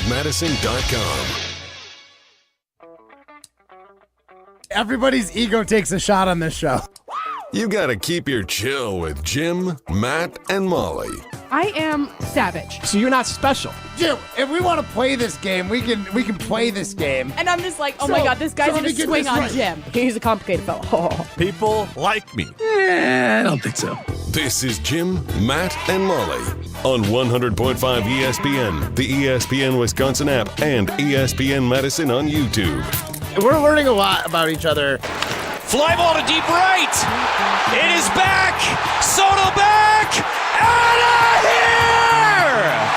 ESPNMadison.com. Everybody's ego takes a shot on this show. You gotta keep your chill with Jim, Matt, and Molly. I am savage. So you're not special. Jim, if we want to play this game, we can play this game. And I'm just like, oh my God, this guy's going to swing on right. Jim. He's a complicated fellow. Oh. People like me. I don't think so. This is Jim, Matt, and Molly on 100.5 ESPN, the ESPN Wisconsin app, and ESPN Madison on YouTube. We're learning a lot about each other. Fly ball to deep right. It is back. Soto back. Out of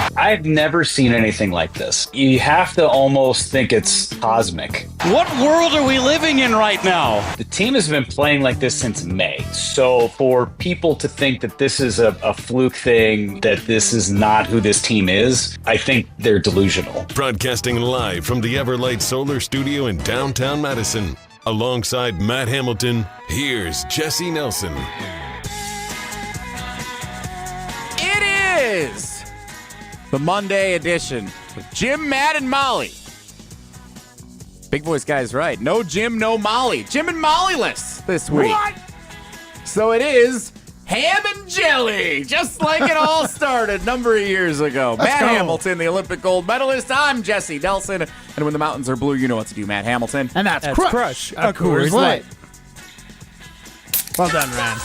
here. I've never seen anything like this. You have to almost think it's cosmic. What world are we living in right now? The team has been playing like this since May. So for people to think that this is a fluke thing, that this is not who this team is, I think they're delusional. Broadcasting live from the Everlight Solar Studio in downtown Madison. Alongside Matt Hamilton, here's Jesse Nelson. It is the Monday edition with Jim, Matt, and Molly. Big Voice Guy's right. No Jim, no Molly. Jim and Molly-less this week. What? So it is ham and jelly, just like it all started a number of years ago. Matt Hamilton, the Olympic gold medalist. I'm Jesse Nelson. And when the mountains are blue, you know what to do, Matt Hamilton. And that's Crush, a Coors Light. Well done, Ryan.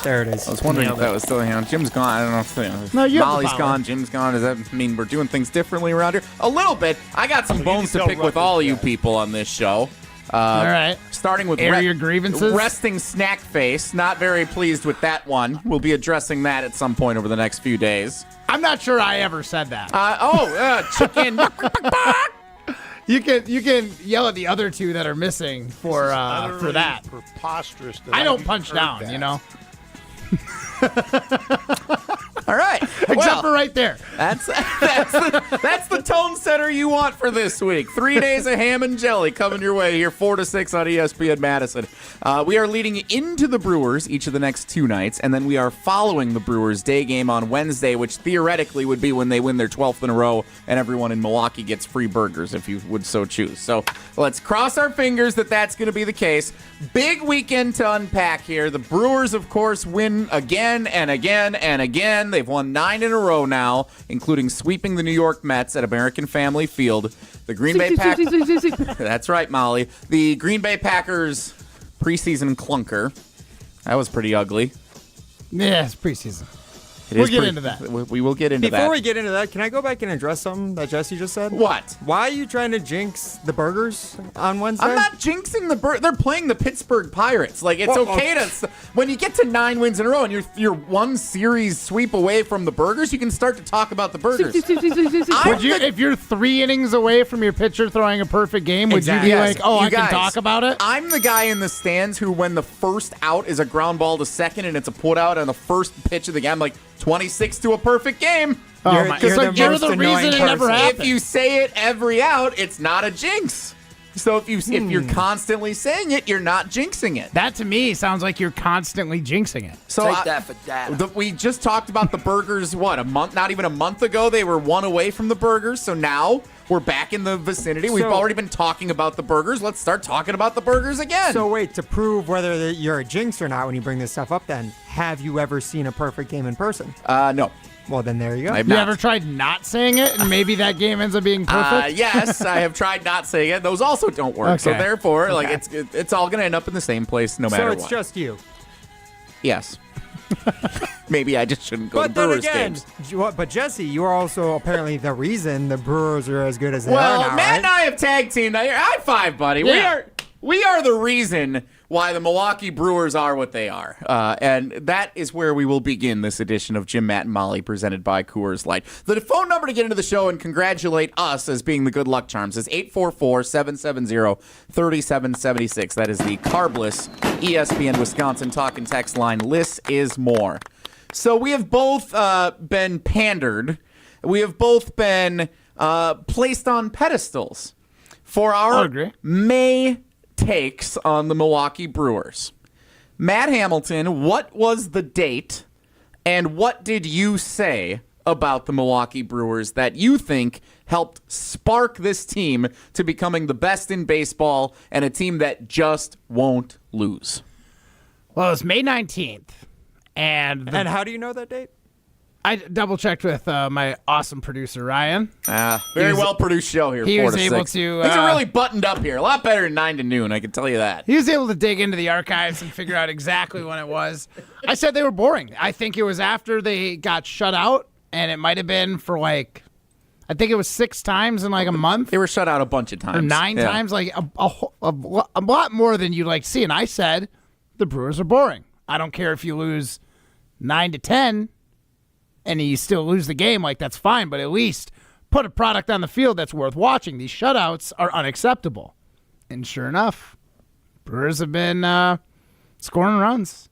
There it is. I was wondering if that was still, Jim's gone. I don't know if No, you have the Molly's power. gone, Jim's gone. Does that mean we're doing things differently around here? A little bit. I got some bones to pick with all of you people on this show. All right. Starting with Air your grievances. Resting snack face. Not very pleased with that one. We'll be addressing that at some point over the next few days. I'm not sure I ever said that. Chicken. You can yell at the other two that are missing for that. Preposterous. That I don't even punch heard down, that. you know. All right. Except for right there. That's the tone setter you want for this week. 3 days of ham and jelly coming your way here, 4 to 6 on ESPN Madison. We are leading into the Brewers each of the next 2 nights, and then we are following the Brewers day game on Wednesday, which theoretically would be when they win their 12th in a row, and everyone in Milwaukee gets free burgers if you would so choose. So let's cross our fingers that that's going to be the case. Big weekend to unpack here. The Brewers, of course, win again and again and again. They've won 9 in a row now, including sweeping the New York Mets at American Family Field. The Green Bay Packers. That's right, Molly. The Green Bay Packers preseason clunker. That was pretty ugly. Yeah, it's preseason. We'll get into that. We will get into that. Before we get into that, can I go back and address something that Jesse just said? What? Why are you trying to jinx the burgers on Wednesday? I'm not jinxing the They're playing the Pittsburgh Pirates. Like, it's okay to... When you get to 9 wins in a row and you're one series sweep away from the burgers, you can start to talk about the burgers. If you're 3 innings away from your pitcher throwing a perfect game, would you be like, oh, I can talk about it? I'm the guy in the stands who, when the first out is a ground ball to second and it's a put out on the first pitch of the game, I'm like, 26 to a perfect game. You're the reason it never happened. If you say it every out, it's not a jinx. So if you're constantly saying it, you're not jinxing it. That to me sounds like you're constantly jinxing it. So take that for data. We just talked about the burgers. Not even a month ago, they were 1 away from the burgers. So now we're back in the vicinity. We've already been talking about the burgers. Let's start talking about the burgers again. So wait, to prove whether you're a jinx or not when you bring this stuff up, then have you ever seen a perfect game in person? No. Well, then there you go. You ever tried not saying it, and maybe that game ends up being perfect? Yes, I have tried not saying it. Those also don't work. Okay. So therefore, it's all going to end up in the same place no matter what. So it's just you. Yes. Maybe I just shouldn't go to Brewers games. But Jesse, you are also apparently the reason the Brewers are as good as they are now, Matt right? and I have tag teamed. High five, buddy. Yeah. We are the reason why the Milwaukee Brewers are what they are. And that is where we will begin this edition of Jim, Matt, and Molly presented by Coors Light. The phone number to get into the show and congratulate us as being the good luck charms is 844-770-3776. That is the carbless ESPN Wisconsin talk and text line. Less is more. So we have both been pandered. We have both been placed on pedestals for our May takes on the Milwaukee Brewers. Matt Hamilton, what was the date and what did you say about the Milwaukee Brewers that you think helped spark this team to becoming the best in baseball and a team that just won't lose? Well, it's May 19th. And how do you know that date? I double-checked with my awesome producer, Ryan. Very well-produced show here, 4 to 6. He was able to... Things are really buttoned up here. A lot better than 9 to noon, I can tell you that. He was able to dig into the archives and figure out exactly when it was. I said they were boring. I think it was after they got shut out, and it might have been for, I think it was 6 times in, a month. They were shut out a bunch of times. Or 9 times, a lot more than you'd like to see. And I said, the Brewers are boring. I don't care if you lose 9-10, and you still lose the game, that's fine, but at least put a product on the field that's worth watching. These shutouts are unacceptable. And sure enough, Brewers have been scoring runs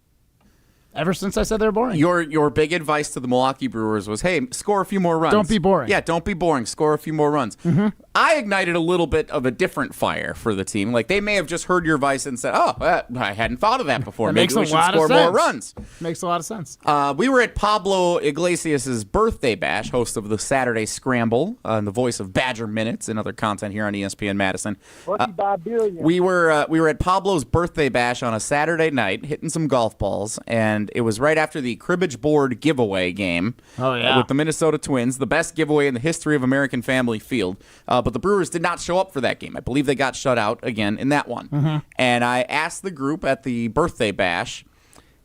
ever since I said they're boring. Your big advice to the Milwaukee Brewers was, hey, score a few more runs. Don't be boring. Yeah, don't be boring. Score a few more runs. Mm-hmm. I ignited a little bit of a different fire for the team. They may have just heard your advice and said, I hadn't thought of that before. Maybe we should score more runs. Makes a lot of sense. We were at Pablo Iglesias' birthday bash, host of the Saturday Scramble, and the voice of Badger Minutes and other content here on ESPN Madison. We were at Pablo's birthday bash on a Saturday night, hitting some golf balls, and it was right after the cribbage board giveaway game with the Minnesota Twins, the best giveaway in the history of American Family Field. But the Brewers did not show up for that game. I believe they got shut out again in that one. Mm-hmm. And I asked the group at the birthday bash,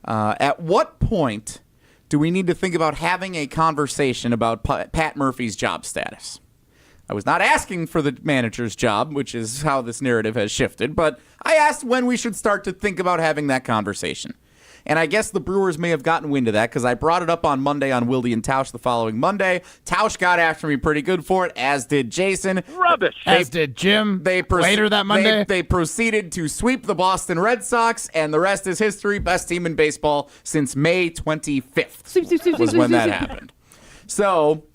at what point do we need to think about having a conversation about Pat Murphy's job status? I was not asking for the manager's job, which is how this narrative has shifted, but I asked when we should start to think about having that conversation. And I guess the Brewers may have gotten wind of that because I brought it up on Monday on Wilde and Tausch the following Monday. Tausch got after me pretty good for it, as did Jason. Rubbish. As did Jim later that Monday. They proceeded to sweep the Boston Red Sox, and the rest is history. Best team in baseball since May 25th was when that happened. So,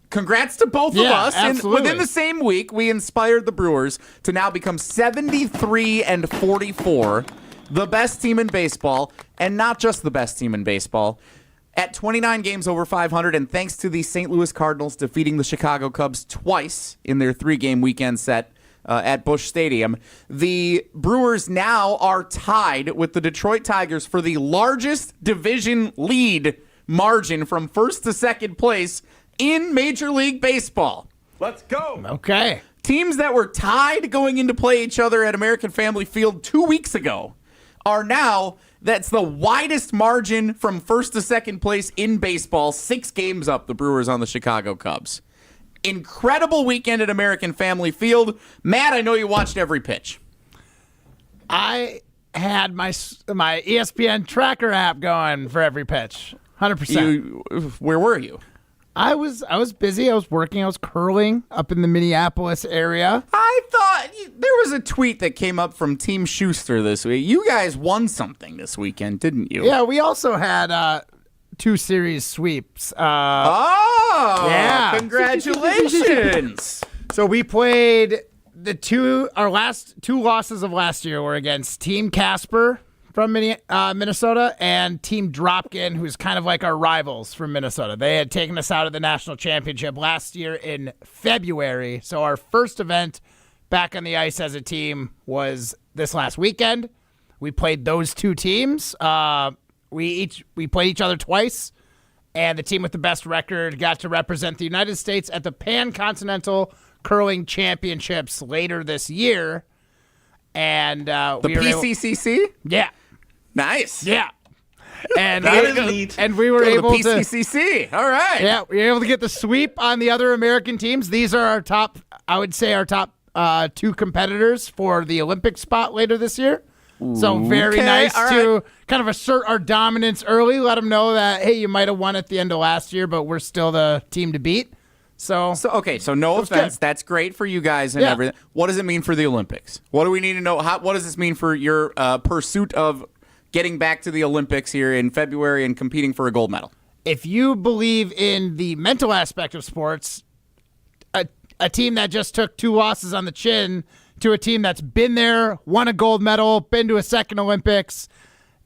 congrats to both of us. Absolutely. Within the same week, we inspired the Brewers to now become 73-44. The best team in baseball, and not just the best team in baseball, at 29 games over 500, and thanks to the St. Louis Cardinals defeating the Chicago Cubs twice in their 3-game weekend set at Busch Stadium, the Brewers now are tied with the Detroit Tigers for the largest division lead margin from first to second place in Major League Baseball. Let's go. Okay. Teams that were tied going into play each other at American Family Field 2 weeks ago are now, that's the widest margin from first to second place in baseball, 6 games up, the Brewers on the Chicago Cubs. Incredible weekend at American Family Field. Matt, I know you watched every pitch. I had my ESPN tracker app going for every pitch, 100%. Where were you? I was busy. I was working. I was curling up in the Minneapolis area. I thought there was a tweet that came up from Team Schuster this week. You guys won something this weekend, didn't you? Yeah, we also had 2 series sweeps. Yeah. Congratulations. So we played our last 2 losses of last year were against Team Casper from Minnesota and Team Dropkin, who's kind of like our rivals from Minnesota. They had taken us out of the national championship last year in February. So our first event back on the ice as a team was this last weekend. We played those 2 teams. We played each other twice, and the team with the best record got to represent the United States at the Pan-Continental Curling Championships later this year. And the PCCC? Yeah. Nice. Yeah. And that is neat. And we were able to PCCC. All right. Yeah, we were able to get the sweep on the other American teams. These are our top, I would say, our top 2 competitors for the Olympic spot later this year. So very nice to kind of assert our dominance early, let them know that, hey, you might have won at the end of last year, but we're still the team to beat. So no offense. Good. That's great for you guys and everything. What does it mean for the Olympics? What do we need to know? What does this mean for your pursuit of getting back to the Olympics here in February and competing for a gold medal? If you believe in the mental aspect of sports, a team that just took 2 losses on the chin to a team that's been there, won a gold medal, been to a second Olympics,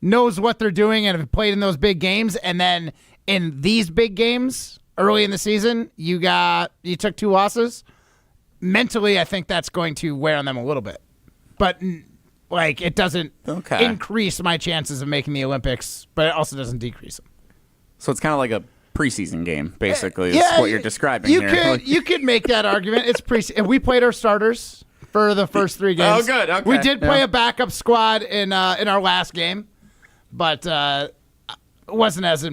knows what they're doing and have played in those big games, and then in these big games early in the season. You took 2 losses. Mentally, I think that's going to wear on them a little bit. But like it doesn't increase my chances of making the Olympics, but it also doesn't decrease them. So it's kind of like a preseason game, basically, is what you're describing here. You could make that argument. It's preseason. We played our starters for the first 3 games. Oh, good. Okay. We did play a backup squad in our last game, but it wasn't as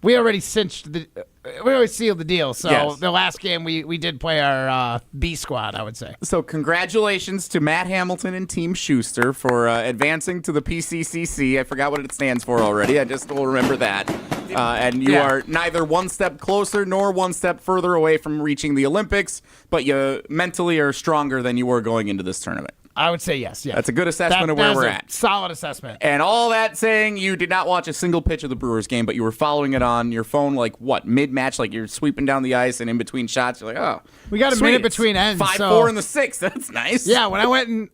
we already we always sealed the deal. So the last game we did play our B squad, I would say. So congratulations to Matt Hamilton and Team Schuster for advancing to the PCCC. I forgot what it stands for already. I just will remember that. And you are neither one step closer nor one step further away from reaching the Olympics, but you mentally are stronger than you were going into this tournament. I would say yes. Yeah, that's a good assessment of where we're at. Solid assessment. And all that saying, you did not watch a single pitch of the Brewers game, but you were following it on your phone, like what, mid-match, like you're sweeping down the ice, and in between shots, you're like, oh, we got a minute between ends. 5-4 in the 6th. That's nice. Yeah, when I went and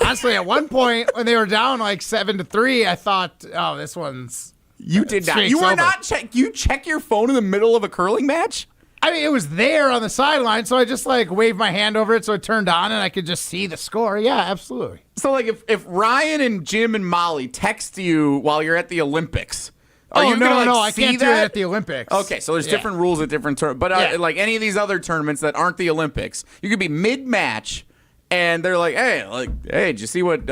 honestly, at one point when they were down like 7-3, I thought, oh, this one's. You did not. You were not You check your phone in the middle of a curling match? I mean, it was there on the sideline, so I just like waved my hand over it so it turned on and I could just see the score. Yeah, absolutely. So like if Ryan and Jim and Molly text you while you're at the Olympics, are you gonna, no, I can't do it at the Olympics. Okay, so there's different rules at different tournaments. But like any of these other tournaments that aren't the Olympics, you could be mid-match and they're like, hey, did you see what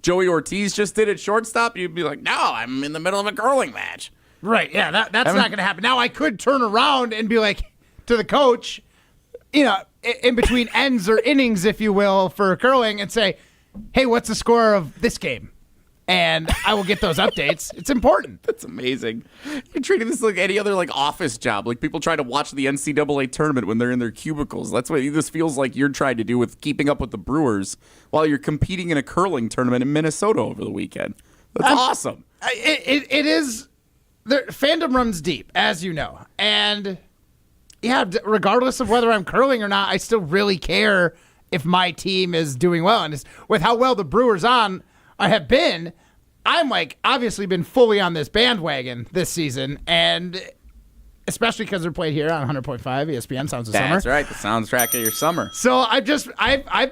Joey Ortiz just did at shortstop? You'd be like, no, I'm in the middle of a curling match. Right, yeah, that's not going to happen. Now, I could turn around and be like to the coach, in between ends or innings, if you will, for curling and say, hey, what's the score of this game? And I will get those updates. It's important. That's amazing. You're treating this like any other like office job. Like people try to watch the NCAA tournament when they're in their cubicles. That's what this feels like you're trying to do with keeping up with the Brewers while you're competing in a curling tournament in Minnesota over the weekend. That's awesome. It is. Fandom runs deep, as you know. And, yeah, regardless of whether I'm curling or not, I still really care if my team is doing well. And with how well the Brewers have been, I'm, obviously been fully on this bandwagon this season. And especially because they're played here on 100.5 ESPN Sounds of Summer. That's right, the soundtrack of your summer. So I've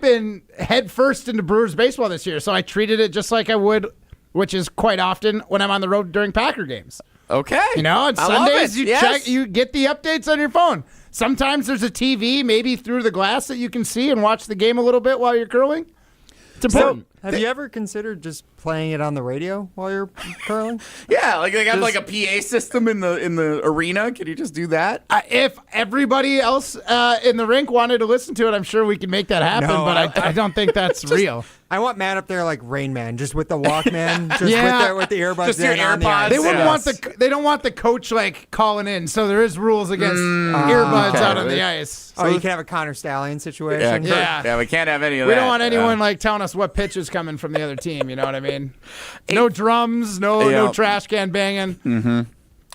been head first into Brewers baseball this year. So I treated it just like I would, which is quite often when I'm on the road during Packer games. Okay. On Sundays you get the updates on your phone. Sometimes there's a TV maybe through the glass that you can see and watch the game a little bit while you're curling. It's important. Have you ever considered just playing it on the radio while you're curling? Yeah, like they got like a PA system in the arena. Can you just do that? If everybody else in the rink wanted to listen to it, I'm sure we can make that happen. No, but I don't think that's real. I want Matt up there like Rain Man, just with the Walkman, just with the earbuds just your on the ice. They wouldn't want they don't want the coach calling in, so there is rules against earbuds out on the ice. So you can have a Connor Stallion situation. Yeah, we can't have any of that. We don't want anyone telling us what pitch is coming from the other team. You know what I mean? No drums, no trash can banging. Mm-hmm.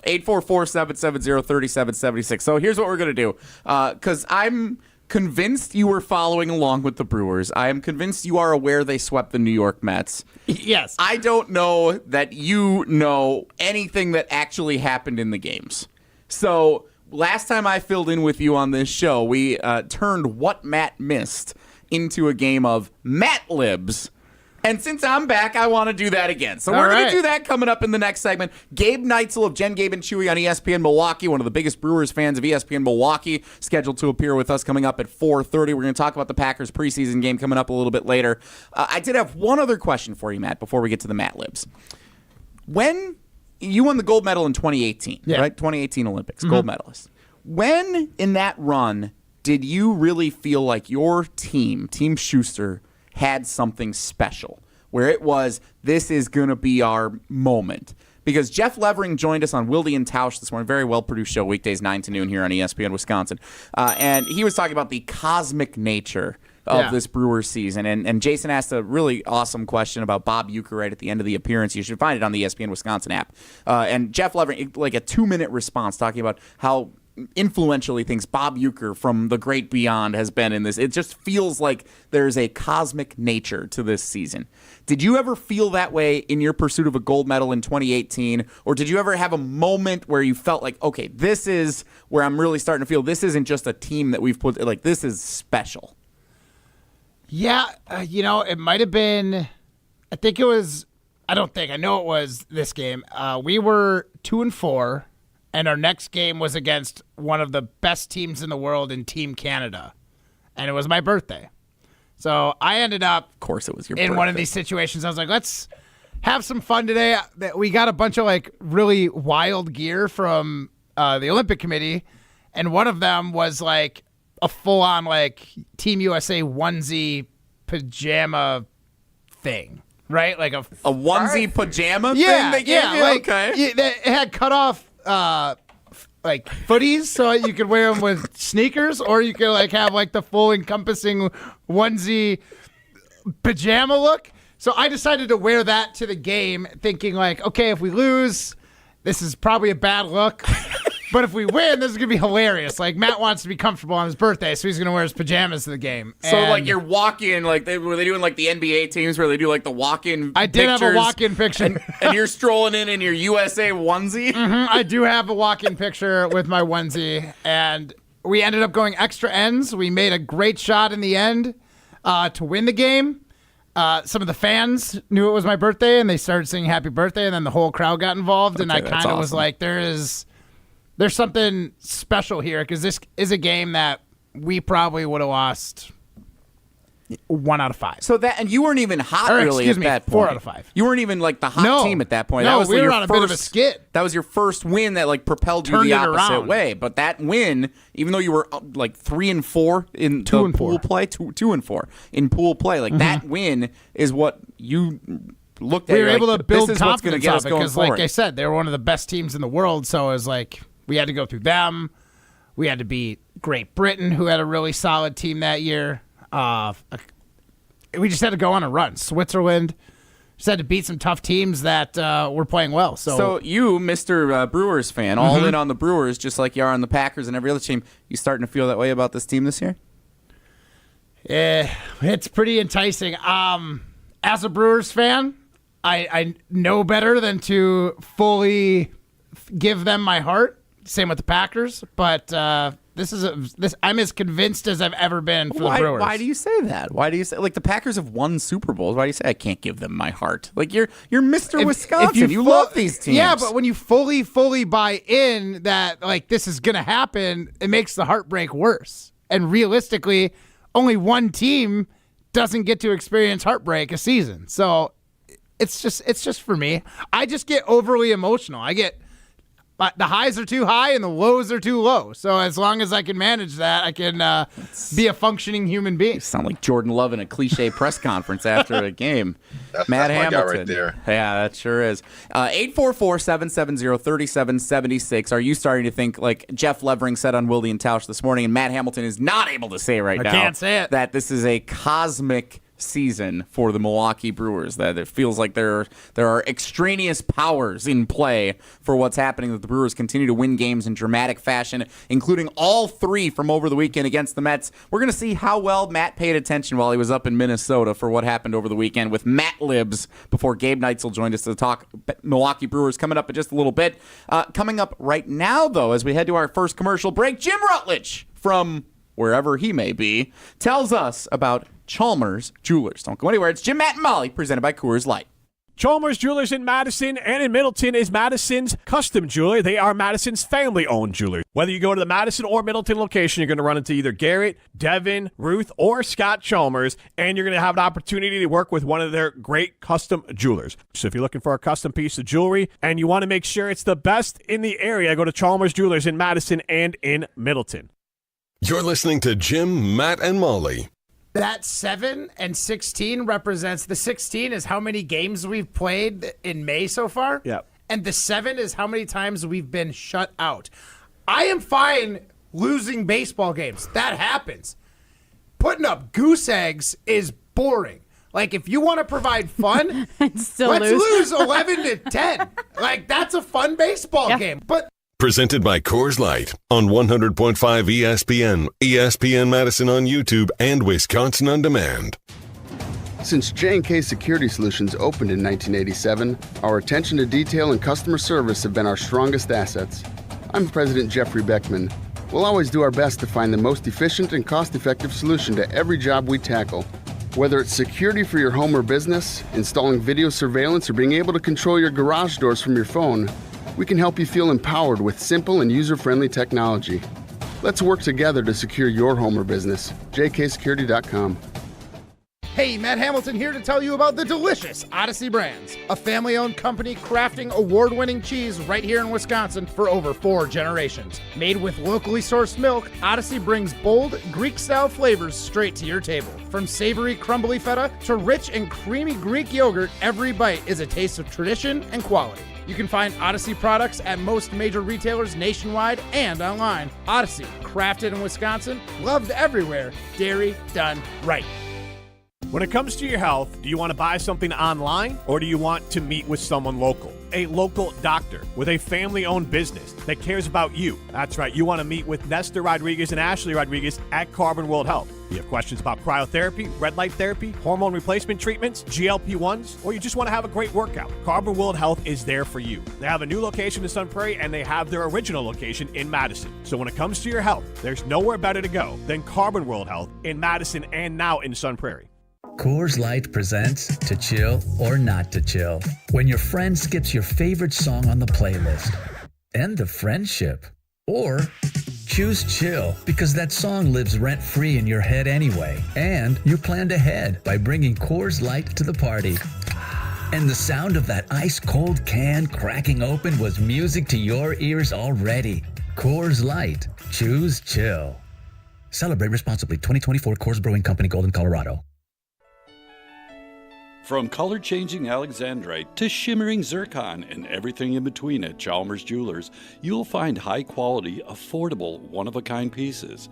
844-770-3776. So here's what we're going to do. Because I'm convinced you were following along with the Brewers. I am convinced you are aware they swept the New York Mets. Yes. I don't know that you know anything that actually happened in the games. So last time I filled in with you on this show, we turned what Matt missed into a game of Matt Libs. And since I'm back, I want to do that again. So we're going to do that coming up in the next segment. Gabe Neitzel of Jen, Gabe, and Chewy on ESPN Milwaukee, one of the biggest Brewers fans of ESPN Milwaukee, scheduled to appear with us coming up at 4:30. We're going to talk about the Packers preseason game coming up a little bit later. I did have one other question for you, Matt, before we get to the Matt Libs. When you won the gold medal in 2018, right? 2018 Olympics, gold medalist. When in that run did you really feel like your team, Team Schuster, had something special where it was, this is going to be our moment? Because Jeff Levering joined us on Wilde and Tausch this morning, very well-produced show, weekdays 9 to noon here on ESPN Wisconsin. And he was talking about the cosmic nature of this Brewers season. And Jason asked a really awesome question about Bob Uecker right at the end of the appearance. You should find it on the ESPN Wisconsin app. And Jeff Levering, like a 2-minute response talking about how influential he thinks Bob Uecker from the great beyond has been in this. It just feels like there's a cosmic nature to this season. Did you ever feel that way in your pursuit of a gold medal in 2018? Or did you ever have a moment where you felt like, okay, this is where I'm really starting to feel this isn't just a team that we've put, like, this is special? Yeah, it might have been, I know it was this game. We were 2-4, and our next game was against one of the best teams in the world in Team Canada, and it was my birthday. So I ended up, of course, it was your in birthday. one of these situations. I was like, let's have some fun today. We got a bunch of like really wild gear from the Olympic Committee, and one of them was like a full-on like Team USA onesie pajama thing, right? Like a onesie pajama thing they gave you? Like, okay. It had cut off like footies, so you could wear them with sneakers, or you could like have like the full encompassing onesie pajama look. So I decided to wear that to the game, thinking like, okay, if we lose, this is probably a bad look. But if we win, this is going to be hilarious. Like, Matt wants to be comfortable on his birthday, so he's going to wear his pajamas to the game. So, And like, you're walking, like, were they doing, like, the NBA teams where they do, like, the walk-in I did pictures, have a walk-in picture. and you're strolling in your USA onesie? I do have a walk-in picture with my onesie, and we ended up going extra ends. We made a great shot in the end to win the game. Some of the fans knew it was my birthday, and they started singing happy birthday, and then the whole crowd got involved, and I kind of was like, there's something special here, because this is a game that we probably would have lost 1 out of 5. So that, and you weren't even hot really at that point. 4 out of 5. You weren't even like the hot team at that point. No, that was we were your on a bit of a skid. That was your first win that like propelled you Turned the it opposite around. way. But that win, even though you were like 3-4 in the pool play, 2-4 in pool play, like that win is what you looked at. We were able like, to build this is what's confidence get off us it, going because, forward. like I said, they were one of the best teams in the world. So it was like we had to go through them. We had to beat Great Britain, who had a really solid team that year. We just had to go on a run. Switzerland. Just had to beat some tough teams that were playing well. So you, Mr. Brewers fan, all in on the Brewers, just like you are on the Packers and every other team, you starting to feel that way about this team this year? It's pretty enticing. As a Brewers fan, I know better than to fully give them my heart. Same with the Packers, but I'm as convinced as I've ever been for the Brewers. Why do you say that? Why do you say like the Packers have won Super Bowls? Why do you say I can't give them my heart? Like you're Mr. Wisconsin. You love these teams. Yeah, but when you fully buy in that like this is gonna happen, it makes the heartbreak worse. And realistically, only one team doesn't get to experience heartbreak a season. So it's just for me. I just get overly emotional. But the highs are too high and the lows are too low. So as long as I can manage that, I can be a functioning human being. You sound like Jordan Love in a cliche press conference after a game. That's Matt my Hamilton. guy right there. Yeah, that sure is. 844-770-3776. Are you starting to think, like Jeff Levering said on Wilde and Tausch this morning, and Matt Hamilton is not able to say right now. I can't say it. That this is a cosmic season for the Milwaukee Brewers, that it feels like there are extraneous powers in play for what's happening, that the Brewers continue to win games in dramatic fashion, including all 3 from over the weekend against the Mets. We're going to see how well Matt paid attention while he was up in Minnesota for what happened over the weekend with Matt Libs before Gabe Neitzel joined us to talk Milwaukee Brewers coming up in just a little bit. Coming up right now, though, as we head to our first commercial break, Jim Rutledge from wherever he may be tells us about Chalmers Jewelers. Don't go anywhere. It's Jim, Matt, and Molly, presented by Coors Light. Chalmers Jewelers in Madison and in Middleton is Madison's custom jeweler. They are Madison's family-owned jeweler. Whether you go to the Madison or Middleton location, you're going to run into either Garrett, Devin, Ruth, or Scott Chalmers, and you're going to have an opportunity to work with one of their great custom jewelers. So if you're looking for a custom piece of jewelry and you want to make sure it's the best in the area, go to Chalmers Jewelers in Madison and in Middleton. You're listening to Jim, Matt, and Molly. That 7 and 16 represents, the 16 is how many games we've played in May so far. Yep. And the 7 is how many times we've been shut out. I am fine losing baseball games. That happens. Putting up goose eggs is boring. Like, if you want to provide fun, Still let's lose. lose 11-10. Like, that's a fun baseball game. But Presented by Coors Light on 100.5 ESPN, ESPN Madison on YouTube, and Wisconsin On Demand. Since J&K Security Solutions opened in 1987, our attention to detail and customer service have been our strongest assets. I'm President Jeffrey Beckman. We'll always do our best to find the most efficient and cost-effective solution to every job we tackle. Whether it's security for your home or business, installing video surveillance, or being able to control your garage doors from your phone, we can help you feel empowered with simple and user-friendly technology. Let's work together to secure your home or business. jksecurity.com. Hey, Matt Hamilton here to tell you about the delicious Odyssey Brands, a family-owned company crafting award-winning cheese right here in Wisconsin for over 4 generations. Made with locally sourced milk, Odyssey brings bold, Greek-style flavors straight to your table. From savory, crumbly feta to rich and creamy Greek yogurt, every bite is a taste of tradition and quality. You can find Odyssey products at most major retailers nationwide and online. Odyssey, crafted in Wisconsin, loved everywhere, dairy done right. When it comes to your health, do you want to buy something online or do you want to meet with someone local? A local doctor with a family-owned business that cares about you. That's right, you want to meet with Nestor Rodriguez and Ashley Rodriguez at Carbon World Health. You have questions about cryotherapy, red light therapy, hormone replacement treatments, GLP-1s, or you just want to have a great workout. Carbon World Health is there for you. They have a new location in Sun Prairie and they have their original location in Madison. So when it comes to your health, there's nowhere better to go than Carbon World Health in Madison and now in Sun Prairie. Coors Light presents To Chill or Not to Chill. When your friend skips your favorite song on the playlist. End the friendship. Or choose chill because that song lives rent-free in your head anyway. And you planned ahead by bringing Coors Light to the party. And the sound of that ice-cold can cracking open was music to your ears already. Coors Light. Choose chill. Celebrate responsibly. 2024 Coors Brewing Company, Golden, Colorado. From color-changing alexandrite to shimmering zircon and everything in between at Chalmers Jewelers, you'll find high-quality, affordable, one-of-a-kind pieces.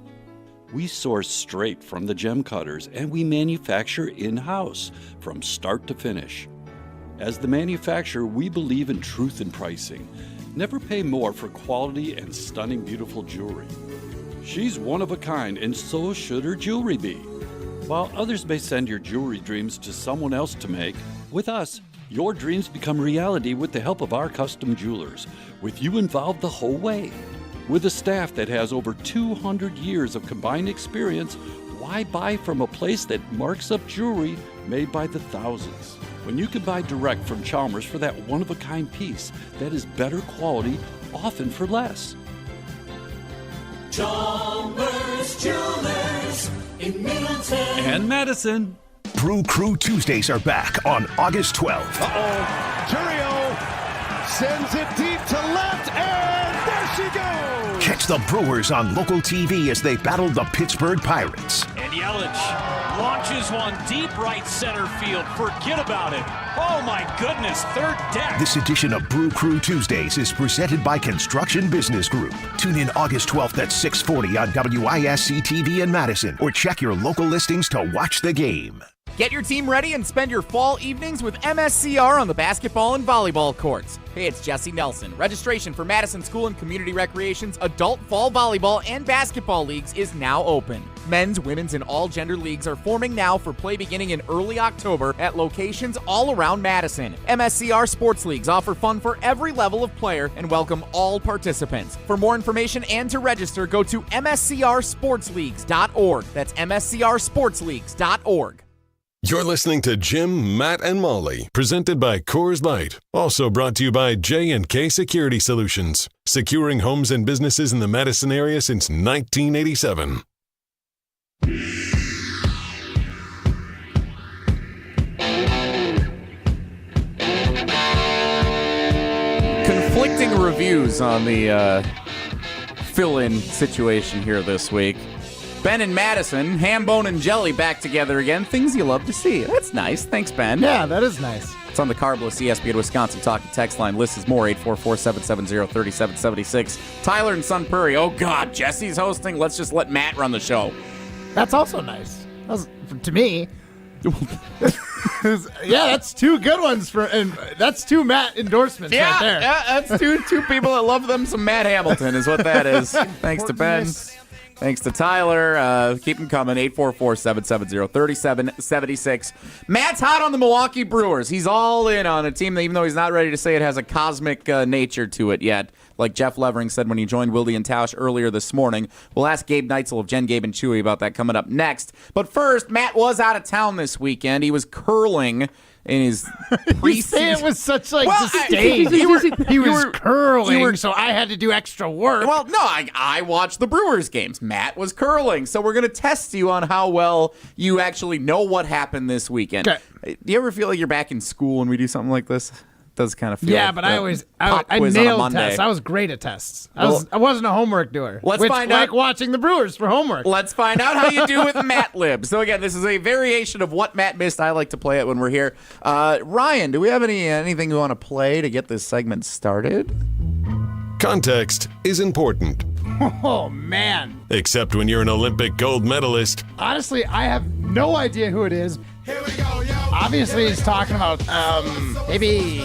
We source straight from the gem cutters, and we manufacture in-house from start to finish. As the manufacturer, we believe in truth in pricing. Never pay more for quality and stunning, beautiful jewelry. She's one of a kind, and so should her jewelry be. While others may send your jewelry dreams to someone else to make, with us, your dreams become reality with the help of our custom jewelers, with you involved the whole way. With a staff that has over 200 years of combined experience, why buy from a place that marks up jewelry made by the thousands? When you can buy direct from Chalmers for that one-of-a-kind piece that is better quality, often for less. Chalmers Jewelers in Middleton and Madison. Brew Crew Tuesdays are back on August 12th. Curio sends it deep to left, and there she goes! Catch the Brewers on local TV as they battle the Pittsburgh Pirates. And Yelich launches one deep right center field. Forget about it. Oh my goodness, third deck. This edition of Brew Crew Tuesdays is presented by Construction Business Group. Tune in August 12th at 6:40 on WISC TV in Madison, or check your local listings to watch the game. Get your team ready and spend your fall evenings with MSCR on the basketball and volleyball courts. Hey, it's Jesse Nelson. Registration for Madison School and Community Recreation's adult fall volleyball and basketball leagues is now open. Men's, women's, and all gender leagues are forming now for play beginning in early October at locations all around Madison. MSCR Sports Leagues offer fun for every level of player and welcome all participants. For more information and to register, go to mscrsportsleagues.org. That's mscrsportsleagues.org. You're listening to Jim, Matt, and Molly, presented by Coors Light. Also brought to you by J&K Security Solutions, securing homes and businesses in the Madison area since 1987. Conflicting reviews on the fill-in situation here this week. Ben and Madison, ham, bone, and jelly back together again. Things you love to see. That's nice. Thanks, Ben. Yeah, that is nice. It's on the Carbless ESPN Wisconsin Talking text line. List is more, 844-770-3776. Tyler in Sun Prairie. Oh, God, Jesse's hosting. Let's just let Matt run the show. That's also nice. To me, Yeah, that's two good ones and that's two Matt endorsements right there. Yeah, that's two people that love them some Matt Hamilton is what that is. Thanks to Ben. Thanks to Tyler. Keep them coming. 844-770-3776. Matt's hot on the Milwaukee Brewers. He's all in on a team that, even though he's not ready to say it has a cosmic nature to it yet, like Jeff Levering said when he joined Wilde and Tausch earlier this morning. We'll ask Gabe Neitzel of Jen, Gabe, and Chewy about that coming up next. But first, Matt was out of town this weekend. He was curling in his preseason. You say it was such disdain. He was curling, so I had to do extra work. Well, no, I watched the Brewers games. Matt was curling, so we're going to test you on how well you actually know what happened this weekend. Okay. Do you ever feel like you're back in school when we do something like this? Does kind of feel but I nailed tests. I was great at tests. I wasn't a homework doer. Let's find out. Like watching the Brewers for homework. Let's find out how you do with Matt Lib. So again, this is a variation of what Matt missed. I like to play it when we're here. Ryan, do we have anything you want to play to get this segment started? Context is important. Oh, man. Except when you're an Olympic gold medalist. Honestly, I have no idea who it is. Here we go, yo. Obviously, he's talking about, maybe.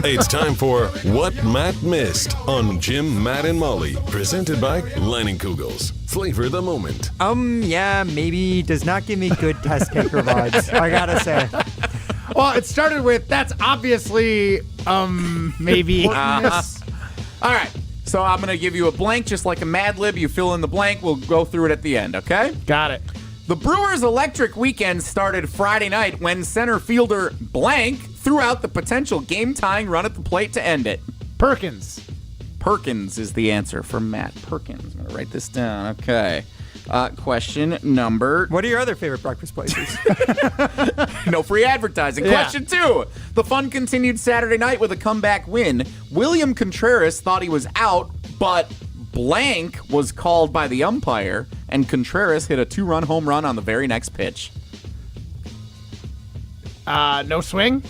It's time for What Matt Missed on Jim, Matt, and Molly. Presented by Leinenkugels. Flavor the moment. Yeah, maybe does not give me good test taker vibes, I gotta say. Well, it started with, that's obviously, maybe. All right. So I'm going to give you a blank, just like a Mad Lib. You fill in the blank. We'll go through it at the end, okay? Got it. The Brewers' electric weekend started Friday night when center fielder blank threw out the potential game-tying run at the plate to end it. Perkins. Perkins is the answer from Matt. Perkins. I'm going to write this down. Okay. Question number... What are your other favorite breakfast places? No free advertising. Yeah. Question 2. The fun continued Saturday night with a comeback win. William Contreras thought he was out, but blank was called by the umpire, and Contreras hit a 2-run home run on the very next pitch. No swing?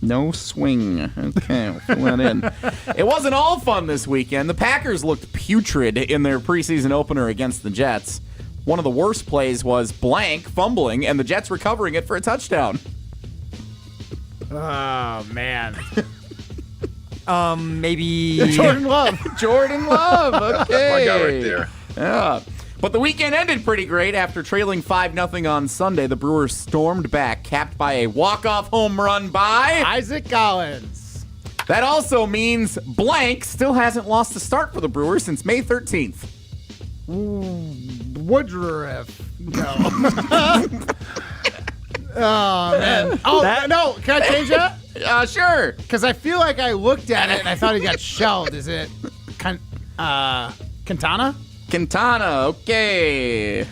No swing. Okay, we'll fill that in. It wasn't all fun this weekend. The Packers looked putrid in their preseason opener against the Jets. One of the worst plays was blank fumbling, and the Jets recovering it for a touchdown. Oh, man. Maybe... Jordan Love. Jordan Love. Okay. My guy right there. Yeah. But the weekend ended pretty great. After trailing 5-0 on Sunday, the Brewers stormed back, capped by a walk-off home run by... Isaac Collins. That also means blank still hasn't lost a start for the Brewers since May 13th. Woodruff. No. Oh, man. Oh, no. Can I change that? Sure. Because I feel like I looked at it and I thought he got shelled. Is it Quintana? Quintana, okay.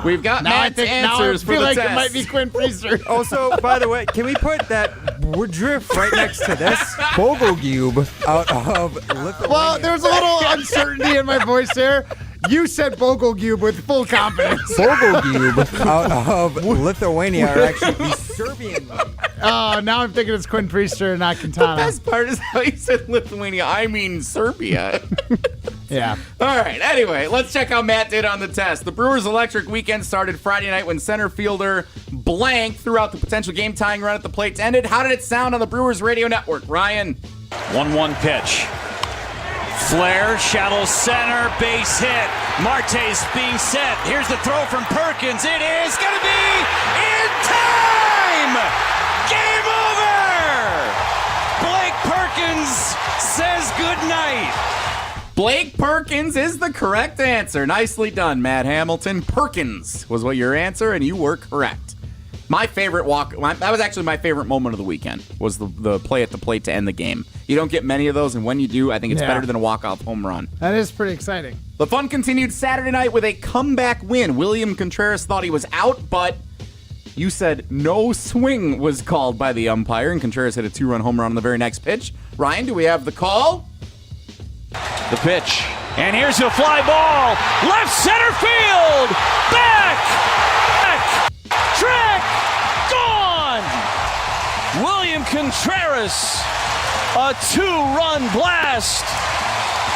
We've got Matt's answers for the test. I feel like it might be Quinn Priester. Also, by the way, can we put that Woodruff right next to this? Bogogube out of Lithuania. Well, there's a little uncertainty in my voice there. You said Bogogube with full confidence. Bogogube out of Lithuania are actually the Serbian league. Oh, now I'm thinking it's Quinn Priester, not Quintana. The best part is how you said Lithuania. I mean Serbia. Yeah. All right. Anyway, let's check how Matt did on the test. The Brewers' electric weekend started Friday night when center fielder blank threw out the potential game-tying run at the plate to end it. How did it sound on the Brewers radio network? Ryan? 1-1 pitch. Flare, shallow center, base hit. Marte's being set. Here's the throw from Perkins. It is going to be in time! Game over! Blake Perkins says goodnight. Blake Perkins is the correct answer. Nicely done, Matt Hamilton. Perkins was what your answer, and you were correct. My favorite that was actually my favorite moment of the weekend, was the play at the plate to end the game. You don't get many of those, and when you do, I think it's better than a walk-off home run. That is pretty exciting. The fun continued Saturday night with a comeback win. William Contreras thought he was out, but you said no swing was called by the umpire, and Contreras hit a 2-run home run on the very next pitch. Ryan, do we have the call? The pitch. And here's a fly ball. Left center field. Back. Track. Gone. William Contreras. A 2-run blast.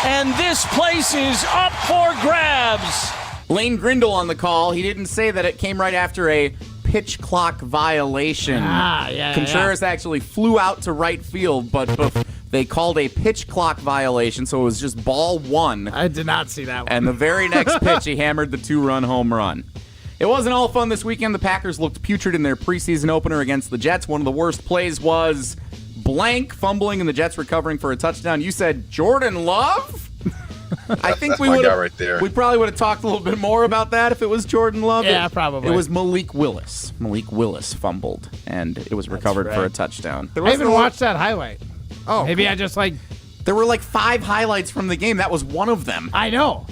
And this place is up for grabs. Lane Grindle on the call. He didn't say that it came right after a pitch clock violation. Contreras actually flew out to right field, but they called a pitch clock violation, so it was just ball one. I did not see that one. And the very next pitch, he hammered the 2-run home run. It wasn't all fun this weekend. The Packers looked putrid in their preseason opener against the Jets. One of the worst plays was blank fumbling and the Jets recovering for a touchdown. You said Jordan Love? I think we would right there. We probably would have talked a little bit more about that if it was Jordan Love. Yeah, probably. It was Malik Willis. Malik Willis fumbled, and it was recovered for a touchdown. I haven't watched that highlight. Oh, maybe I just There were 5 highlights from the game. That was one of them. I know.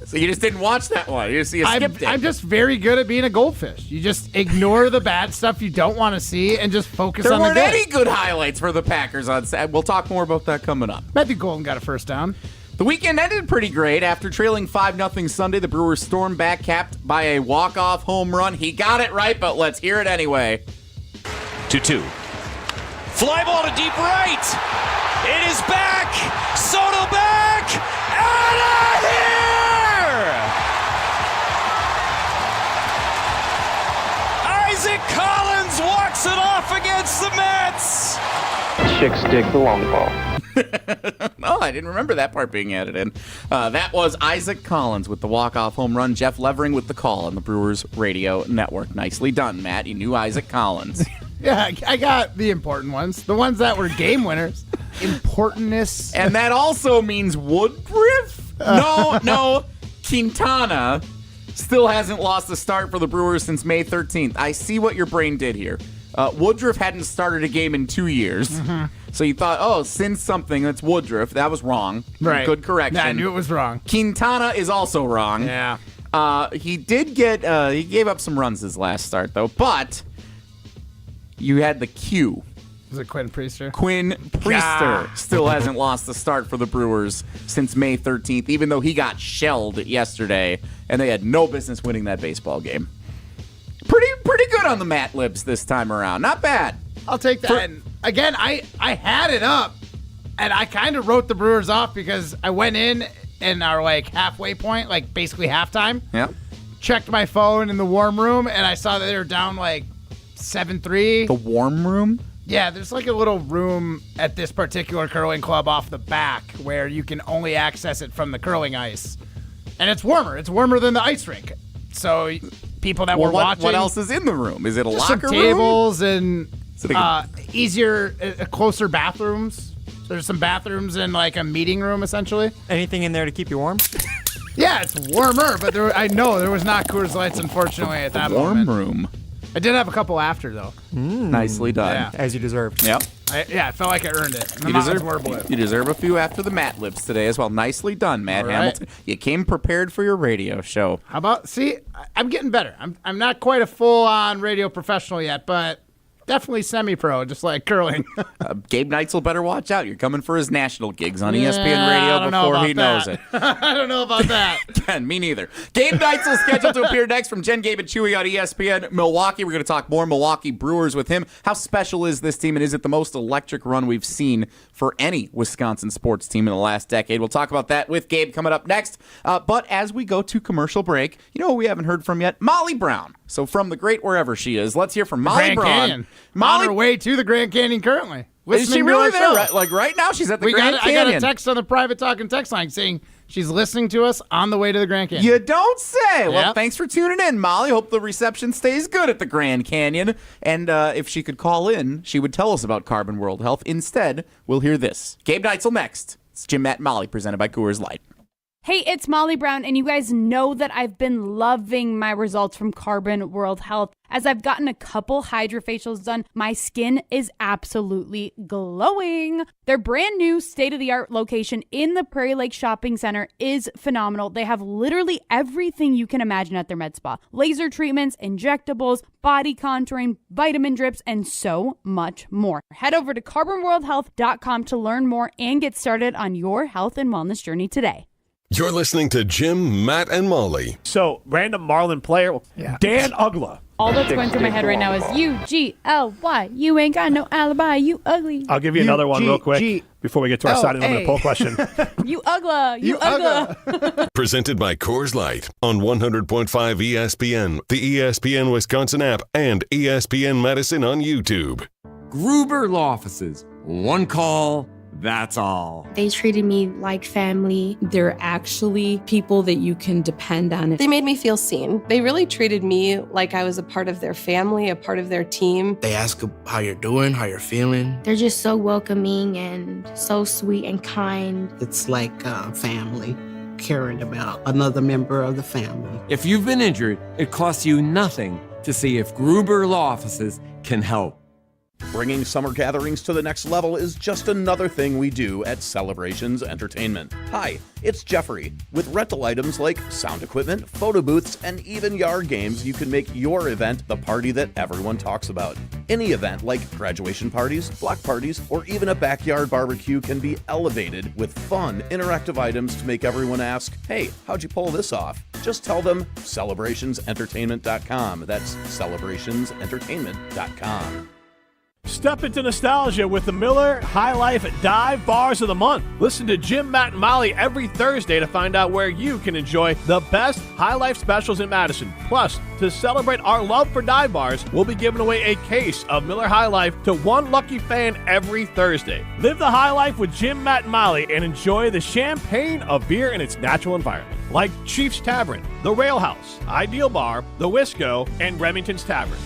So you just didn't watch that one. You skipped it. I'm just very good at being a goldfish. You just ignore the bad stuff you don't want to see and just focus on the good. There weren't any good highlights for the Packers on Saturday. We'll talk more about that coming up. Matthew Golden got a first down. The weekend ended pretty great. After trailing 5-0 Sunday, the Brewers stormed back, capped by a walk-off home run. He got it right, but let's hear it anyway. 2-2. Fly ball to deep right. It is back. Soto back. Out of here. Isaac Collins walks it off against the Mets. Chicks dig the long ball. Oh, I didn't remember that part being added in. That was Isaac Collins with the walk-off home run. Jeff Levering with the call on the Brewers radio network. Nicely done, Matt. You knew Isaac Collins. Yeah, I got the important ones. The ones that were game winners. Importantness. And that also means Woodruff? No. Quintana still hasn't lost a start for the Brewers since May 13th. I see what your brain did here. Woodruff hadn't started a game in 2 years. Mm-hmm. So you thought, since something, that's Woodruff. That was wrong. Right. Good correction. Yeah, I knew it was wrong. Quintana is also wrong. Yeah. He did he gave up some runs his last start, though. But you had the Q. Was it Quinn Priester? Quinn Priester still hasn't lost a start for the Brewers since May 13th, even though he got shelled yesterday, and they had no business winning that baseball game. Pretty good on the Matt Libs this time around. Not bad. I'll take that. And again, I had it up, and I kind of wrote the Brewers off because I went in our halfway point, basically halftime. Yeah. Checked my phone in the warm room, and I saw that they were down 7-3. The warm room? Yeah, there's a little room at this particular curling club off the back where you can only access it from the curling ice. And it's warmer. It's warmer than the ice rink. So people that were watching... What else is in the room? Is it a locker room? Some tables and closer bathrooms. There's some bathrooms and a meeting room, essentially. Anything in there to keep you warm? Yeah, it's warmer, but I know there was not Coors Lights, unfortunately, at that moment. Warm room. I did have a couple after, though. Nicely done. Yeah. As you deserved. Yep. I felt like I earned it. You deserve a few after the Matt Libs today as well. Nicely done, Matt Hamilton. You came prepared for your radio show. How about, I'm getting better. I'm not quite a full-on radio professional yet, but definitely semi-pro, just like curling. Gabe Neitzel better watch out. You're coming for his national gigs on ESPN Radio before he knows it. I don't know about that. Ken, me neither. Gabe Neitzel scheduled to appear next from Jen, Gabe, and Chewy on ESPN Milwaukee. We're going to talk more Milwaukee Brewers with him. How special is this team, and is it the most electric run we've seen for any Wisconsin sports team in the last decade? We'll talk about that with Gabe coming up next. But as we go to commercial break, you know who we haven't heard from yet? Molly Brown. So from the great wherever she is, let's hear from Molly Brown. Canyon. On her way to the Grand Canyon currently. Is she really there? Right now, she's at the Grand Canyon. I got a text on the private talking text line saying she's listening to us on the way to the Grand Canyon. You don't say. Well, thanks for tuning in, Molly. Hope the reception stays good at the Grand Canyon. And if she could call in, she would tell us about Carbon World Health. Instead, we'll hear this. Gabe Neitzel next. It's Jim, Matt, and Molly, presented by Coors Light. Hey, it's Molly Brown, and you guys know that I've been loving my results from Carbon World Health. As I've gotten a couple hydrofacials done, my skin is absolutely glowing. Their brand new state-of-the-art location in the Prairie Lake Shopping Center is phenomenal. They have literally everything you can imagine at their med spa. Laser treatments, injectables, body contouring, vitamin drips, and so much more. Head over to carbonworldhealth.com to learn more and get started on your health and wellness journey today. You're listening to Jim, Matt, and Molly. So, random Marlin player, Dan Ugla. All that's going through my head right now is UGLY. You ain't got no alibi. You ugly. I'll give you another one real quick before we get to our side of the poll question. You ugla. You ugla. Presented by Coors Light on 100.5 ESPN, the ESPN Wisconsin app, and ESPN Madison on YouTube. Gruber Law Offices. One call. That's all. They treated me like family. They're actually people that you can depend on. They made me feel seen. They really treated me like I was a part of their family, a part of their team. They ask how you're doing, how you're feeling. They're just so welcoming and so sweet and kind. It's like family, caring about another member of the family. If you've been injured, it costs you nothing to see if Gruber Law Offices can help. Bringing summer gatherings to the next level is just another thing we do at Celebrations Entertainment. Hi, it's Jeffrey. With rental items like sound equipment, photo booths, and even yard games, you can make your event the party that everyone talks about. Any event like graduation parties, block parties, or even a backyard barbecue can be elevated with fun, interactive items to make everyone ask, hey, how'd you pull this off? Just tell them celebrationsentertainment.com. That's celebrationsentertainment.com. Step into nostalgia with the Miller High Life Dive Bars of the Month. Listen to Jim, Matt, and Molly every Thursday to find out where you can enjoy the best High Life specials in Madison. Plus, to celebrate our love for dive bars, we'll be giving away a case of Miller High Life to one lucky fan every Thursday. Live the high life with Jim, Matt, and Molly and enjoy the champagne of beer in its natural environment. Like Chief's Tavern, The Rail House, Ideal Bar, The Wisco, and Remington's Tavern.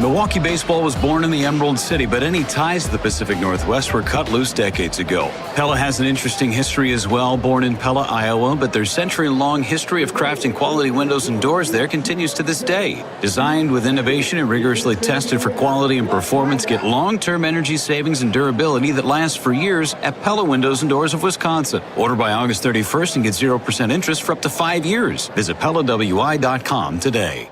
Milwaukee baseball was born in the Emerald City, but any ties to the Pacific Northwest were cut loose decades ago. Pella has an interesting history as well. Born in Pella, Iowa, but their century-long history of crafting quality windows and doors there continues to this day. Designed with innovation and rigorously tested for quality and performance, get long-term energy savings and durability that lasts for years at Pella Windows and Doors of Wisconsin. Order by August 31st and get 0% interest for up to 5 years. Visit PellaWI.com today.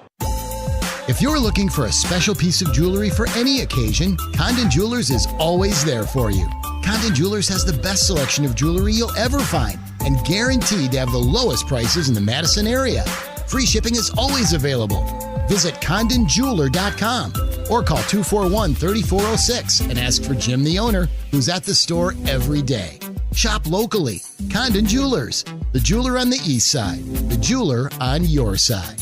If you're looking for a special piece of jewelry for any occasion, Condon Jewelers is always there for you. Condon Jewelers has the best selection of jewelry you'll ever find and guaranteed to have the lowest prices in the Madison area. Free shipping is always available. Visit CondonJeweler.com or call 241-3406 and ask for Jim, the owner, who's at the store every day. Shop locally. Condon Jewelers, the jeweler on the east side, the jeweler on your side.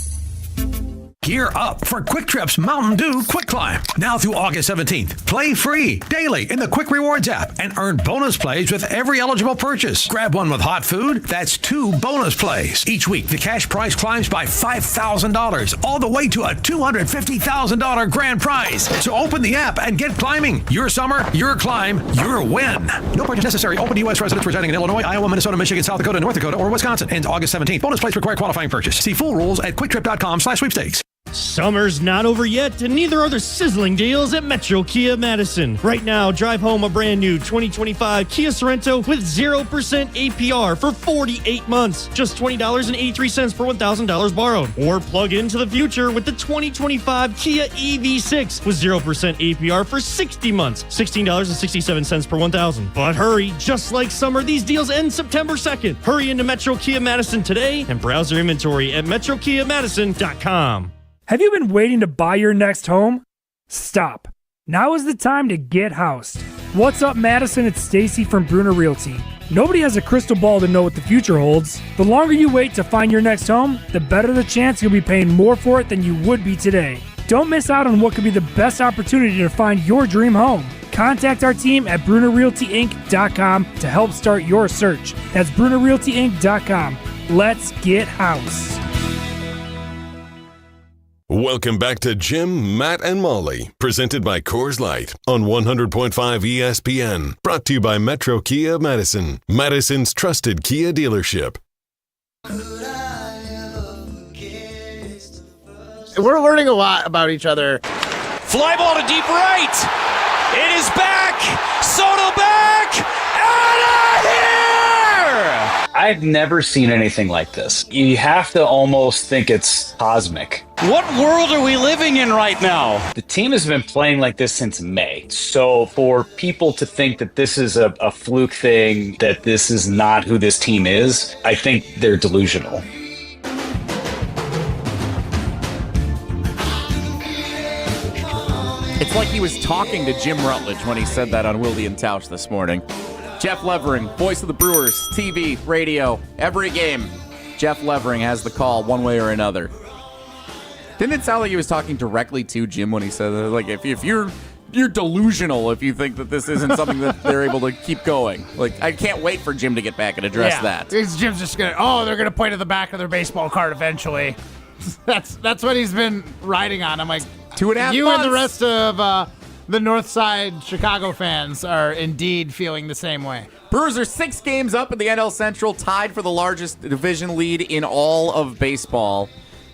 Gear up for Quick Trip's Mountain Dew Quick Climb. Now through August 17th. Play free daily in the Quick Rewards app and earn bonus plays with every eligible purchase. Grab one with hot food. That's 2 bonus plays. Each week, the cash prize climbs by $5,000, all the way to a $250,000 grand prize. So open the app and get climbing. Your summer, your climb, your win. No purchase necessary. Open to U.S. residents residing in Illinois, Iowa, Minnesota, Michigan, South Dakota, North Dakota, or Wisconsin. Ends August 17th. Bonus plays require qualifying purchase. See full rules at quicktrip.com/sweepstakes. Summer's not over yet, and neither are the sizzling deals at Metro Kia Madison. Right now, drive home a brand new 2025 Kia Sorento with 0% APR for 48 months. Just $20.83 per $1,000 borrowed. Or plug into the future with the 2025 Kia EV6 with 0% APR for 60 months. $16.67 per $1,000. But hurry, just like summer, these deals end September 2nd. Hurry into Metro Kia Madison today and browse their inventory at metrokiamadison.com. Have you been waiting to buy your next home? Stop. Now is the time to get housed. What's up, Madison? It's Stacy from Bruner Realty. Nobody has a crystal ball to know what the future holds. The longer you wait to find your next home, the better the chance you'll be paying more for it than you would be today. Don't miss out on what could be the best opportunity to find your dream home. Contact our team at BrunerRealtyInc.com to help start your search. That's BrunerRealtyInc.com. Let's get housed. Welcome back to Jim, Matt, and Molly, presented by Coors Light on 100.5 ESPN. Brought to you by Metro Kia Madison, Madison's trusted Kia dealership. We're learning a lot about each other. Fly ball to deep right. It is back. Soto back. Out of here! I've never seen anything like this. You have to almost think it's cosmic. What world are we living in right now? The team has been playing like this since May. So for people to think that this is a fluke thing, that this is not who this team is, I think they're delusional. It's like he was talking to Jim Rutledge when he said that on Wilde and Tausch this morning. Jeff Levering, voice of the Brewers, TV, radio, every game. Jeff Levering has the call one way or another. Didn't it sound like he was talking directly to Jim when he said that? Like, if you're delusional if you think that this isn't something that they're able to keep going. Like, I can't wait for Jim to get back and address that. Jim's just they're going to point to the back of their baseball card eventually. That's what he's been riding on. I'm like, 2.5 you months. and the rest of the North Side Chicago fans are indeed feeling the same way. Brewers are 6 games up in the NL Central, tied for the largest division lead in all of baseball.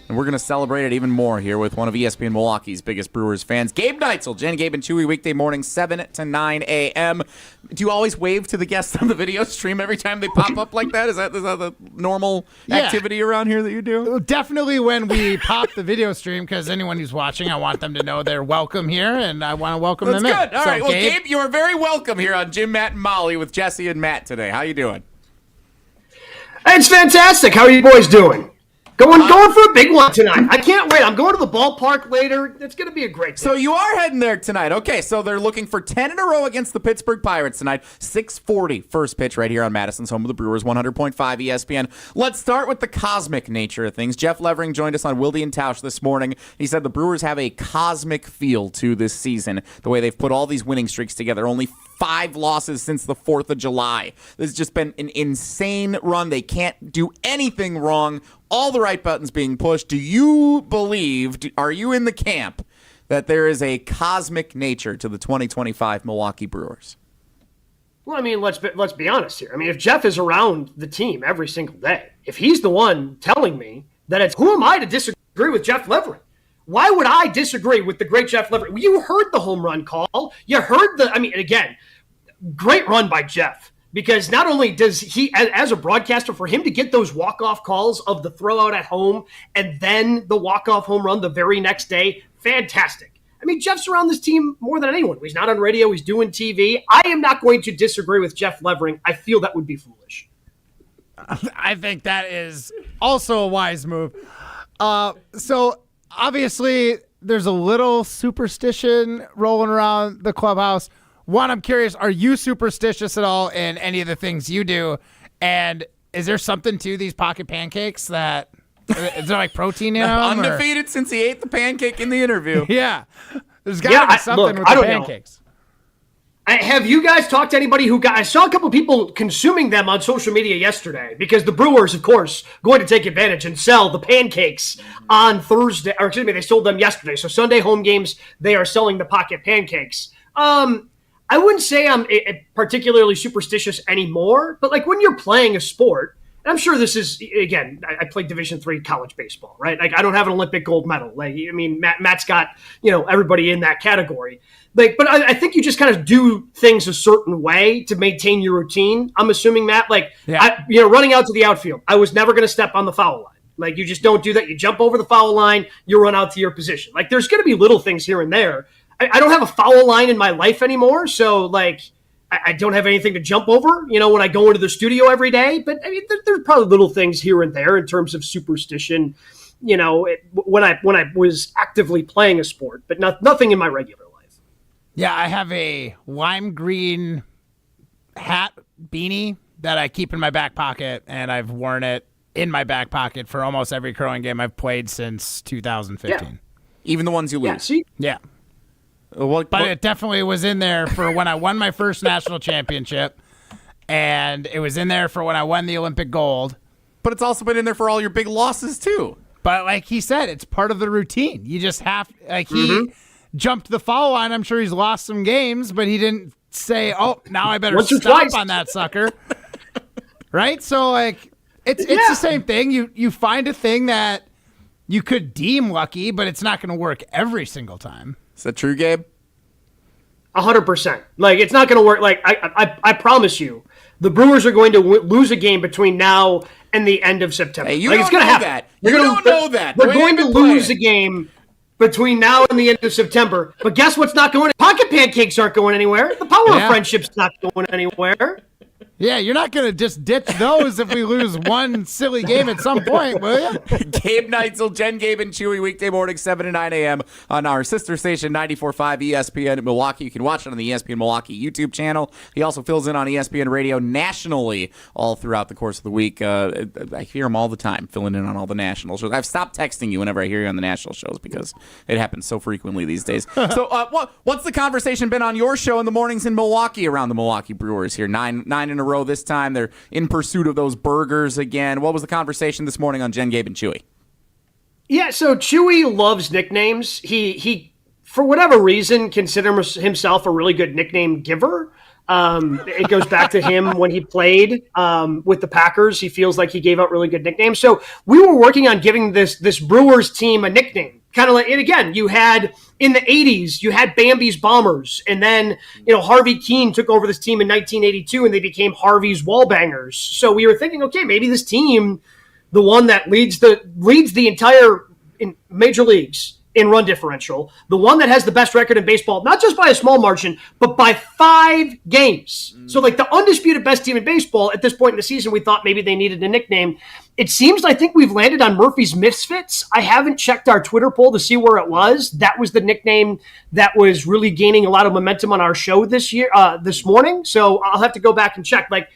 And we're going to celebrate it even more here with one of ESPN Milwaukee's biggest Brewers fans, Gabe Neitzel. Jen, Gabe, and Chewy, weekday morning, 7 to 9 a.m. Do you always wave to the guests on the video stream every time they pop up like that? Is that the normal activity around here that you do? Definitely when we pop the video stream, because anyone who's watching, I want them to know they're welcome here, and I want to welcome them in. That's good. All right. Well, Gabe, you are very welcome here on Jim, Matt, and Molly with Jesse and Matt today. How you doing? It's fantastic. How are you boys doing? Going for a big one tonight. I can't wait. I'm going to the ballpark later. It's going to be a great day. So you are heading there tonight. Okay, so they're looking for 10 in a row against the Pittsburgh Pirates tonight. 6:40 first pitch right here on Madison's home of the Brewers, 100.5 ESPN. Let's start with the cosmic nature of things. Jeff Levering joined us on Wilde and Tausch this morning. He said the Brewers have a cosmic feel to this season, the way they've put all these winning streaks together. Only 5 losses since the 4th of July. This has just been an insane run. They can't do anything wrong. All the right buttons being pushed. Do you believe, are you in the camp that there is a cosmic nature to the 2025 Milwaukee Brewers? Well, I mean, let's be honest here. I mean, if Jeff is around the team every single day, if he's the one telling me that it's, who am I to disagree with Jeff Levering? Why would I disagree with the great Jeff Levering? You heard the home run call. You heard again, great run by Jeff. Because not only does he, as a broadcaster, for him to get those walk-off calls of the throw-out at home and then the walk-off home run the very next day, fantastic. I mean, Jeff's around this team more than anyone. He's not on radio. He's doing TV. I am not going to disagree with Jeff Levering. I feel that would be foolish. I think that is also a wise move. So, obviously, there's a little superstition rolling around the clubhouse. One, I'm curious, are you superstitious at all in any of the things you do? And is there something to these pocket pancakes that, is there like protein in them? Undefeated since he ate the pancake in the interview. Yeah. There's got to be something with the pancakes. Have you guys talked to anybody I saw a couple of people consuming them on social media yesterday because the Brewers, of course, going to take advantage and sell the pancakes on Thursday, or excuse me, they sold them yesterday. So Sunday home games, they are selling the pocket pancakes. I wouldn't say I'm particularly superstitious anymore, but like when you're playing a sport, and I'm sure this is, again, I played Division III college baseball, right? Like I don't have an Olympic gold medal. Like, I mean, Matt's got, everybody in that category. Like, but I think you just kind of do things a certain way to maintain your routine. I'm assuming, Matt, running out to the outfield, I was never going to step on the foul line. Like, you just don't do that. You jump over the foul line, you run out to your position. Like, there's going to be little things here and there. I don't have a foul line in my life anymore, so, like, I don't have anything to jump over, when I go into the studio every day. But, I mean, there's probably little things here and there in terms of superstition, when I was actively playing a sport, but nothing in my regular life. Yeah, I have a lime green hat beanie that I keep in my back pocket, and I've worn it in my back pocket for almost every curling game I've played since 2015. Yeah. Even the ones you lose? Yeah, see? Yeah. But it definitely was in there for when I won my first national championship, and it was in there for when I won the Olympic gold. But it's also been in there for all your big losses, too. But like he said, it's part of the routine. You just have, he jumped the foul line. I'm sure he's lost some games, but he didn't say, oh, now I better stop on that sucker. Right? So, like, it's the same thing. You find a thing that you could deem lucky, but it's not going to work every single time. Is that true, Gabe? 100%. Like, it's not going to work. Like, I promise you, the Brewers are going to lose a game between now and the end of September. Hey, you it's don't gonna know happen. that. You don't know that. We're going to lose a game between now and the end of September. But guess what's not going? Pocket pancakes aren't going anywhere. The power of friendship's not going anywhere. Yeah, you're not going to just ditch those if we lose one silly game at some point, will you? Gabe Neitzel, Jen, Gabe, and Chewy, weekday mornings, 7 to 9 a.m. on our sister station, 94.5 ESPN in Milwaukee. You can watch it on the ESPN Milwaukee YouTube channel. He also fills in on ESPN Radio nationally all throughout the course of the week. I hear him all the time, filling in on all the national shows. I've stopped texting you whenever I hear you on the national shows because it happens so frequently these days. So what's the conversation been on your show in the mornings in Milwaukee around the Milwaukee Brewers here? Nine in a row this time. They're in pursuit of those burgers again. What was the conversation this morning on Jen, Gabe, and Chewy? Yeah, so Chewy loves nicknames. He for whatever reason, considers himself a really good nickname giver. It goes back to him when he played with the Packers. He feels like he gave out really good nicknames. So we were working on giving this Brewers team a nickname. Kind of like, and again, you had in the 80s, you had Bambi's Bombers. And then, Harvey Keene took over this team in 1982 and they became Harvey's Wallbangers. So we were thinking, okay, maybe this team, the one that leads the entire in major leagues in run differential, the one that has the best record in baseball, not just by a small margin, but by 5 games. So like the undisputed best team in baseball at this point in the season, we thought maybe they needed a nickname. It seems, I think we've landed on Murphy's Misfits. I haven't checked our Twitter poll to see where it was. That was the nickname that was really gaining a lot of momentum on our show this morning. So I'll have to go back and check. Like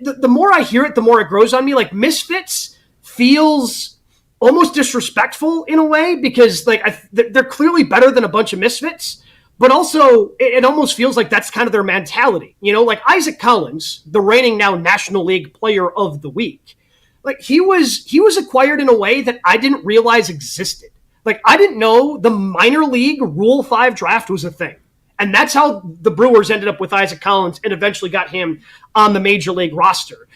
the more I hear it, the more it grows on me. Like Misfits feels almost disrespectful in a way because they're clearly better than a bunch of misfits, but also it almost feels like that's kind of their mentality. Like Isaac Collins, the reigning now National League Player of the Week, like he was acquired in a way that I didn't realize existed. Like I didn't know the minor league Rule 5 draft was a thing. And that's how the Brewers ended up with Isaac Collins and eventually got him on the major league roster.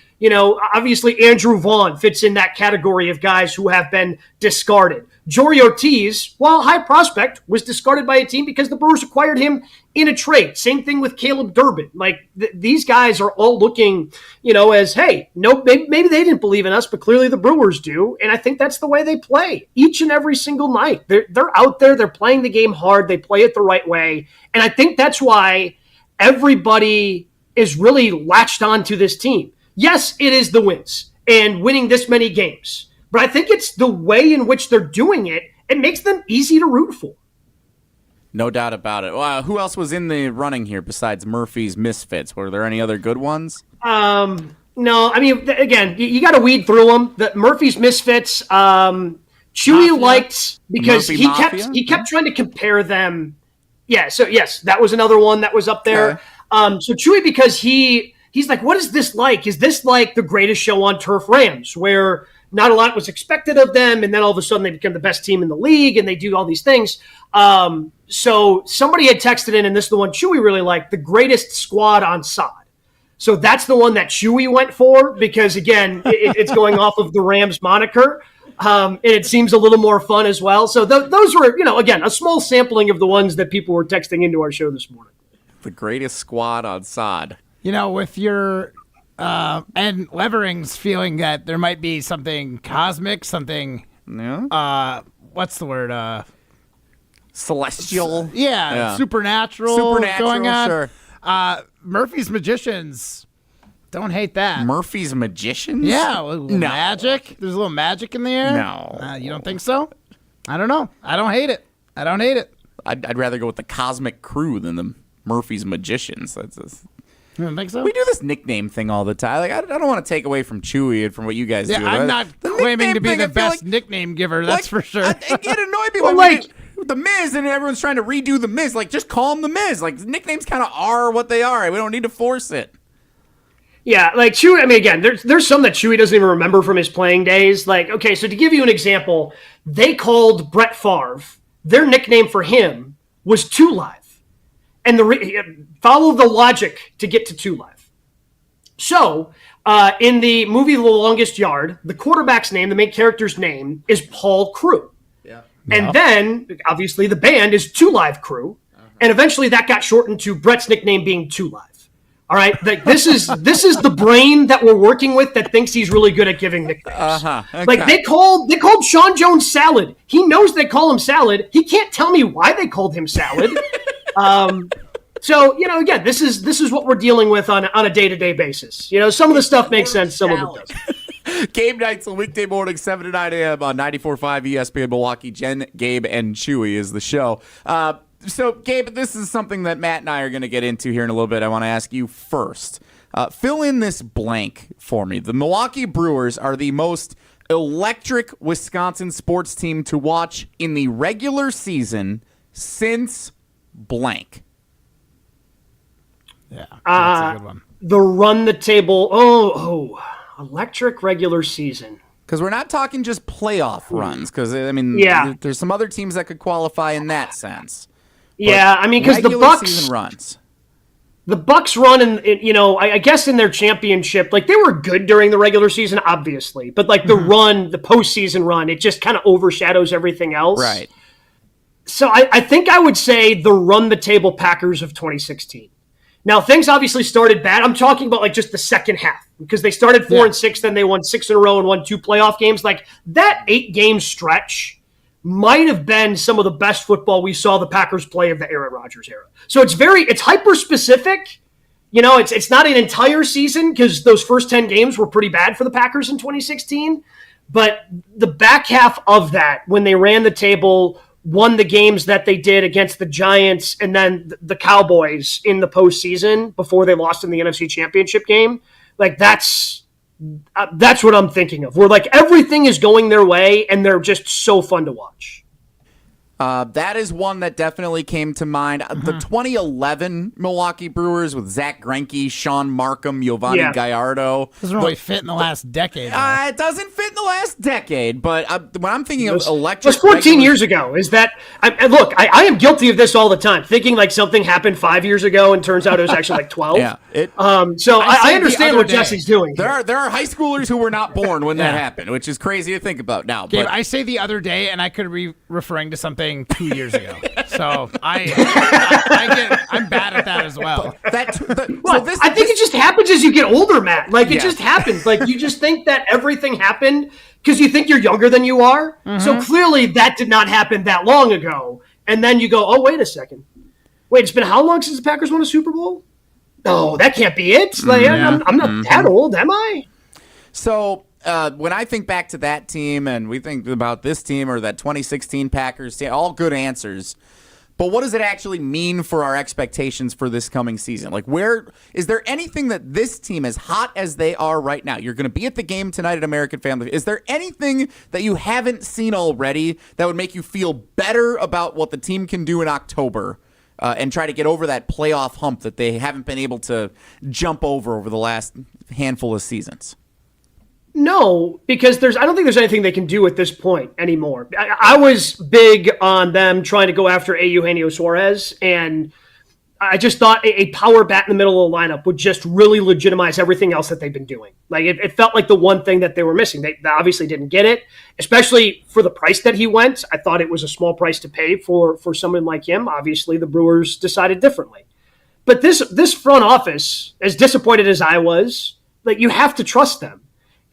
Obviously Andrew Vaughn fits in that category of guys who have been discarded. Jory Ortiz, while high prospect, was discarded by a team because the Brewers acquired him in a trade. Same thing with Caleb Durbin. Like these guys are all looking, as, hey, no, maybe they didn't believe in us, but clearly the Brewers do. And I think that's the way they play each and every single night. They're out there. They're playing the game hard. They play it the right way. And I think that's why everybody is really latched on to this team. Yes, it is the wins and winning this many games, but I think it's the way in which they're doing it. It makes them easy to root for. No doubt about it. Who else was in the running here besides Murphy's Misfits? Were there any other good ones? No, I mean, again, you got to weed through them. The Murphy's Misfits, Chewy Mafia? liked because Murphy he kept trying to compare them. Yeah, so yes, that was another one that was up there. Okay. So Chewy, because he's like, what is this like? Is this like the greatest show on turf Rams, where not a lot was expected of them, and then all of a sudden they become the best team in the league, and they do all these things? So somebody had texted in, and this is the one Chewy really liked, the greatest squad on sod. So that's the one that Chewy went for because, again, it's going off of the Rams moniker, and it seems a little more fun as well. So those were, again, a small sampling of the ones that people were texting into our show this morning. The greatest squad on sod. With your and Levering's feeling that there might be something cosmic, something, what's the word? Celestial. Supernatural going on. Sure. Murphy's Magicians, don't hate that. Murphy's Magicians? Yeah, a little magic. There's a little magic in the air. No. You don't think so? I don't know. I don't hate it. I'd rather go with the Cosmic Crew than the Murphy's Magicians. You don't think so? We do this nickname thing all the time. Like I don't want to take away from Chewy and from what you guys do. I'm not claiming to be the best nickname giver. That's for sure. It annoyed me when the Miz and everyone's trying to redo the Miz. Like just call him the Miz. Like nicknames kind of are what they are. We don't need to force it. Yeah, like Chewy. I mean, again, there's some that Chewy doesn't even remember from his playing days. Like, okay, so to give you an example, they called Brett Favre. Their nickname for him was Two Live. And follow the logic to get to Two Live. So, in the movie The Longest Yard, the quarterback's name, the main character's name, is Paul Crew. Yeah. And then, obviously, the band is Two Live Crew. And eventually that got shortened to Brett's nickname being Two Live. All right, like this is the brain that we're working with that thinks he's really good at giving nicknames. Okay. Like they called Sean Jones Salad. He knows they call him Salad. He can't tell me why they called him Salad. So again, this is what we're dealing with on a day-to-day basis. Some of the stuff makes sense, some of it doesn't. Gabe Neitzel, weekday morning, 7 to 9 a.m. on 94.5 ESPN Milwaukee. Jen, Gabe, and Chewy is the show. So, Gabe, this is something that Matt and I are going to get into here in a little bit. I want to ask you first. Fill in this blank for me. The Milwaukee Brewers are the most electric Wisconsin sports team to watch in the regular season since blank. Yeah, that's a good one. The run the table. Electric regular season. Because we're not talking just playoff runs. Because there's some other teams that could qualify in that sense. Yeah, because the Bucks season runs. The Bucks run, I guess in their championship, like they were good during the regular season, obviously, but like the run, the postseason run, it just kind of overshadows everything else. Right. So I think I would say the run the table Packers of 2016. Now things obviously started bad. I'm talking about like just the second half because they started 4-6, then they won 6 in a row and won 2 playoff games. Like that 8-game stretch might have been some of the best football we saw the Packers play of the Aaron Rodgers era. So it's hyper-specific. It's not an entire season because those first 10 games were pretty bad for the Packers in 2016. But the back half of that, when they ran the table, won the games that they did against the Giants and then the Cowboys in the postseason before they lost in the NFC Championship game, like that's what I'm thinking of. Where like everything is going their way and they're just so fun to watch. That is one that definitely came to mind. The 2011 Milwaukee Brewers with Zach Greinke, Sean Markham, Giovanni Gallardo. Doesn't really fit in the last decade. It doesn't fit in the last decade, but when I'm thinking of electric... It was 14 years ago. Is that... Look, I am guilty of this all the time, thinking like something happened 5 years ago and turns out it was actually like 12. So I understand what Jesse's doing. There are high schoolers who were not born when that happened, which is crazy to think about now. Gabe, I say the other day, and I could be referring to something 2 years ago. So I'm bad at that as well. I think it just happens as you get older, Matt. Like it just happens. Like you just think that everything happened because you think you're younger than you are. So clearly that did not happen that long ago. And then you go, oh, wait a second. Wait, it's been how long since the Packers won a Super Bowl? No, that can't be it. Like, I'm not that old, am I? So when I think back to that team and we think about this team or that 2016 Packers team, all good answers. But what does it actually mean for our expectations for this coming season? Like, where is there anything that this team, as hot as they are right now, you're going to be at the game tonight at American Family. Is there anything that you haven't seen already that would make you feel better about what the team can do in October and try to get over that playoff hump that they haven't been able to jump over the last handful of seasons? No, because I don't think there's anything they can do at this point anymore. I was big on them trying to go after Eugenio Suarez, and I just thought a power bat in the middle of the lineup would just really legitimize everything else that they've been doing. Like it felt like the one thing that they were missing. They obviously didn't get it, especially for the price that he went. I thought it was a small price to pay for someone like him. Obviously, the Brewers decided differently. But this front office, as disappointed as I was, like you have to trust them.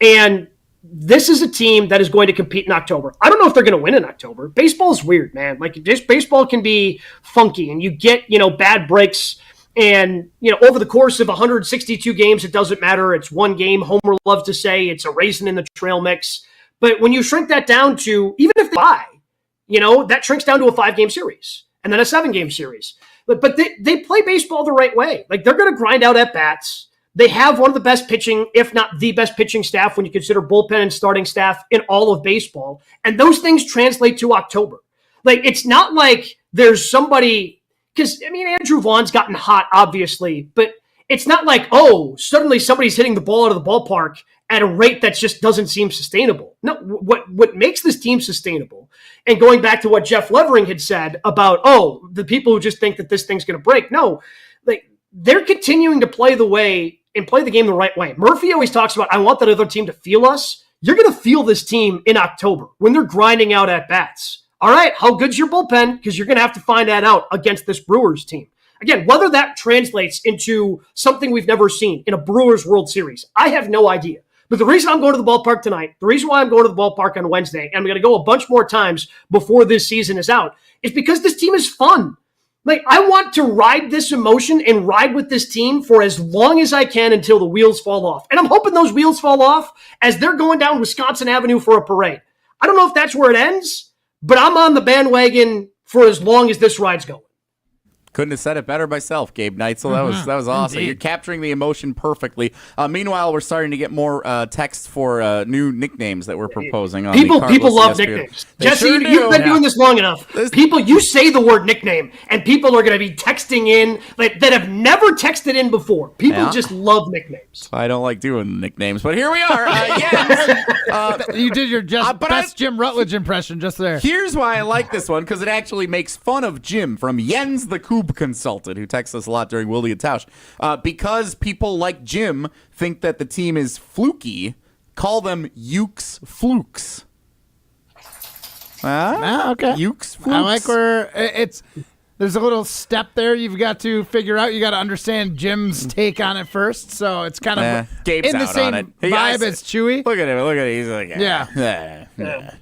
And this is a team that is going to compete in October. I don't know if they're going to win in October. Baseball's weird, man. Like just baseball can be funky and you get, bad breaks and, over the course of 162 games, it doesn't matter. It's one game. Homer loves to say it's a raisin in the trail mix. But when you shrink that down to, even if they buy, that shrinks down to a 5-game series and then a 7-game series. But they play baseball the right way. Like they're going to grind out at bats. They have one of the best pitching, if not the best pitching staff when you consider bullpen and starting staff in all of baseball. And those things translate to October. Like, it's not like there's somebody, because, Andrew Vaughn's gotten hot, obviously, but it's not like, suddenly somebody's hitting the ball out of the ballpark at a rate that just doesn't seem sustainable. No, what makes this team sustainable, and going back to what Jeff Levering had said about, the people who just think that this thing's going to break. No, like, they're continuing to play the game the right way. Murphy always talks about, I want that other team to feel us. You're going to feel this team in October when they're grinding out at bats. All right, how good's your bullpen? Because you're going to have to find that out against this Brewers team. Again, whether that translates into something we've never seen in a Brewers World Series, I have no idea. But the reason I'm going to the ballpark tonight, the reason why I'm going to the ballpark on Wednesday, and I'm going to go a bunch more times before this season is out, is because this team is fun. Like, I want to ride this emotion and ride with this team for as long as I can until the wheels fall off. And I'm hoping those wheels fall off as they're going down Wisconsin Avenue for a parade. I don't know if that's where it ends, but I'm on the bandwagon for as long as this ride's going. Couldn't have said it better myself, Gabe Neitzel. That was awesome. Indeed. You're capturing the emotion perfectly. Meanwhile, we're starting to get more texts for new nicknames that we're proposing. On People love ESPN. nicknames. They Jesse, sure do. you've been doing this long enough. People, you say the word nickname, and people are going to be texting in that have never texted in before. People just love nicknames. I don't like doing nicknames, but here we are. You did your best Jim Rutledge impression just there. Here's why I like this one, because it actually makes fun of Jim from Jens the Coob Consultant, who texts us a lot during Willie and Tausch. Because people like Jim think that the team is fluky, call them Ukes Flukes. Okay. Ukes Flukes. I like where there's a little step there you've got to figure out. You got to understand Jim's take on it first. So it's kind of Gabe's in the out same on it. vibe as Chewy. Look at him. He's like, Yeah.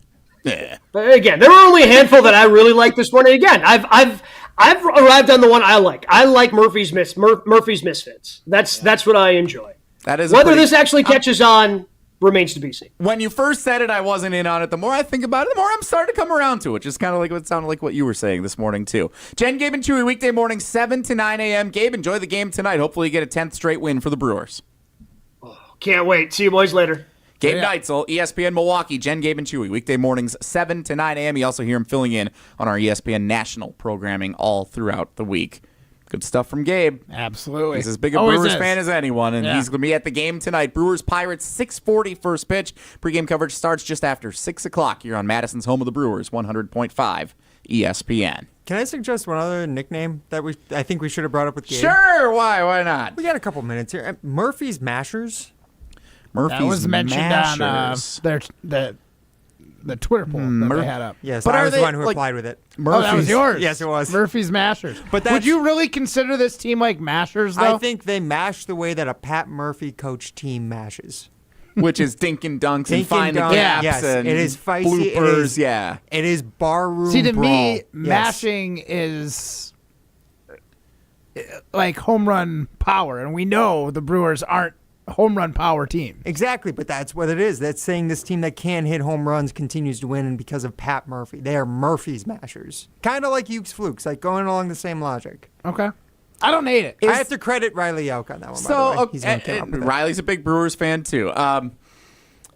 But again, there were only a handful that I really liked this morning. Again, I've arrived on the one I like. I like Murphy's Misfits. That's what I enjoy. That is whether this actually catches on remains to be seen. When you first said it, I wasn't in on it. The more I think about it, the more I'm starting to come around to it. Just kind of like what sounded like what you were saying this morning too. Jen, Gabe, and Chewy, weekday morning, 7 to 9 a.m. Gabe, enjoy the game tonight. Hopefully you get a 10th straight win for the Brewers. Can't wait. See you boys later. Gabe Neitzel, ESPN Milwaukee, Jen, Gabe, and Chewy, weekday mornings, 7 to 9 a.m. You also hear him filling in on our ESPN national programming all throughout the week. Good stuff from Gabe. Absolutely. He's as big a Brewers fan as anyone, and he's going to be at the game tonight. Brewers-Pirates, 6:40 first pitch. Pre-game coverage starts just after 6 o'clock here on Madison's home of the Brewers, 100.5 ESPN. Can I suggest one other nickname that I think we should have brought up with Gabe? Sure, why not? We got a couple minutes here. Murphy's Mashers. That was mentioned on the Twitter poll that they had up. Yes, but I was the one who replied with it. That was yours. Yes, it was. Murphy's Mashers. But would you really consider this team like Mashers, though? I think they mash the way that a Pat Murphy coach team mashes. Which is dink and dunks and find the gaps. Yes, and it is feisty. Bloopers, It is barroom See, to brawl. me, mashing is like home run power, and we know the Brewers aren't a home run power team. Exactly, but that's what it is. That's saying this team that can hit home runs continues to win, and because of Pat Murphy. They are Murphy's Mashers. Kind of like Ukes Flukes, like going along the same logic. Okay. I don't hate it. I have to credit Riley Yauk on that one, by the way. He's gonna come up with that. Riley's a big Brewers fan, too.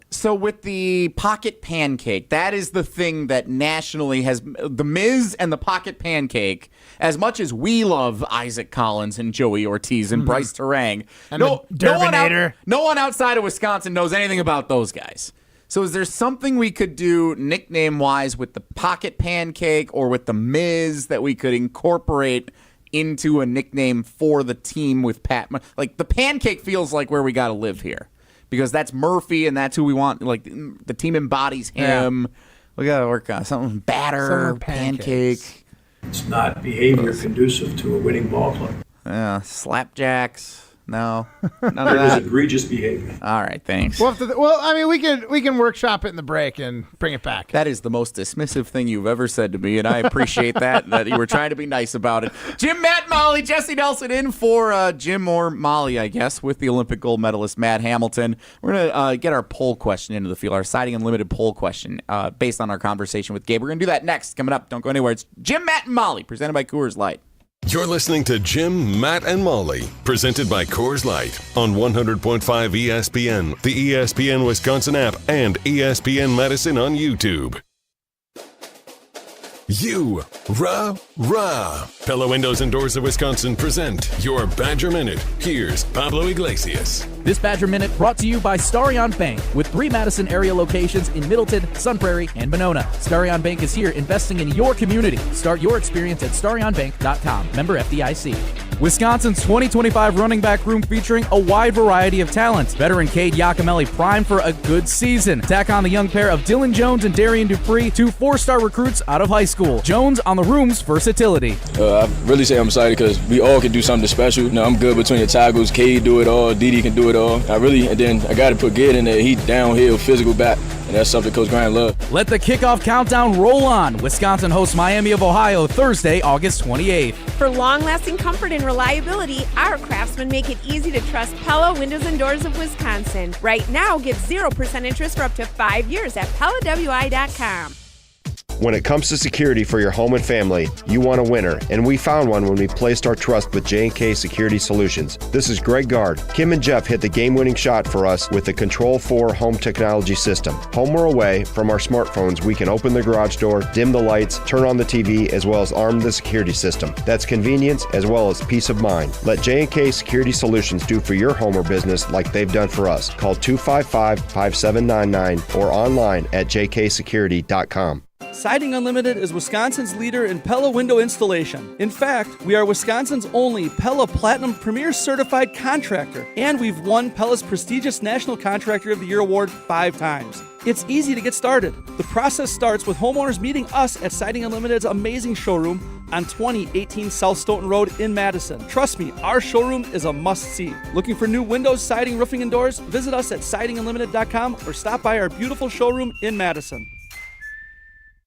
So with the pocket pancake, that is the thing that nationally has the Miz and the pocket pancake. As much as we love Isaac Collins and Joey Ortiz and Bryce Terang, And the Derminator. no one outside of Wisconsin knows anything about those guys. So is there something we could do nickname-wise with the pocket pancake or with the Miz that we could incorporate into a nickname for the team with Pat? Like, the pancake feels like where we got to live here. Because that's Murphy, and that's who we want. Like, the team embodies him. We got to work on something batter, pancake. It's not behavior conducive to a winning ball club. Yeah, slapjacks. No, none of It is that. egregious behavior. All right, thanks. Well, I mean, we can workshop it in the break and bring it back. That is the most dismissive thing you've ever said to me, and I appreciate that you were trying to be nice about it. Jim, Matt, Molly, Jesse Nelson in for Jim or Molly, I guess, with the Olympic gold medalist Matt Hamilton. We're going to get our poll question into the field, our Siding Unlimited poll question based on our conversation with Gabe. We're going to do that next. Coming up, don't go anywhere. It's Jim, Matt, and Molly, presented by Coors Light. You're listening to Jim, Matt, and Molly, presented by Coors Light on 100.5 ESPN, the ESPN Wisconsin app, and ESPN Madison on YouTube. Pella Windows and Doors of Wisconsin present your Badger Minute. Here's Pablo Iglesias. This Badger Minute brought to you by Starion Bank with 3 Madison area locations in Middleton, Sun Prairie, and Monona. Starion Bank is here investing in your community. Start your experience at starionbank.com. Member FDIC. Wisconsin's 2025 running back room featuring a wide variety of talents. Veteran Cade Yakimelli primed for a good season. Tack on the young pair of Dylan Jones and Darian Dupree, 2 4-star recruits out of high school. Jones on the room's versatility. I really say I'm excited because we all can do something special. You know, I'm good between the tackles. Cade do it all. Didi can do it all. And then I got to put Gid in there. He downhill, physical back. And that's something Coach Grant loves. Let the kickoff countdown roll on. Wisconsin hosts Miami of Ohio Thursday, August 28th. For long-lasting comfort and reliability, our craftsmen make it easy to trust Pella Windows and Doors of Wisconsin. Right now, get 0% interest for up to 5 years at PellaWI.com. When it comes to security for your home and family, you want a winner, and we found one when we placed our trust with J&K Security Solutions. This is Greg Gard. Kim and Jeff hit the game-winning shot for us with the Control 4 home technology system. Home or away, from our smartphones, we can open the garage door, dim the lights, turn on the TV, as well as arm the security system. That's convenience as well as peace of mind. Let J&K Security Solutions do for your home or business like they've done for us. Call 255-5799 or online at jksecurity.com. Siding Unlimited is Wisconsin's leader in Pella window installation. In fact, we are Wisconsin's only Pella Platinum Premier Certified contractor, and we've won Pella's prestigious National Contractor of the Year award 5 times. It's easy to get started. The process starts with homeowners meeting us at Siding Unlimited's amazing showroom on 2018 South Stoughton Road in Madison. Trust me, our showroom is a must-see. Looking for new windows, siding, roofing, and doors? Visit us at sidingunlimited.com or stop by our beautiful showroom in Madison.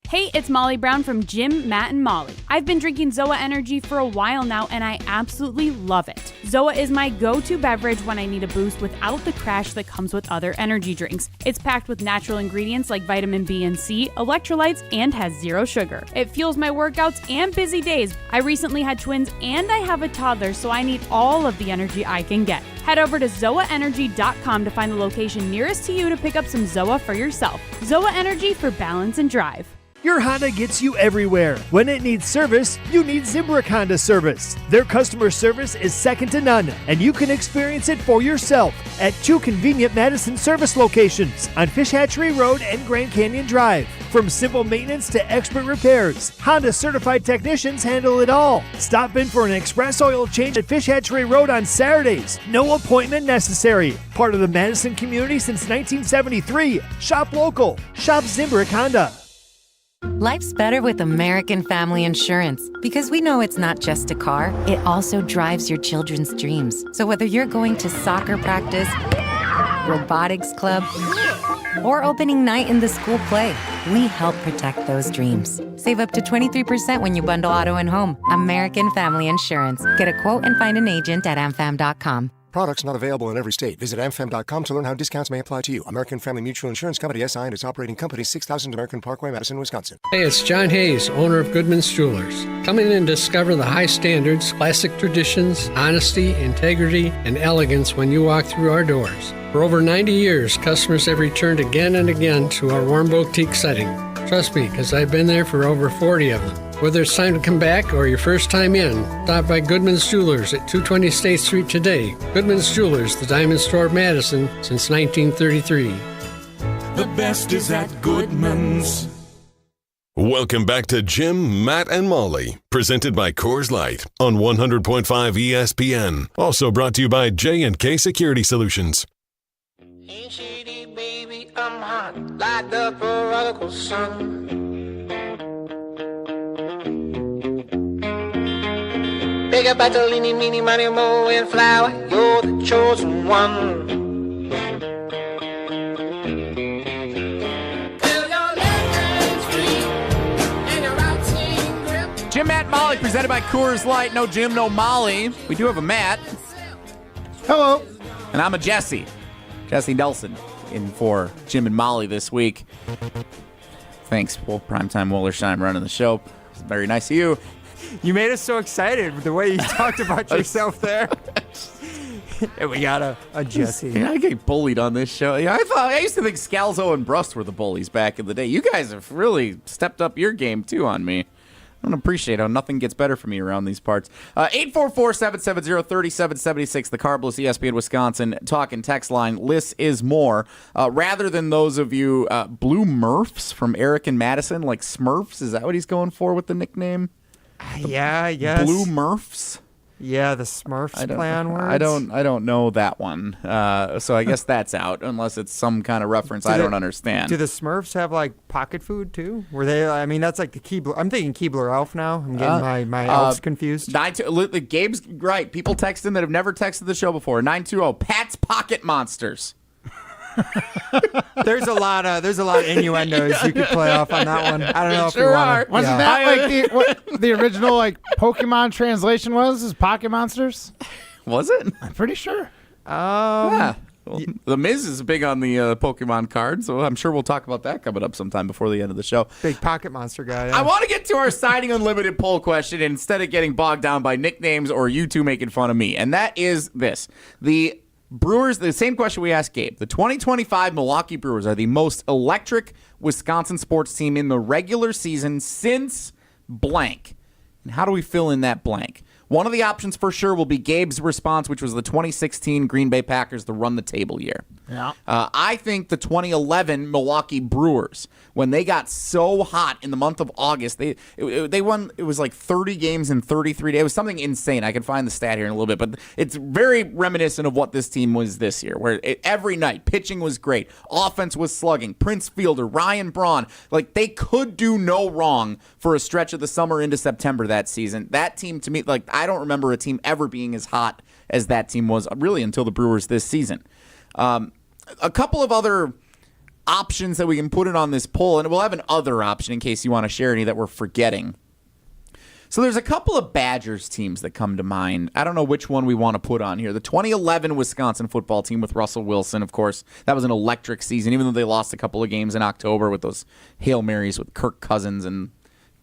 Hey, it's Molly Brown from Jim, Matt, and Molly. I've been drinking ZOA Energy for a while now, and I absolutely love it. ZOA is my go-to beverage when I need a boost without the crash that comes with other energy drinks. It's packed with natural ingredients like vitamin B and C, electrolytes, and has 0 sugar. It fuels my workouts and busy days. I recently had twins, and I have a toddler, so I need all of the energy I can get. Head over to ZOAEnergy.com to find the location nearest to you to pick up some ZOA for yourself. ZOA Energy for balance and drive. Your Honda gets you everywhere. When it needs service, you need Zimbrick Honda service. Their customer service is second to none, and you can experience it for yourself at 2 convenient Madison service locations on Fish Hatchery Road and Grand Canyon Drive. From simple maintenance to expert repairs, Honda certified technicians handle it all. Stop in for an express oil change at Fish Hatchery Road on Saturdays. No appointment necessary. Part of the Madison community since 1973. Shop local. Shop Zimbrick Honda. Life's better with American Family Insurance because we know it's not just a car, it also drives your children's dreams. So whether you're going to soccer practice, robotics club, or opening night in the school play, we help protect those dreams. Save up to 23% when you bundle auto and home. American Family Insurance. Get a quote and find an agent at amfam.com. Products not available in every state. Visit amfam.com to learn how discounts may apply to you. American Family Mutual Insurance Company, SI, and its operating company, 6000 American Parkway, Madison, Wisconsin. Hey, it's John Hayes, owner of Goodman's Jewelers. Come in and discover the high standards, classic traditions, honesty, integrity, and elegance when you walk through our doors. For over 90 years, customers have returned again and again to our warm boutique setting. Trust me, because I've been there for over 40 of them. Whether it's time to come back or your first time in, stop by Goodman's Jewelers at 220 State Street today. Goodman's Jewelers, the diamond store of Madison since 1933. The best is at Goodman's. Welcome back to Jim, Matt, and Molly, presented by Coors Light on 100.5 ESPN. Also brought to you by J&K Security Solutions. Ain't shady, baby, I'm hot, like the prodigal son. Big up Bartolini, meeny, money, mo, and flower, you're the chosen one. Jim, Matt, Molly, presented by Coors Light. No Jim, no Molly. We do have a Matt. Hello. And I'm a Jesse. Jesse Nelson in for Jim and Molly this week. Thanks, Primetime Wollersheim running the show. It's very nice of you. You made us so excited with the way you talked about yourself there. And we got a Jesse. Yeah, I get bullied on this show. Yeah, I used to think Scalzo and Brust were the bullies back in the day. You guys have really stepped up your game, too, on me. I don't appreciate how nothing gets better for me around these parts. 844-770-3776, the Carbless ESPN Wisconsin talk and text line. Lists is more. Rather than those of you Blue Murphs from Eric and Madison, like Smurfs, is that what he's going for with the nickname? Yeah, I guess. Blue Murphs? Yeah, the Smurfs play on words. I don't know that one. So I guess that's out unless it's some kind of reference I don't understand. Do the Smurfs have like pocket food too? Were they? I mean, that's like the Keebler. I'm thinking Keebler Elf now. I'm getting my elves confused. Gabe's right. People texting that have never texted the show before. 920 Pat's Pocket Monsters. There's a lot of innuendos you could play off on that one. I don't know if sure you want to. Wasn't that like what the original like Pokemon translation was? Is Pocket Monsters? Was it? I'm pretty sure. Yeah. Well, the Miz is big on the Pokemon card, so I'm sure we'll talk about that coming up sometime before the end of the show. Big Pocket Monster guy. Yeah. I want to get to our Siding Unlimited poll question instead of getting bogged down by nicknames or you two making fun of me, and that is this. The Brewers, the same question we asked Gabe. The 2025 Milwaukee Brewers are the most electric Wisconsin sports team in the regular season since blank. And how do we fill in that blank? One of the options for sure will be Gabe's response, which was the 2016 Green Bay Packers, the run-the-table year. Yeah. I think the 2011 Milwaukee Brewers, when they got so hot in the month of August, they won, it was like 30 games in 33 days. It was something insane. I can find the stat here in a little bit, but it's very reminiscent of what this team was this year, where every night pitching was great, offense was slugging, Prince Fielder, Ryan Braun, like they could do no wrong for a stretch of the summer into September that season. That team, to me, like I don't remember a team ever being as hot as that team was really until the Brewers this season. A couple of other options that we can put it on this poll, and we'll have an other option in case you want to share any that we're forgetting. So there's a couple of Badgers teams that come to mind. I don't know which one we want to put on here. The 2011 Wisconsin football team with Russell Wilson, of course. That was an electric season, even though they lost a couple of games in October with those Hail Marys with Kirk Cousins and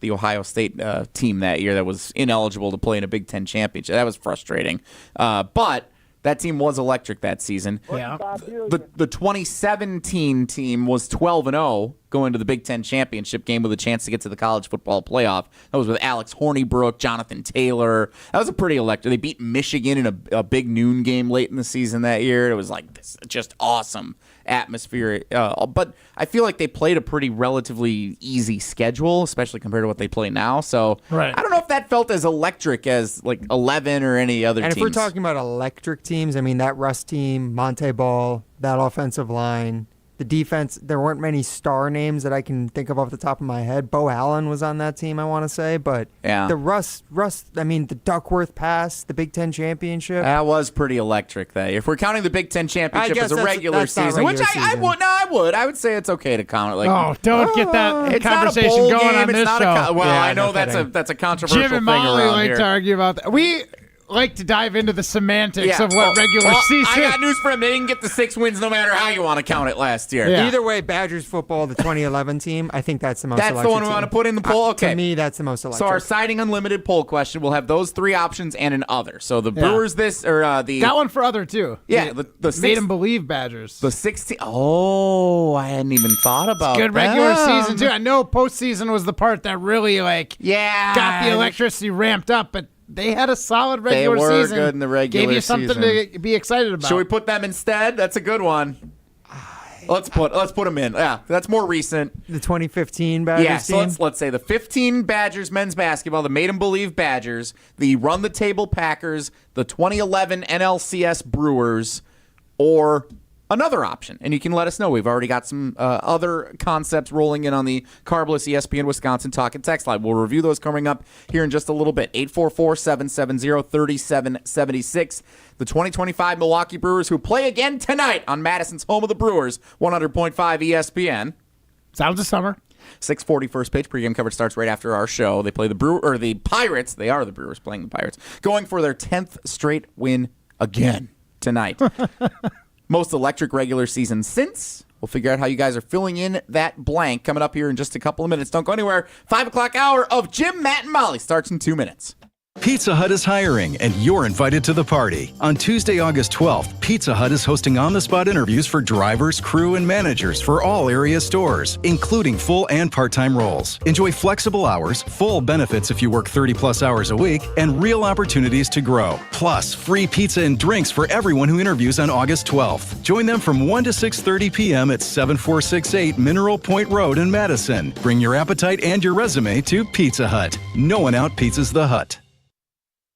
the Ohio State team that year that was ineligible to play in a Big Ten championship. That was frustrating. But that team was electric that season. Yeah. The 2017 team was 12-0 going to the Big Ten championship game with a chance to get to the college football playoff. That was with Alex Hornibrook, Jonathan Taylor. That was a pretty electric. They beat Michigan in a big noon game late in the season that year. It was like this just awesome atmosphere. But I feel like they played a pretty relatively easy schedule, especially compared to what they play now. So right. I don't know if that felt as electric as like 11 or any other teams. And if we're talking about electric teams, I mean, that Russ team, Monte Ball, that offensive line, the defense, there weren't many star names that I can think of off the top of my head. Bo Allen was on that team, I want to say. But yeah. The Russ, I mean, the Duckworth pass, the Big Ten championship. That was pretty electric, though. If we're counting the Big Ten championship as a regular season, which I would. I would say it's okay to count it. Like, don't get that it's conversation not a bowl going game, on this show. I know that's a controversial Jim and thing Molly around like here. to argue about that. We like to dive into the semantics of what regular season. I got news for him. They didn't get the 6 wins no matter how you want to count it last year. Yeah. Either way, Badgers football, the 2011 team, I think that's the most electric the one we team. want to put in the poll? Okay. To me, that's the most electric. So our Siding Unlimited poll question, we'll have those 3 options and an other. So the Brewers got one for other too. Yeah. The Made them believe Badgers. The 16. Oh, I hadn't even thought about good that. regular season too. I know postseason was the part that really got the electricity ramped up, but they had a solid regular season. They were good in the regular season. Gave you something to be excited about. Should we put them instead? That's a good one. Let's put them in. Yeah, that's more recent. The 2015 Badgers team? So let's say the 15 Badgers men's basketball, the Made 'em Believe Badgers, the Run the Table Packers, the 2011 NLCS Brewers, or another option. And you can let us know. We've already got some other concepts rolling in on the Carbless ESPN Wisconsin Talk and Text line. We'll review those coming up here in just a little bit. 844-770-3776. The 2025 Milwaukee Brewers, who play again tonight on Madison's home of the Brewers, 100.5 ESPN. Sounds of summer. 6:40 first pitch. Pregame coverage starts right after our show. They play the Pirates. They are the Brewers playing the Pirates, going for their 10th straight win again tonight. Most electric regular season since. We'll figure out how you guys are filling in that blank coming up here in just a couple of minutes. Don't go anywhere. 5 o'clock hour of Jim, Matt, and Molly starts in 2 minutes. Pizza Hut is hiring, and you're invited to the party. On Tuesday, August 12th, Pizza Hut is hosting on-the-spot interviews for drivers, crew, and managers for all area stores, including full and part-time roles. Enjoy flexible hours, full benefits if you work 30-plus hours a week, and real opportunities to grow. Plus, free pizza and drinks for everyone who interviews on August 12th. Join them from 1 to 6:30 p.m. at 7468 Mineral Point Road in Madison. Bring your appetite and your resume to Pizza Hut. No one out-pizzas the Hut.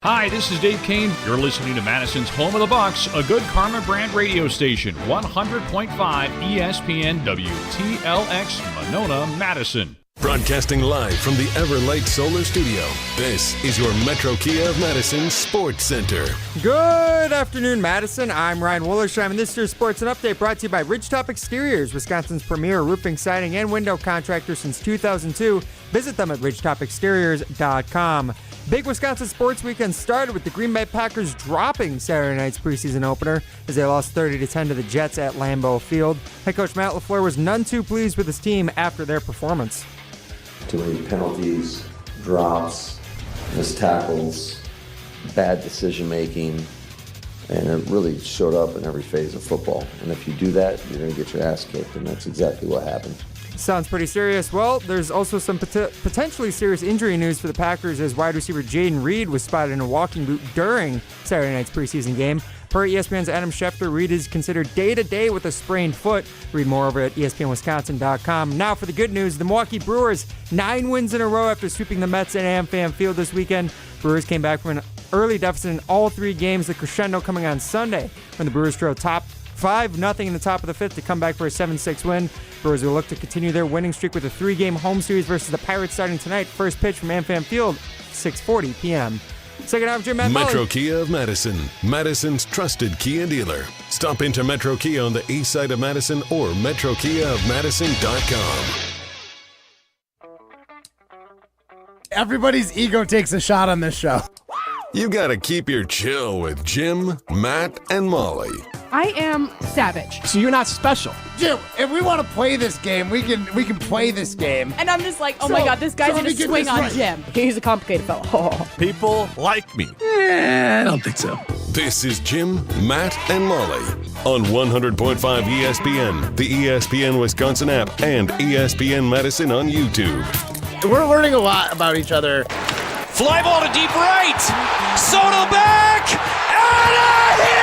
Hi, this is Dave Kane. You're listening to Madison's Home of the Bucks, a good Karma brand radio station, 100.5 ESPN WTLX Monona, Madison. Broadcasting live from the Everlight Solar Studio, this is your Metro Kia of Madison Sports Center. Good afternoon, Madison. I'm Ryan Wollersheim, and this year's Sports and Update brought to you by Ridgetop Exteriors, Wisconsin's premier roofing, siding, and window contractor since 2002. Visit them at ridgetopexteriors.com. Big Wisconsin sports weekend started with the Green Bay Packers dropping Saturday night's preseason opener as they lost 30-10 to the Jets at Lambeau Field. Head coach Matt LaFleur was none too pleased with his team after their performance. Too many penalties, drops, missed tackles, bad decision making, and it really showed up in every phase of football. And if you do that, you're going to get your ass kicked, and that's exactly what happened. Sounds pretty serious. Well, there's also some potentially serious injury news for the Packers as wide receiver Jaden Reed was spotted in a walking boot during Saturday night's preseason game. Per ESPN's Adam Schefter, Reed is considered day-to-day with a sprained foot. Read more over at ESPNWisconsin.com. Now for the good news, the Milwaukee Brewers, 9 wins in a row after sweeping the Mets at AmFam Field this weekend. Brewers came back from an early deficit in all 3 games, the crescendo coming on Sunday when the Brewers drove 5-0 in the top of the 5th to come back for a 7-6 win. Brewers will look to continue their winning streak with a 3-game home series versus the Pirates starting tonight. First pitch from AmFam Field, 6:40 p.m. Second half, Jim and Metro Kia of Madison, Madison's trusted Kia dealer. Stop into Metro Kia on the east side of Madison or metrokiaofmadison.com. Everybody's ego takes a shot on this show. You gotta keep your chill with Jim, Matt, and Molly. I am savage. So you're not special. Jim, if we want to play this game, we can play this game. And I'm just like, oh my God, this guy's going to swing on Jim. He's a complicated fellow. Oh. People like me. I don't think so. This is Jim, Matt, and Molly on 100.5 ESPN, the ESPN Wisconsin app, and ESPN Madison on YouTube. We're learning a lot about each other. Fly ball to deep right. Soto back. Out of here!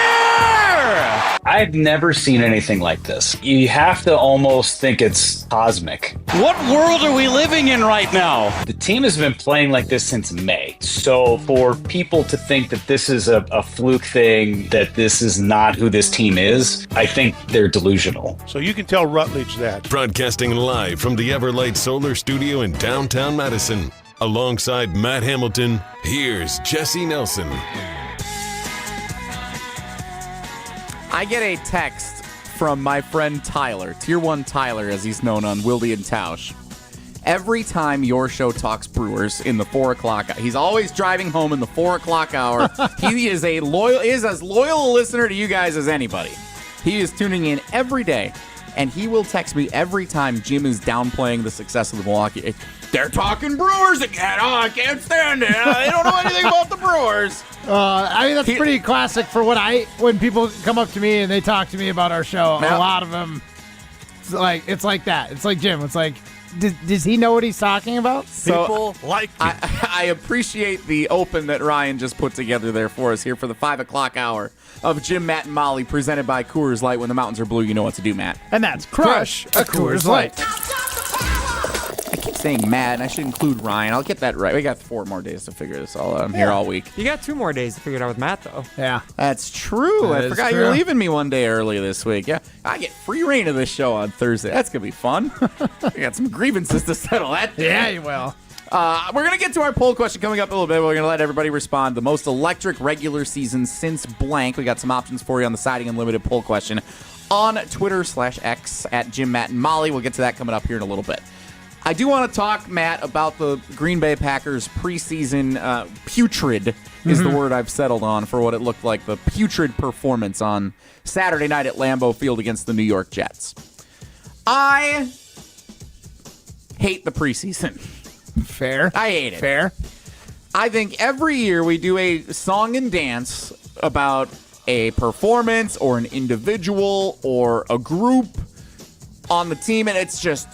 I've never seen anything like this. You have to almost think it's cosmic. What world are we living in right now? The team has been playing like this since May. So for people to think that this is a fluke thing, that this is not who this team is, I think they're delusional. So you can tell Rutledge that. Broadcasting live from the Everlight Solar Studio in downtown Madison. Alongside Matt Hamilton, here's Jesse Nelson. I get a text from my friend Tyler, Tier 1 Tyler, as he's known on Wildy and Tausch. Every time your show talks Brewers in the 4 o'clock, he's always driving home in the 4 o'clock hour. He is as loyal a listener to you guys as anybody. He is tuning in every day, and he will text me every time Jim is downplaying the success of the Milwaukee. They're talking Brewers again. Oh, I can't stand it. They don't know anything about the Brewers. I mean, that's pretty classic for when people come up to me and they talk to me about our show. A lot of them, it's like that. It's like Jim. It's like, does he know what he's talking about? People like you. I appreciate the open that Ryan just put together there for us here for the 5 o'clock hour of Jim, Matt, and Molly, presented by Coors Light. When the mountains are blue, you know what to do, Matt. And that's Crush a Coors Light. I keep saying Matt, and I should include Ryan. I'll get that right. We got 4 more days to figure this all out. I'm here all week. You got 2 more days to figure it out with Matt, though. Yeah. That's true. That I forgot you were leaving me one day early this week. Yeah, I get free reign of this show on Thursday. That's going to be fun. We got some grievances to settle that day. Yeah, you will. We're going to get to our poll question coming up a little bit. We're going to let everybody respond. The most electric regular season since blank. We got some options for you on the Siding Unlimited poll question on Twitter/X at Jim, Matt, and Molly. We'll get to that coming up here in a little bit. I do want to talk, Matt, about the Green Bay Packers preseason putrid is the word I've settled on for what it looked like, the putrid performance on Saturday night at Lambeau Field against the New York Jets. I hate the preseason. Fair. I hate it. Fair. I think every year we do a song and dance about a performance or an individual or a group on the team, and it's just,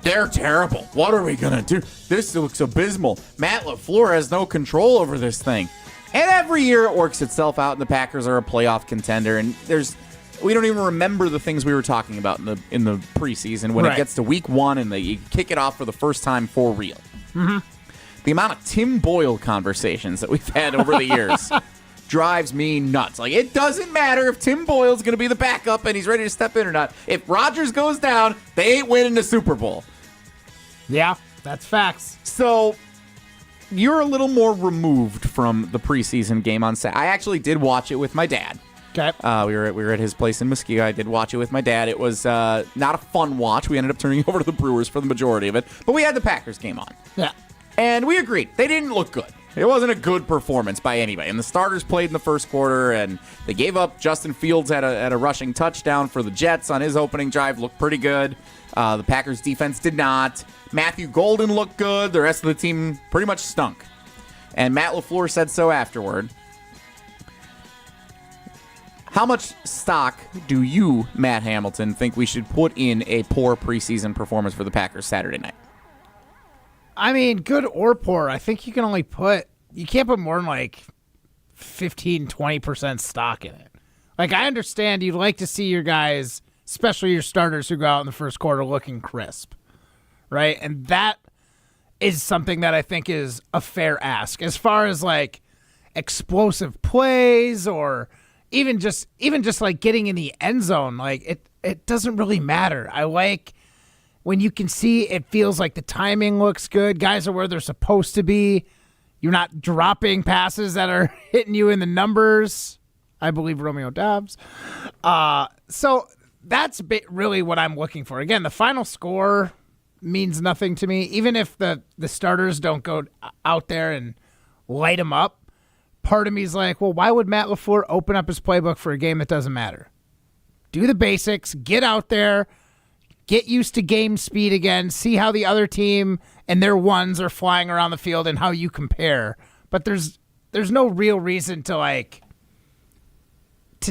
they're terrible. What are we going to do? This looks abysmal. Matt LaFleur has no control over this thing. And every year it works itself out, and the Packers are a playoff contender, and we don't even remember the things we were talking about in the preseason when it gets to week 1 and they kick it off for the first time for real. Mm-hmm. The amount of Tim Boyle conversations that we've had over the years drives me nuts. Like, it doesn't matter if Tim Boyle's going to be the backup and he's ready to step in or not. If Rodgers goes down, they ain't winning the Super Bowl. Yeah, that's facts. So you're a little more removed from the preseason game on Saturday. I actually did watch it with my dad. Okay. We were at his place in Muskego. I did watch it with my dad. It was not a fun watch. We ended up turning over to the Brewers for the majority of it. But we had the Packers game on. Yeah. And we agreed. They didn't look good. It wasn't a good performance by anybody. And the starters played in the first quarter, and they gave up. Justin Fields had a rushing touchdown for the Jets on his opening drive. Looked pretty good. The Packers defense did not. Matthew Golden looked good. The rest of the team pretty much stunk. And Matt LaFleur said so afterward. How much stock do you, Matt Hamilton, think we should put in a poor preseason performance for the Packers Saturday night? I mean, good or poor, I think you can't put more than like 15, 20% stock in it. Like, I understand you'd like to see your guys, especially your starters who go out in the first quarter, looking crisp, right? And that is something that I think is a fair ask. As far as like explosive plays or even just like getting in the end zone, like it doesn't really matter. I like when you can see it feels like the timing looks good. Guys are where they're supposed to be. You're not dropping passes that are hitting you in the numbers. I believe Romeo Dobbs. So that's really what I'm looking for. Again, the final score means nothing to me. Even if the starters don't go out there and light them up, part of me is like, well, why would Matt LaFleur open up his playbook for a game that doesn't matter? Do the basics, get out there, get used to game speed again, see how the other team and their ones are flying around the field and how you compare. But there's no real reason to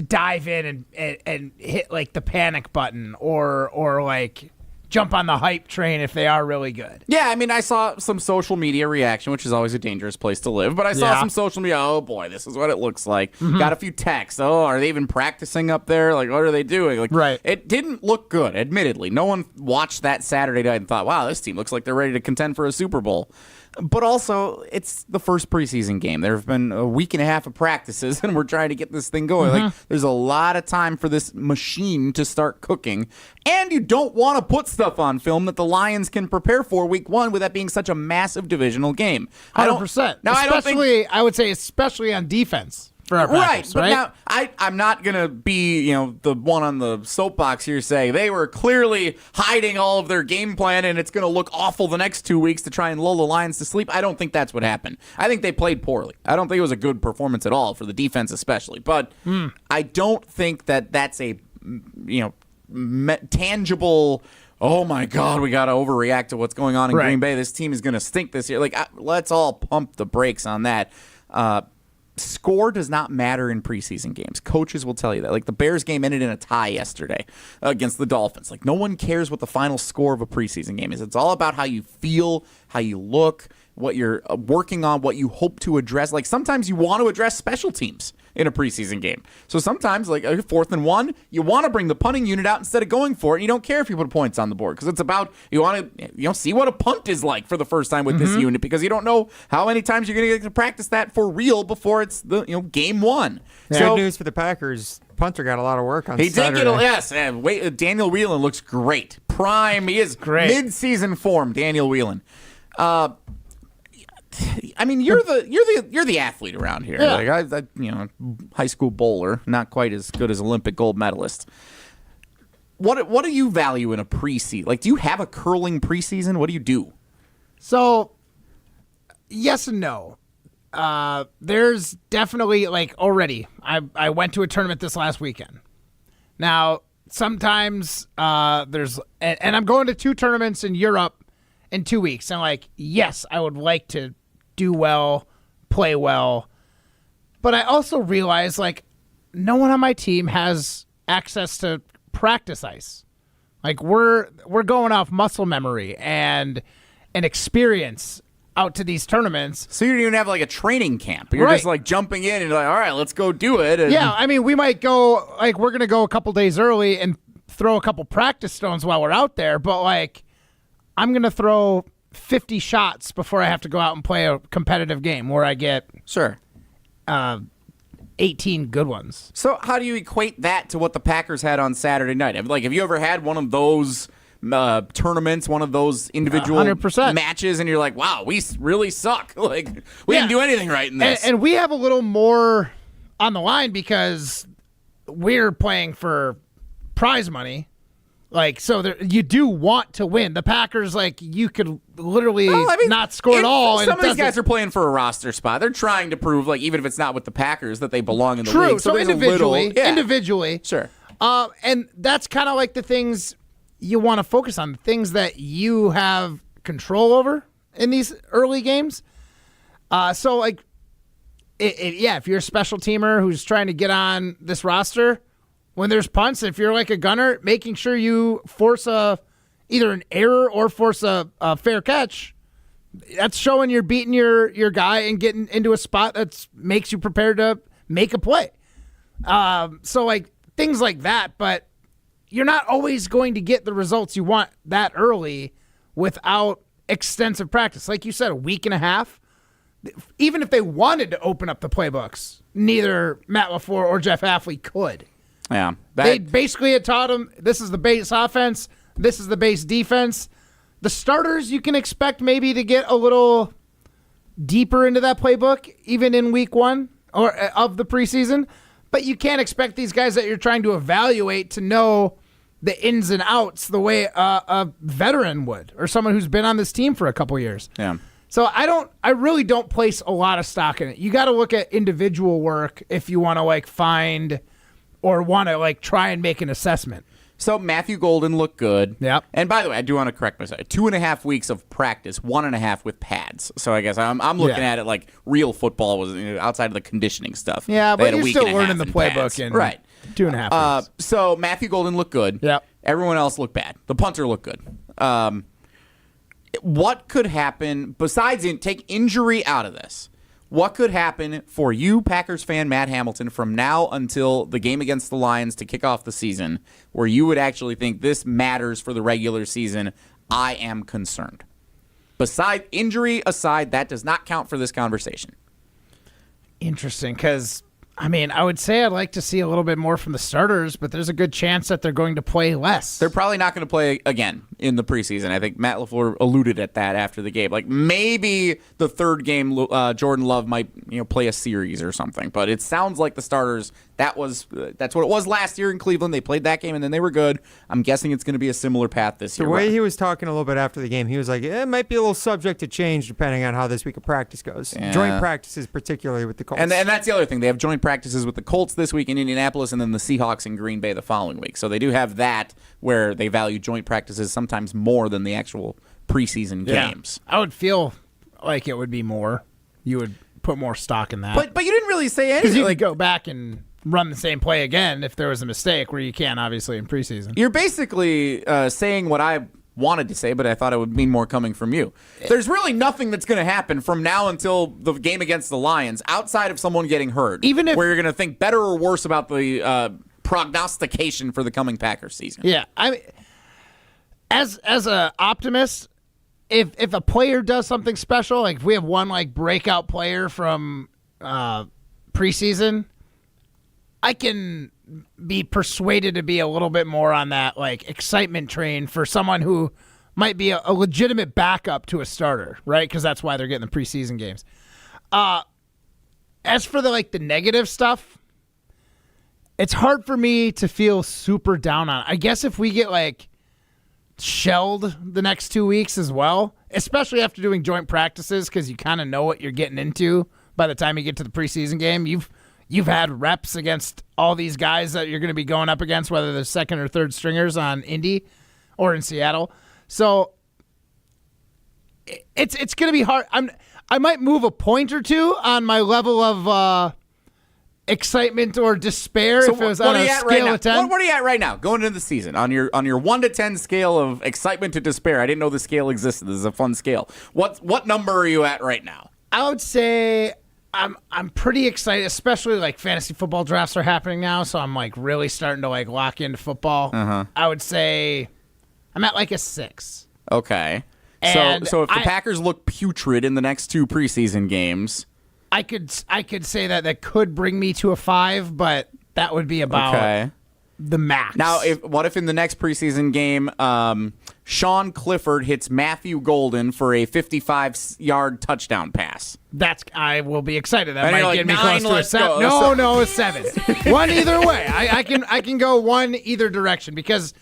dive in and hit like the panic button or like jump on the hype train if they are really good. Yeah, I mean, I saw some social media reaction, which is always a dangerous place to live, but I saw some social media, oh boy, this is what it looks like. Mm-hmm. Got a few texts, oh, are they even practicing up there? Like, what are they doing? Like, right. It didn't look good, admittedly. No one watched that Saturday night and thought, wow, this team looks like they're ready to contend for a Super Bowl. But also, it's the first preseason game. There have been a week and a half of practices, and we're trying to get this thing going. Mm-hmm. Like, there's a lot of time for this machine to start cooking, and you don't want to put stuff on film that the Lions can prepare for week one with that being such a massive divisional game. 100%. Now, I would say especially on defense. For our practice, but now I'm not going to be, the one on the soapbox here saying they were clearly hiding all of their game plan and it's going to look awful the next 2 weeks to try and lull the Lions to sleep. I don't think that's what happened. I think they played poorly. I don't think it was a good performance at all for the defense especially. But I don't think that that's a, tangible, oh my God, we got to overreact to what's going on in Green Bay. This team is going to stink this year. Like, let's all pump the brakes on that. Score does not matter in preseason games. Coaches will tell you that. Like, the Bears game ended in a tie yesterday against the Dolphins. Like, no one cares what the final score of a preseason game is. It's all about how you feel, how you look, what you're working on, what you hope to address. Like, sometimes you want to address special teams in a preseason game. So sometimes, like, 4th and 1, you want to bring the punting unit out instead of going for it, and you don't care if you put points on the board because it's about, you want to see what a punt is like for the first time with this unit because you don't know how many times you're going to get to practice that for real before it's the game one. Yeah, so, good news for the Packers. Punter got a lot of work on Saturday. He did get Daniel Whelan looks great. Prime. He is great. Mid-season form, Daniel Whelan. I mean, you're the athlete around here. Yeah. Like I high school bowler, not quite as good as Olympic gold medalist. What do you value in a preseason? Like, do you have a curling preseason? What do you do? So, yes and no. There's definitely already. I went to a tournament this last weekend. Now, sometimes there's and I'm going to 2 tournaments in Europe in 2 weeks. And yes, I would like to do well, play well. But I also realize no one on my team has access to practice ice. We're going off muscle memory and experience out to these tournaments. So you don't even have a training camp. You're just jumping in and all right, let's go do it. And yeah, I mean, we might go we're going to go a couple days early and throw a couple practice stones while we're out there, but I'm going to throw 50 shots before I have to go out and play a competitive game where I get 18 good ones. So how do you equate that to what the Packers had on Saturday night? Like, have you ever had one of those tournaments, one of those individual 100%. matches, and you're like, wow, we really suck. Like, we didn't do anything right in this. And we have a little more on the line because we're playing for prize money. Like, so you do want to win. The Packers, like, you could literally not score at all. Some of these guys are playing for a roster spot. They're trying to prove, like, even if it's not with the Packers, that they belong in the league. So individually. Sure. And that's kind of like the things you want to focus on, the things that you have control over in these early games. So, like, if you're a special teamer who's trying to get on this roster, when there's punts, if you're like a gunner, making sure you force either an error or force a fair catch, that's showing you're beating your guy and getting into a spot that makes you prepared to make a play. So, like, things like that, but you're not always going to get the results you want that early without extensive practice. Like you said, a week and a half. Even if they wanted to open up the playbooks, neither Matt LaFleur or Jeff Hafley could. Yeah. They basically had taught them, this is the base offense, this is the base defense. The starters, you can expect maybe to get a little deeper into that playbook, even in week one or of the preseason. But you can't expect these guys that you're trying to evaluate to know the ins and outs the way a veteran would, or someone who's been on this team for a couple years. Yeah. So I really don't place a lot of stock in it. You got to look at individual work if you want to like find or want to like try and make an assessment. So Matthew Golden looked good. Yep. And by the way, I do want to correct myself. 2.5 weeks of practice, 1.5 with pads. So I guess I'm looking at it like real football was outside of the conditioning stuff. Yeah, They but had a you're week still and a learning half the in playbook pads. in right. 2.5 weeks. So Matthew Golden looked good. Yep. Everyone else looked bad. The punter looked good. What could happen besides take injury out of this? What could happen for you, Packers fan Matt Hamilton, from now until the game against the Lions to kick off the season, where you would actually think this matters for the regular season? I am concerned. Beside injury aside, that does not count for this conversation. Interesting, because I mean, I would say I'd like to see a little bit more from the starters, but there's a good chance that they're going to play less. They're probably not going to play again in the preseason. I think Matt LaFleur alluded at that after the game. Like maybe the third game, Jordan Love might play a series or something. But it sounds like the starters. That's what it was last year in Cleveland. They played that game and then they were good. I'm guessing it's going to be a similar path this year. The way he was talking a little bit after the game, he was like, it might be a little subject to change depending on how this week of practice goes. Yeah. Joint practices, particularly with the Colts. And that's the other thing. They have joint practices with the Colts this week in Indianapolis and then the Seahawks in Green Bay the following week. So they do have that where they value joint practices sometimes more than the actual preseason games. I would feel like it would be more. You would put more stock in that. But you didn't really say anything. Because you could go back and run the same play again if there was a mistake, where you can, obviously, in preseason. You're basically saying what I wanted to say, but I thought it would mean more coming from you. There's really nothing that's going to happen from now until the game against the Lions outside of someone getting hurt, even if, where you're going to think better or worse about the prognostication for the coming Packers season. Yeah. I mean, as an optimist, if a player does something special, like if we have one like breakout player from preseason, I can be persuaded to be a little bit more on that like excitement train for someone who might be a legitimate backup to a starter, right? Because that's why they're getting the preseason games. As for the negative stuff, it's hard for me to feel super down on it. I guess if we get shelled the next 2 weeks as well, especially after doing joint practices, because you kind of know what you're getting into by the time you get to the preseason game. You've had reps against all these guys that you're going to be going up against, whether they're second or third stringers on Indy or in Seattle. So it's going to be hard. I might move a point or two on my level of excitement or despair if it was on a scale of 10. What are you at right now, going into the season, on your 1 to 10 scale of excitement to despair? I didn't know the scale existed. This is a fun scale. What number are you at right now? I would say I'm pretty excited, especially fantasy football drafts are happening now, so I'm really starting to lock into football. Uh-huh. I would say I'm at a 6. Okay. And so if the Packers look putrid in the next 2 preseason games, I could say that could bring me to a 5, but that would be about the max. Now, what if in the next preseason game, Sean Clifford hits Matthew Golden for a 55-yard touchdown pass? I will be excited. That And might get me close to a 7. No, a 7. One either way. I can go one either direction because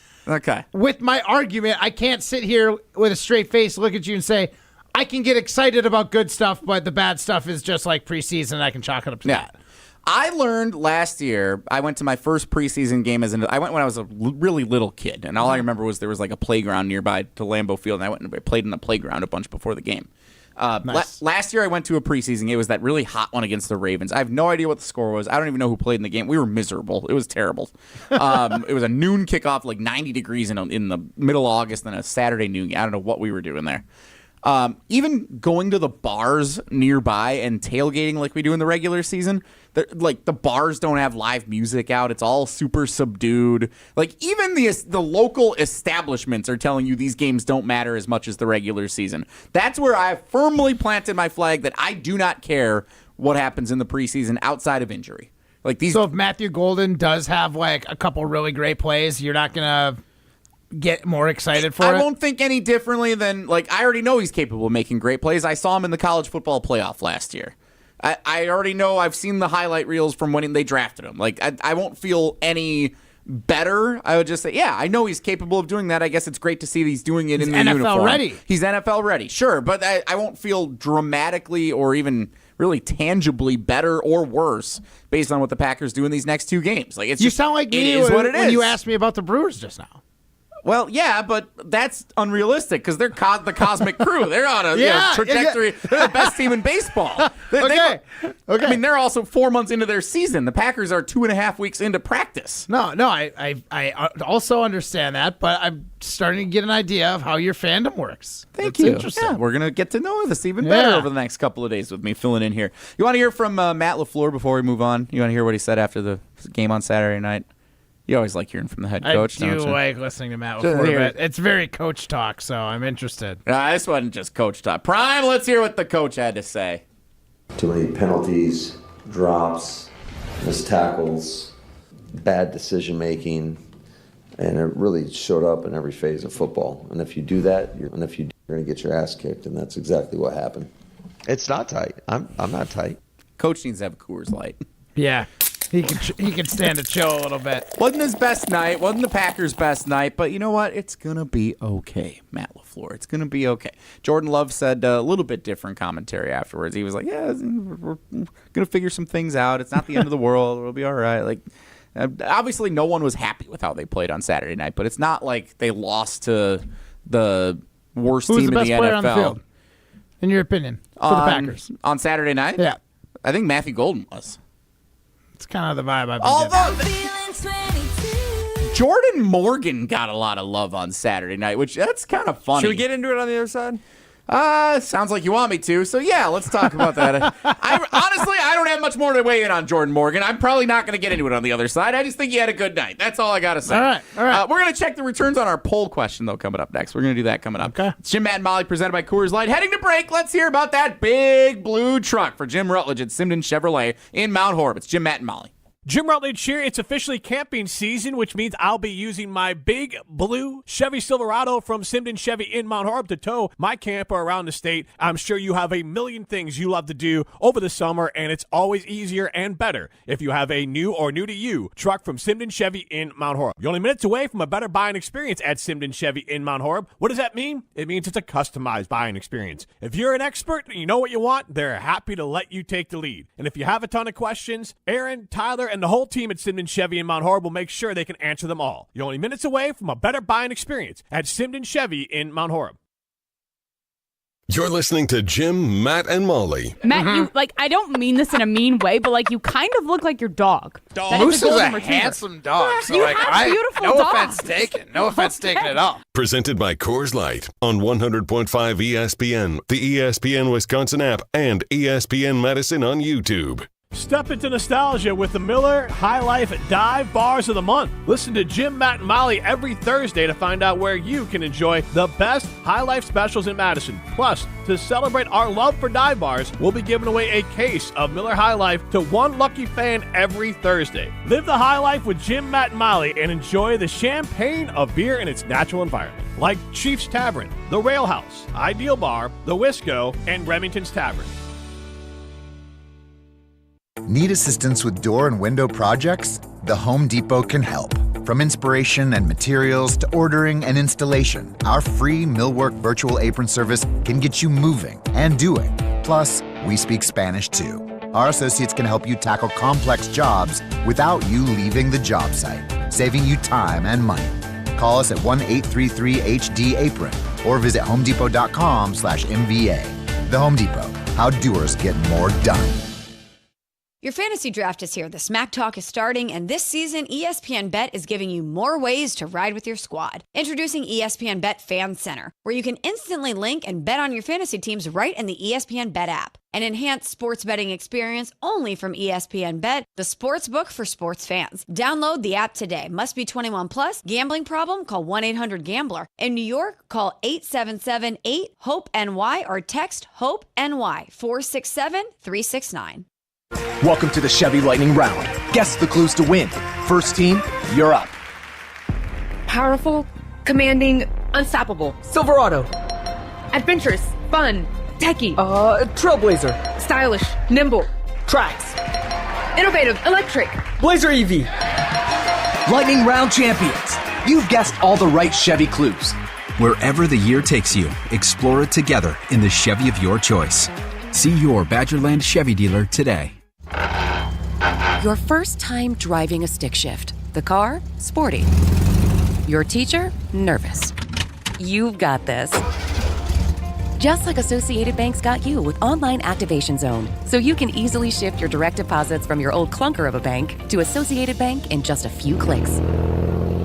with my argument, I can't sit here with a straight face, look at you and say, I can get excited about good stuff, but the bad stuff is just like preseason. I can chalk it up to that. I learned last year, I went to my first preseason game I went when I was a really little kid, and all I remember was there was like a playground nearby to Lambeau Field, and I went and played in the playground a bunch before the game. Nice. Last year I went to a preseason game. It was that really hot one against the Ravens. I have no idea what the score was. I don't even know who played in the game. We were miserable. It was terrible. It was a noon kickoff, like 90 degrees in the middle of August, and a Saturday noon. I don't know what we were doing there. Even going to the bars nearby and tailgating like we do in the regular season, like the bars don't have live music out. It's all super subdued. Like even the local establishments are telling you these games don't matter as much as the regular season. That's where I firmly planted my flag that I do not care what happens in the preseason outside of injury. So if Matthew Golden does have like a couple really great plays, you're not gonna get more excited for it? I won't think any differently than, I already know he's capable of making great plays. I saw him in the college football playoff last year. I already know. I've seen the highlight reels from when they drafted him. I won't feel any better. I would just say, yeah, I know he's capable of doing that. I guess it's great to see that he's doing it in the uniform. NFL ready. He's NFL ready, sure, but I won't feel dramatically or even really tangibly better or worse based on what the Packers do in these next 2 games. You sound like me when you asked me about the Brewers just now. Well, yeah, but that's unrealistic because they're the Cosmic Crew. They're on a trajectory. They're the best team in baseball. Okay. I mean, they're also 4 months into their season. The Packers are 2.5 weeks into practice. No, I also understand that, but I'm starting to get an idea of how your fandom works. Thank That's you. Interesting. Yeah, we're going to get to know this even better over the next couple of days with me filling in here. You want to hear from Matt LaFleur before we move on? You want to hear what he said after the game on Saturday night? You always like hearing from the head coach. I do like listening to Matt LaFleur, but it's very coach talk, so I'm interested. This wasn't just coach talk. Prime, let's hear what the coach had to say. Too many penalties, drops, missed tackles, bad decision making, and it really showed up in every phase of football. And if you do that, you're going to get your ass kicked, and that's exactly what happened. It's not tight. I'm not tight. Coach needs to have a Coors Light. Yeah. He can stand to chill a little bit. Wasn't his best night. Wasn't the Packers' best night. But you know what? It's going to be okay, Matt LaFleur. It's going to be okay. Jordan Love said a little bit different commentary afterwards. He was like, yeah, we're going to figure some things out. It's not the end of the world. It'll be all right. Obviously, no one was happy with how they played on Saturday night. But it's not like they lost to the worst team in the NFL. Who's the best player on the field, in your opinion, for the Packers? On Saturday night? Yeah. I think Matthew Golden was. It's kind of the vibe I've been getting. Jordan Morgan got a lot of love on Saturday night, which that's kind of funny. Should we get into it on the other side? Sounds like you want me to. So, yeah, let's talk about that. Honestly, I don't have much more to weigh in on Jordan Morgan. I'm probably not going to get into it on the other side. I just think he had a good night. That's all I got to say. All right. We're going to check the returns on our poll question, though, coming up next. We're going to do that coming up. Okay. It's Jim, Matt, and Molly presented by Coors Light. Heading to break, let's hear about that big blue truck for Jim Rutledge at Simden Chevrolet in Mount Horeb. It's Jim, Matt, and Molly. Jim Rutledge here. It's officially camping season, which means I'll be using my big blue Chevy Silverado from Simden Chevy in Mount Horeb to tow my camper around the state. I'm sure you have a million things you love to do over the summer, and it's always easier and better if you have a new or new-to-you truck from Simden Chevy in Mount Horeb. You're only minutes away from a better buying experience at Simden Chevy in Mount Horeb. What does that mean? It means it's a customized buying experience. If you're an expert and you know what you want, they're happy to let you take the lead. And if you have a ton of questions, Aaron, Tyler, and the whole team at Simden Chevy in Mount Horeb will make sure they can answer them all. You're only minutes away from a better buying experience at Simden Chevy in Mount Horeb. You're listening to Jim, Matt, and Molly. Matt, you I don't mean this in a mean way, but you kind of look like your dog. Moose is a handsome dog. So you have beautiful no dogs. offense taken. No offense taken at all. Presented by Coors Light on 100.5 ESPN, the ESPN Wisconsin app, and ESPN Madison on YouTube. Step into nostalgia with the Miller High Life Dive Bars of the Month. Listen to Jim, Matt, and Molly every Thursday to find out where you can enjoy the best High Life specials in Madison. Plus, to celebrate our love for dive bars, we'll be giving away a case of Miller High Life to one lucky fan every Thursday. Live the high life with Jim, Matt, and Molly and enjoy the champagne of beer in its natural environment. Like Chief's Tavern, The Rail House, Ideal Bar, The Wisco, and Remington's Tavern. Need assistance with door and window projects? The Home Depot can help. From inspiration and materials to ordering and installation, our free Millwork virtual apron service can get you moving and doing. Plus, we speak Spanish too. Our associates can help you tackle complex jobs without you leaving the job site, saving you time and money. Call us at 1-833-HD-APRON or visit homedepot.com/MVA. The Home Depot, how doers get more done. Your fantasy draft is here. The Smack Talk is starting, and this season, ESPN Bet is giving you more ways to ride with your squad. Introducing ESPN Bet Fan Center, where you can instantly link and bet on your fantasy teams right in the ESPN Bet app. An enhanced sports betting experience only from ESPN Bet, the sports book for sports fans. Download the app today. Must be 21 plus. Gambling problem? Call 1-800-GAMBLER. In New York, call 877-8-HOPE-NY or text HOPE-NY 467-369. Welcome to the Chevy Lightning Round. Guess the clues to win. First team, you're up. Powerful, commanding, unstoppable. Silverado. Adventurous, fun, techie. Trailblazer. Stylish, nimble. Tracks. Innovative, electric. Blazer EV. Lightning Round champions. You've guessed all the right Chevy clues. Wherever the year takes you, explore it together in the Chevy of your choice. See your Badgerland Chevy dealer today. Your first time driving a stick shift. The car, sporty. Your teacher, nervous. You've got this. Just like Associated Bank's got you with Online Activation Zone, so you can easily shift your direct deposits from your old clunker of a bank to Associated Bank in just a few clicks.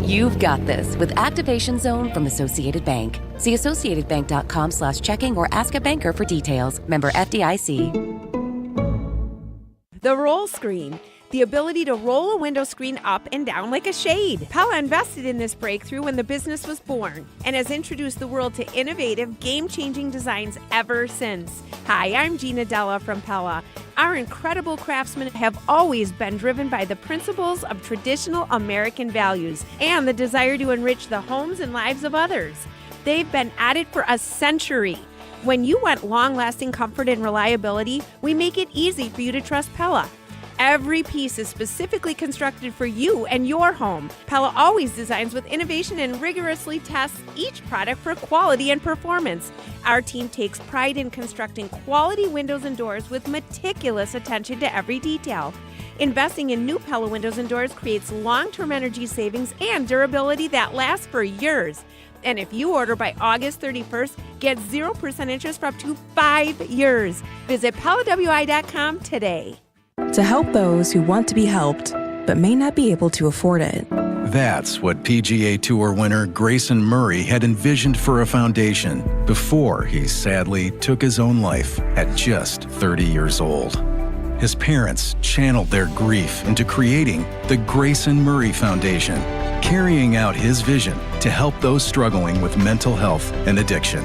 You've got this with Activation Zone from Associated Bank. See associatedbank.com/checking or ask a banker for details. Member FDIC. The roll screen. The ability to roll a window screen up and down like a shade. Pella invested in this breakthrough when the business was born and has introduced the world to innovative, game-changing designs ever since. Hi, I'm Gina Della from Pella. Our incredible craftsmen have always been driven by the principles of traditional American values and the desire to enrich the homes and lives of others. They've been at it for a century. When you want long-lasting comfort and reliability, we make it easy for you to trust Pella. Every piece is specifically constructed for you and your home. Pella always designs with innovation and rigorously tests each product for quality and performance. Our team takes pride in constructing quality windows and doors with meticulous attention to every detail. Investing in new Pella windows and doors creates long-term energy savings and durability that lasts for years. And if you order by August 31st, get 0% interest for up to 5 years. Visit PellaWI.com today. To help those who want to be helped, but may not be able to afford it. That's what PGA Tour winner Grayson Murray had envisioned for a foundation before he sadly took his own life at just 30 years old. His parents channeled their grief into creating the Grayson Murray Foundation, carrying out his vision to help those struggling with mental health and addiction.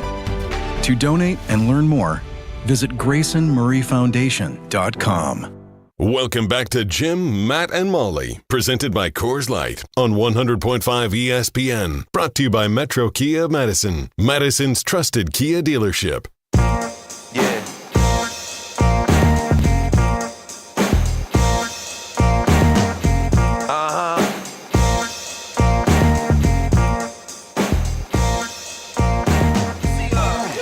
To donate and learn more, visit GraysonMurrayFoundation.com. Welcome back to Jim, Matt, and Molly, presented by Coors Light on 100.5 ESPN. Brought to you by Metro Kia of Madison, Madison's trusted Kia dealership. Yeah.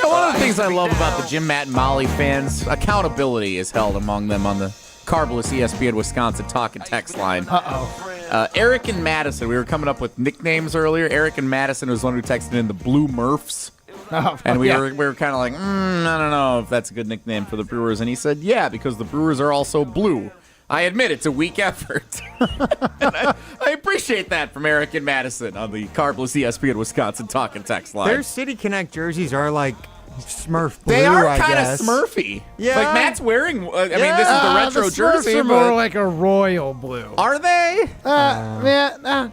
One of the things I love about the Jim, Matt, and Molly fans, accountability is held among them on the Carbless ESPN Wisconsin talk and text line. Eric and Madison, we were coming up with nicknames earlier. Eric and Madison was one who texted in the Blue Murphs. And we were kind of like, I don't know if that's a good nickname for the Brewers. And he said, yeah, because the Brewers are also blue. I admit it's a weak effort. And I appreciate that from Eric and Madison on the Carbless ESPN Wisconsin talk and text line. Their City Connect jerseys are like Smurf blue, They are I kind of guess. Smurfy. Yeah. Like Matt's wearing, this is the retro the jersey. Smurfs are but more like a royal blue. Are they?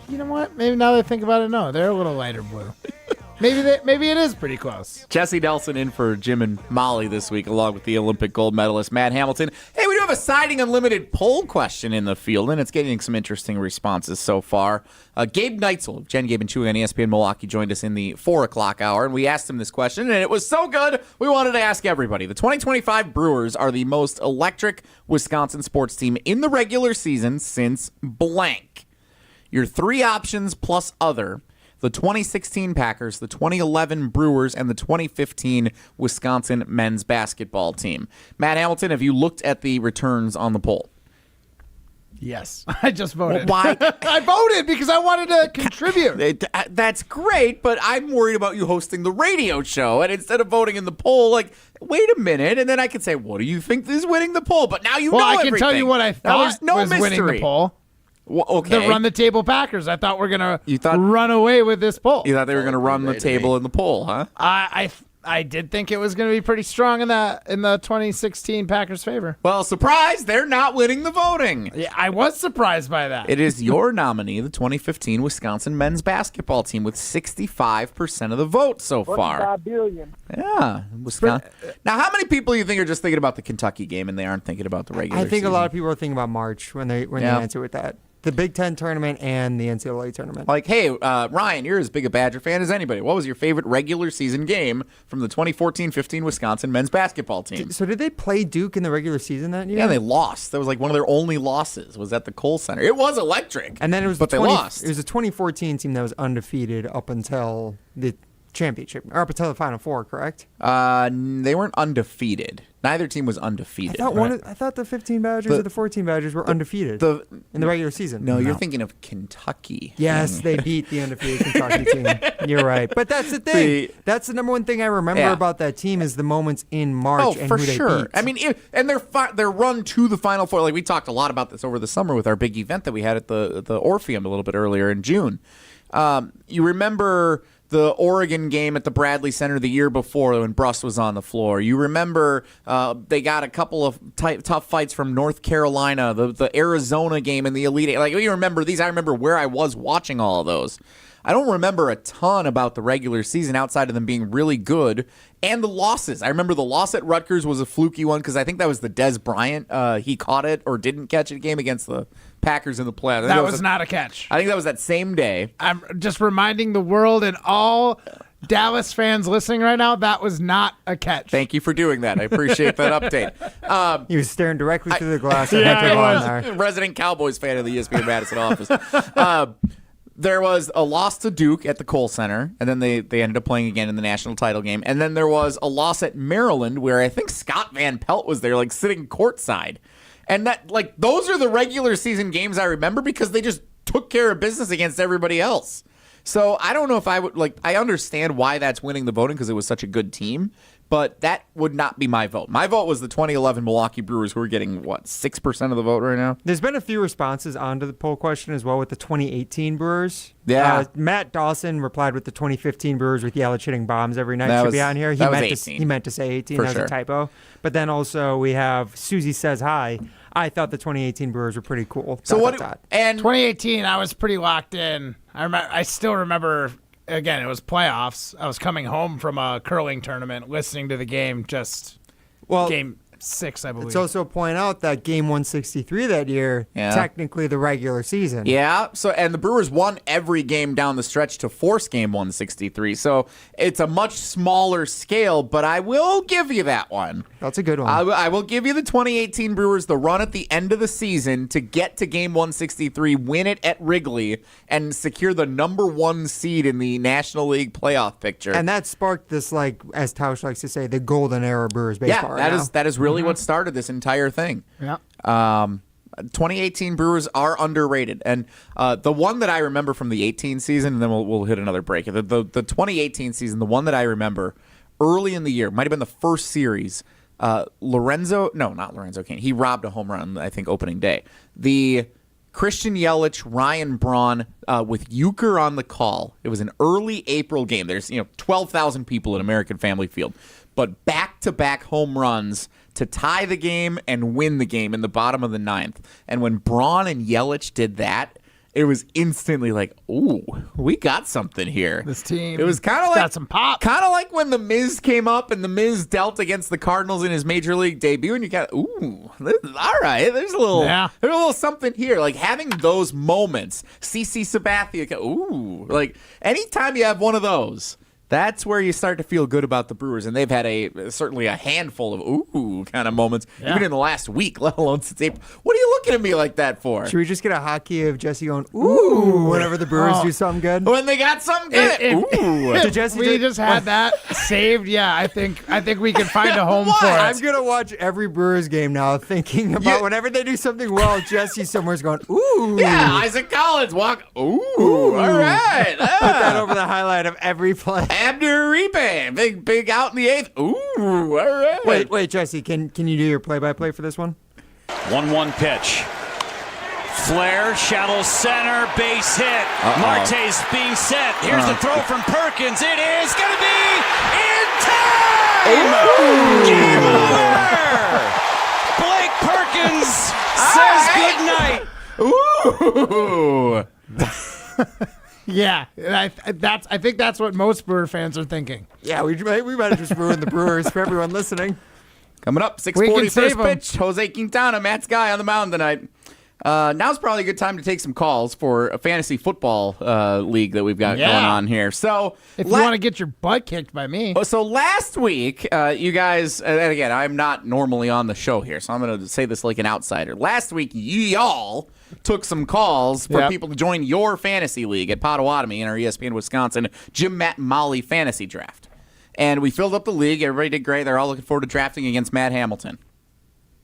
You know what? Maybe now that I think about it, no, they're a little lighter blue. Maybe it is pretty close. Jesse Nelson in for Jim and Molly this week, along with the Olympic gold medalist Matt Hamilton. Hey, we do have a Siding Unlimited poll question in the field, and it's getting some interesting responses so far. Gabe Neitzel of Jen, Gabe, and Chewy on ESPN Milwaukee joined us in the 4 o'clock hour, and we asked him this question, and it was so good, we wanted to ask everybody. The 2025 Brewers are the most electric Wisconsin sports team in the regular season since blank. Your 3 options plus other: the 2016 Packers, the 2011 Brewers, and the 2015 Wisconsin men's basketball team. Matt Hamilton, have you looked at the returns on the poll? Yes, I just voted. Well, why? I voted because I wanted to contribute. That's great, but I'm worried about you hosting the radio show, and instead of voting in the poll, wait a minute, and then I can say, what do you think is winning the poll? But now you know I everything. can tell you what I thought there's no was mystery. winning the poll. Well, okay. The run the table Packers. I thought we're gonna run away with this poll. You thought they were going to run the table in the poll, huh? I did think it was going to be pretty strong in the 2016 Packers' favor. Well, surprise! They're not winning the voting. Yeah, I was surprised by that. It is your nominee, the 2015 Wisconsin men's basketball team, with 65% of the vote so far. 45 billion. Yeah, Wisconsin. Now, how many people do you think are just thinking about the Kentucky game and they aren't thinking about the regular I think season? a lot of people are thinking about March when they answer with that. The Big Ten tournament and the NCAA tournament. Like, hey, Ryan, you're as big a Badger fan as anybody. What was your favorite regular season game from the 2014-15 Wisconsin men's basketball team? So did they play Duke in the regular season that year? Yeah, they lost. That was one of their only losses was at the Kohl Center. It was electric. And then it was they lost. It was a 2014 team that was undefeated up until the championship, or up until the Final Four, correct? They weren't undefeated. Neither team was undefeated. I thought the 15 Badgers or the 14 Badgers were undefeated in the regular season. No, you're thinking of Kentucky. Yes, they beat the undefeated Kentucky team. You're right. But that's the thing. That's the number one thing I remember about that team is the moments in March and for who they sure. beat. I mean, and their run to the Final Four, like we talked a lot about this over the summer with our big event that we had at the Orpheum a little bit earlier in June. You remember the Oregon game at the Bradley Center the year before when Brust was on the floor. You remember they got a couple of tough fights from North Carolina, the Arizona game in the Elite Eight. Like, you remember these. I remember where I was watching all of those. I don't remember a ton about the regular season outside of them being really good and the losses. I remember the loss at Rutgers was a fluky one because I think that was the Des Bryant. He caught it or didn't catch it game against the Packers in the playoffs. That was not a catch. I think that was that same day. I'm just reminding the world and all Dallas fans listening right now, that was not a catch. Thank you for doing that. I appreciate that update. He was staring directly through the glass. Resident Cowboys fan of the ESPN Madison office. There was a loss to Duke at the Kohl Center, and then they ended up playing again in the national title game. And then there was a loss at Maryland where I think Scott Van Pelt was there, sitting courtside. And that, those are the regular season games I remember because they just took care of business against everybody else. So I don't know if I would, I understand why that's winning the voting because it was such a good team, but that would not be my vote. My vote was the 2011 Milwaukee Brewers, who are getting, 6% of the vote right now? There's been a few responses onto the poll question as well with the 2018 Brewers. Yeah. Matt Dawson replied with the 2015 Brewers with Yelich hitting bombs every night. That Should was, be on here. That was 18. He meant to say 18. For that was sure. a typo. But then also we have Susie Says Hi. I thought the 2018 Brewers were pretty cool. So And 2018, I was pretty locked in. I still remember. Again, it was playoffs. I was coming home from a curling tournament, listening to the game. Game 6, I believe. Let's also point out that game 163 that year, technically the regular season. Yeah. And the Brewers won every game down the stretch to force game 163. So it's a much smaller scale, but I will give you that one. That's a good one. I will give you the 2018 Brewers, the run at the end of the season to get to game 163, win it at Wrigley, and secure the number 1 seed in the National League playoff picture. And that sparked this, as Tausch likes to say, the golden era of Brewers baseball. That is really what started this entire thing. Yeah. 2018 Brewers are underrated, and the one that I remember from the 18 season, and then we'll hit another break. The 2018 season, the one that I remember early in the year, might have been the first series. Not Lorenzo Cain. He robbed a home run, I think, opening day. The Christian Yelich, Ryan Braun with Euchre on the call. It was an early April game. There's 12,000 people at American Family Field. but back-to-back home runs to tie the game and win the game in the bottom of the ninth. And when Braun and Yelich did that, it was instantly like, ooh, we got something here. This team, it was kind of like got some pop. Kind of like when The Miz came up and The Miz dealt against the Cardinals in his major league debut, and you got, ooh, all right, there's a little something here. Like having those moments, CC Sabathia, ooh, like anytime you have one of those, that's where you start to feel good about the Brewers, and they've had certainly a handful of ooh kind of moments, even in the last week, let alone since April. What are you looking at me like that for? Should we just get a hockey of Jesse going ooh whenever the Brewers do something good? When they got something good, ooh. We just had that saved. Yeah, I think we can find a home for it. I'm gonna watch every Brewers game now, thinking about whenever they do something well, Jesse somewhere's going ooh. Yeah, Isaac Collins walk ooh. All right, put that over the highlight of every play. Abner Uribe, big out in the eighth. Ooh, all right. Wait, Jesse, can you do your play-by-play for this one? 1-1 pitch. Flare, shallow center, base hit. Marte's being set. Here's the throw from Perkins. It is going to be in time! Game over! Blake Perkins says goodnight. Ooh. Yeah, I think that's what most Brewer fans are thinking. Yeah, we might have just ruined the Brewers for everyone listening. Coming up, 6:40 first pitch. Jose Quintana, Matt's guy on the mound tonight. Now's probably a good time to take some calls for a fantasy football league that we've got going on here. So if you want to get your butt kicked by me. So last week, you guys, and again, I'm not normally on the show here, so I'm going to say this like an outsider. Last week, y'all took some calls for people to join your fantasy league at Potawatomi in our ESPN Wisconsin Jim, Matt, and Molly fantasy draft. And we filled up the league. Everybody did great. They're all looking forward to drafting against Matt Hamilton.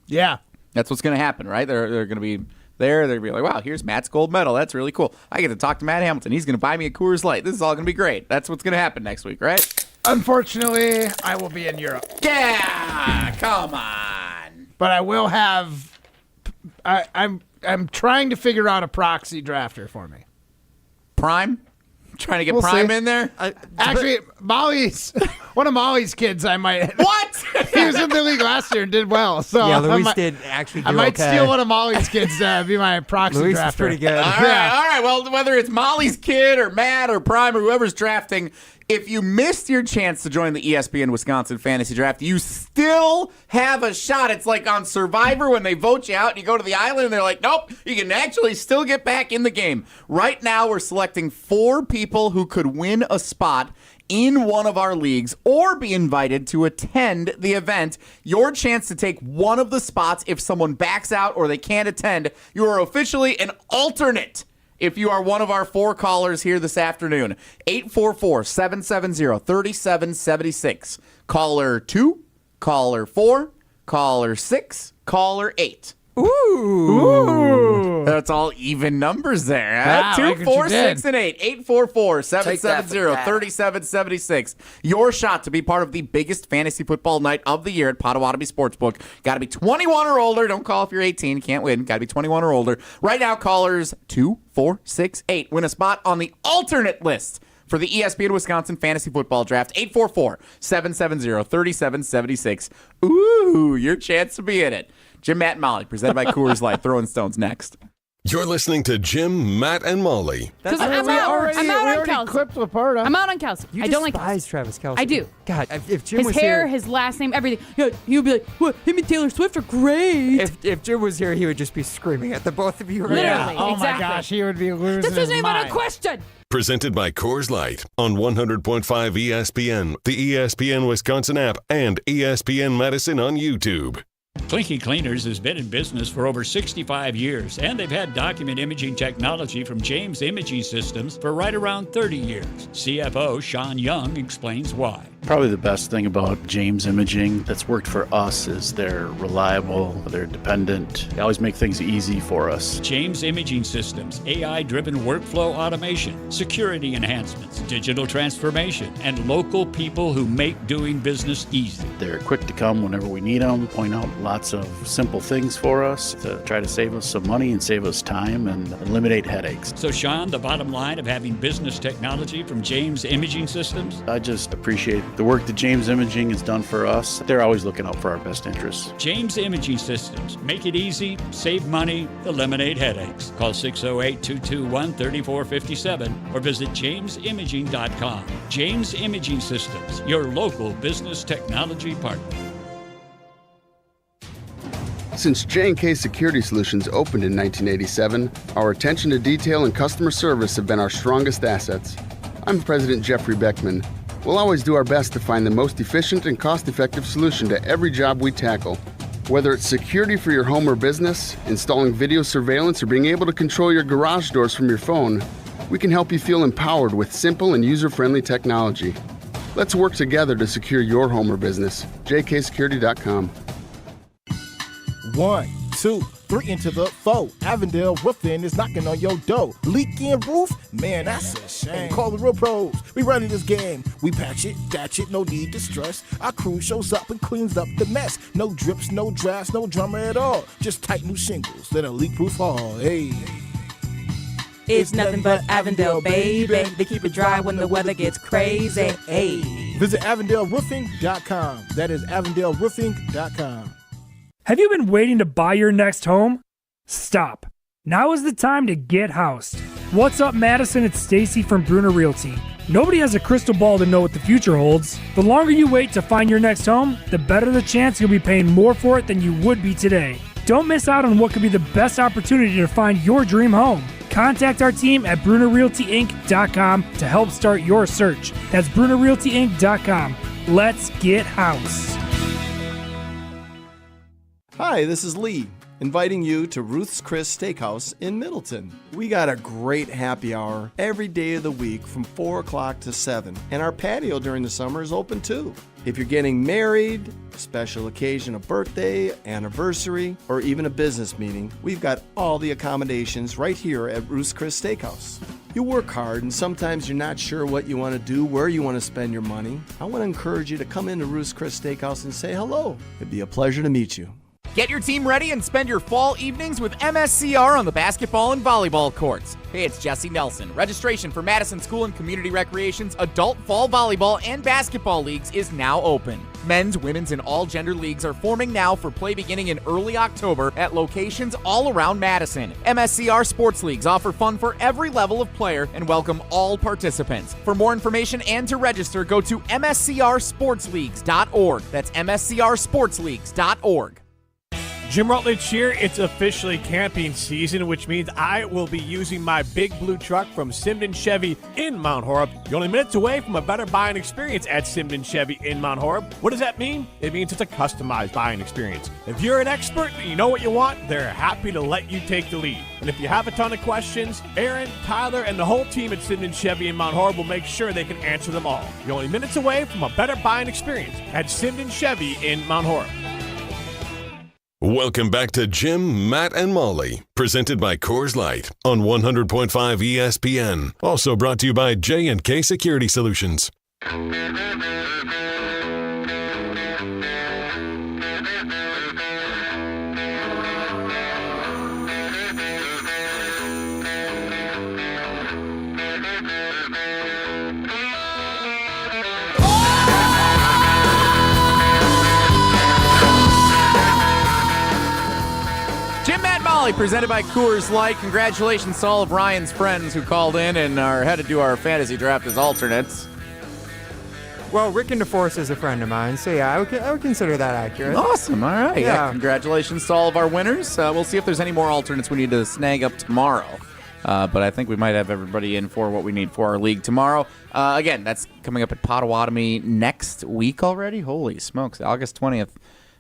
Yeah. That's what's going to happen, right? They're going to be there. They're going to be like, wow, here's Matt's gold medal. That's really cool. I get to talk to Matt Hamilton. He's going to buy me a Coors Light. This is all going to be great. That's what's going to happen next week, right? Unfortunately, I will be in Europe. Yeah, come on. But I will have. I'm trying to figure out a proxy drafter for me. Prime? Trying to get Prime in there? Actually, one of Molly's kids, I might. What? He was in the league last year and did well. So yeah, Luis did actually do I might okay. steal one of Molly's kids to be my proxy Luis drafter. is pretty good. All right. Well, whether it's Molly's kid or Matt or Prime or whoever's drafting, if you missed your chance to join the ESPN Wisconsin Fantasy Draft, you still have a shot. It's like on Survivor when they vote you out and you go to the island and they're like, nope, you can actually still get back in the game. Right now, we're selecting 4 people who could win a spot in one of our leagues or be invited to attend the event. Your chance to take one of the spots if someone backs out or they can't attend. You are officially an alternate if you are one of our 4 callers here this afternoon. 844-770-3776. Caller 2, caller 4, caller 6, caller 8. Ooh. That's all even numbers there. Wow, 2, 4, 6, and 8. 844-770-3776. Your shot to be part of the biggest fantasy football night of the year at Potawatomi Sportsbook. Got to be 21 or older. Don't call if you're 18. Can't win. Got to be 21 or older. Right now, callers 2, 4, 6, 8 win a spot on the alternate list for the ESPN Wisconsin Fantasy Football Draft. 844-770-3776. Ooh, your chance to be in it. Jim, Matt, and Molly, presented by Coors Light. Throwing Stones next. You're listening to Jim, Matt, and Molly. Because I'm out on Kelsey. Clipped Laporta. I'm out on Kelsey. You I don't like despise Travis Kelce. I do. God, if Jim his was hair, here, his last name, everything. Yeah, he would be like, "What? Him and Taylor Swift are great." if Jim was here, he would just be screaming at the both of you right Literally. now. Oh Exactly. my gosh, he would be losing This his wasn't even mind. a question. Presented by Coors Light on 100.5 ESPN, the ESPN Wisconsin app, and ESPN Madison on YouTube. Clinky Cleaners has been in business for over 65 years, and they've had document imaging technology from James Imaging Systems for right around 30 years. CFO Sean Young explains why. Probably the best thing about James Imaging that's worked for us is they're reliable, they're dependent, they always make things easy for us. James Imaging Systems, AI-driven workflow automation, security enhancements, digital transformation, and local people who make doing business easy. They're quick to come whenever we need them, point out a lot lots of simple things for us to try to save us some money and save us time and eliminate headaches. So, Sean, the bottom line of having business technology from James Imaging Systems? I just appreciate the work that James Imaging has done for us. They're always looking out for our best interests. James Imaging Systems. Make it easy, save money, eliminate headaches. Call 608-221-3457 or visit jamesimaging.com. James Imaging Systems, your local business technology partner. Since J&K Security Solutions opened in 1987, our attention to detail and customer service have been our strongest assets. I'm President Jeffrey Beckman. We'll always do our best to find the most efficient and cost-effective solution to every job we tackle. Whether it's security for your home or business, installing video surveillance, or being able to control your garage doors from your phone, we can help you feel empowered with simple and user-friendly technology. Let's work together to secure your home or business. jksecurity.com. 1, 2, 3 into the 4. Avondale Roofing is knocking on your door. Leaking roof? Man, that's a shame. Call the real pros. We running this game. We patch it, thatch it, no need to stress. Our crew shows up and cleans up the mess. No drips, no drafts, no drama at all. Just tight new shingles, then a leak-proof hall. Hey. It's nothing but Avondale, baby. They keep it dry when the weather gets crazy. Hey. Visit AvondaleRoofing.com. That is AvondaleRoofing.com. Have you been waiting to buy your next home? Stop. Now is the time to get housed. What's up, Madison? It's Stacy from Bruner Realty. Nobody has a crystal ball to know what the future holds. The longer you wait to find your next home, the better the chance you'll be paying more for it than you would be today. Don't miss out on what could be the best opportunity to find your dream home. Contact our team at BrunerRealtyInc.com to help start your search. That's BrunerRealtyInc.com. Let's get housed. Hi, this is Lee, inviting you to Ruth's Chris Steakhouse in Middleton. We got a great happy hour every day of the week from 4 o'clock to 7, and our patio during the summer is open too. If you're getting married, a special occasion, a birthday, anniversary, or even a business meeting, we've got all the accommodations right here at Ruth's Chris Steakhouse. You work hard and sometimes you're not sure what you want to do, where you want to spend your money. I want to encourage you to come into Ruth's Chris Steakhouse and say hello. It'd be a pleasure to meet you. Get your team ready and spend your fall evenings with MSCR on the basketball and volleyball courts. Hey, it's Jesse Nelson. Registration for Madison School and Community Recreation's adult fall volleyball and basketball leagues is now open. Men's, women's, and all gender leagues are forming now for play beginning in early October at locations all around Madison. MSCR Sports Leagues offer fun for every level of player and welcome all participants. For more information and to register, go to mscrsportsleagues.org. That's mscrsportsleagues.org. Jim Rutledge here. It's officially camping season, which means I will be using my big blue truck from Simden Chevy in Mount Horeb. You're only minutes away from a better buying experience at Simden Chevy in Mount Horeb. What does that mean? It means it's a customized buying experience. If you're an expert and you know what you want, they're happy to let you take the lead. And if you have a ton of questions, Aaron, Tyler, and the whole team at Simden Chevy in Mount Horeb will make sure they can answer them all. You're only minutes away from a better buying experience at Simden Chevy in Mount Horeb. Welcome back to Jim, Matt, and Molly, presented by Coors Light on 100.5 ESPN. Also brought to you by J&K Security Solutions. Presented by Coors Light. Congratulations to all of Ryan's friends who called in and are had to do our fantasy draft as alternates. Well, Rick in the Force is a friend of mine, so yeah, I would consider that accurate. Awesome. All right. Yeah. Congratulations to all of our winners. We'll see if there's any more alternates we need to snag up tomorrow. But I think we might have everybody in for what we need for our league tomorrow. Again, that's coming up at Potawatomi next week already. Holy smokes, August 20th.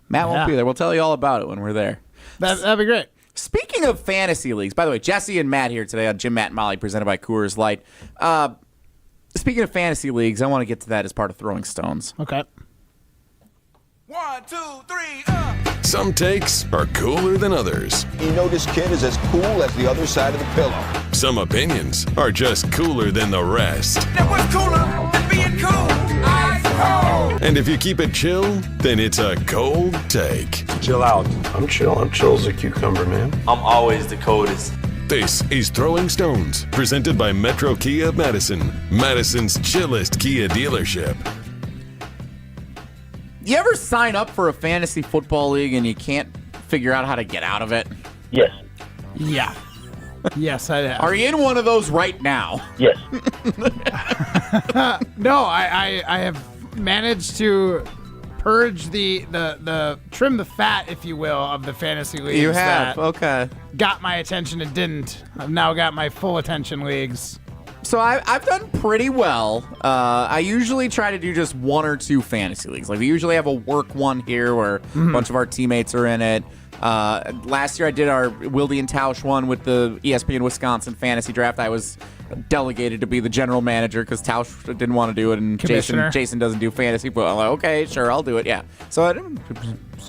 Matt won't be there. We'll tell you all about it when we're there. That'd be great. Speaking of fantasy leagues, by the way, Jesse and Matt here today on Jim, Matt, and Molly, presented by Coors Light. Speaking of fantasy leagues, I want to get to that as part of Throwing Stones. Okay. 1, 2, 3, Some takes are cooler than others. You know this kid is as cool as the other side of the pillow. Some opinions are just cooler than the rest. That was cooler than being cool. And if you keep it chill, then it's a cold take. Chill out. I'm chill. I'm chill as a cucumber, man. I'm always the coldest. This is Throwing Stones, presented by Metro Kia of Madison, Madison's chillest Kia dealership. You ever sign up for a fantasy football league and you can't figure out how to get out of it? Yes. Yeah. Yes, I have. Are you in one of those right now? Yes. No, I have managed to purge the trim the fat, if you will, of the fantasy leagues. You have, that okay. Got my attention and didn't. I've now got my full attention leagues. So I've done pretty well. I usually try to do just one or two fantasy leagues. Like we usually have a work one here where a bunch of our teammates are in it. Last year I did our Wildy and Tausch one with the ESPN Wisconsin fantasy draft. I was delegated to be the general manager because Tausch didn't want to do it, and Jason doesn't do fantasy. But I'm like, okay, sure, I'll do it. Yeah. So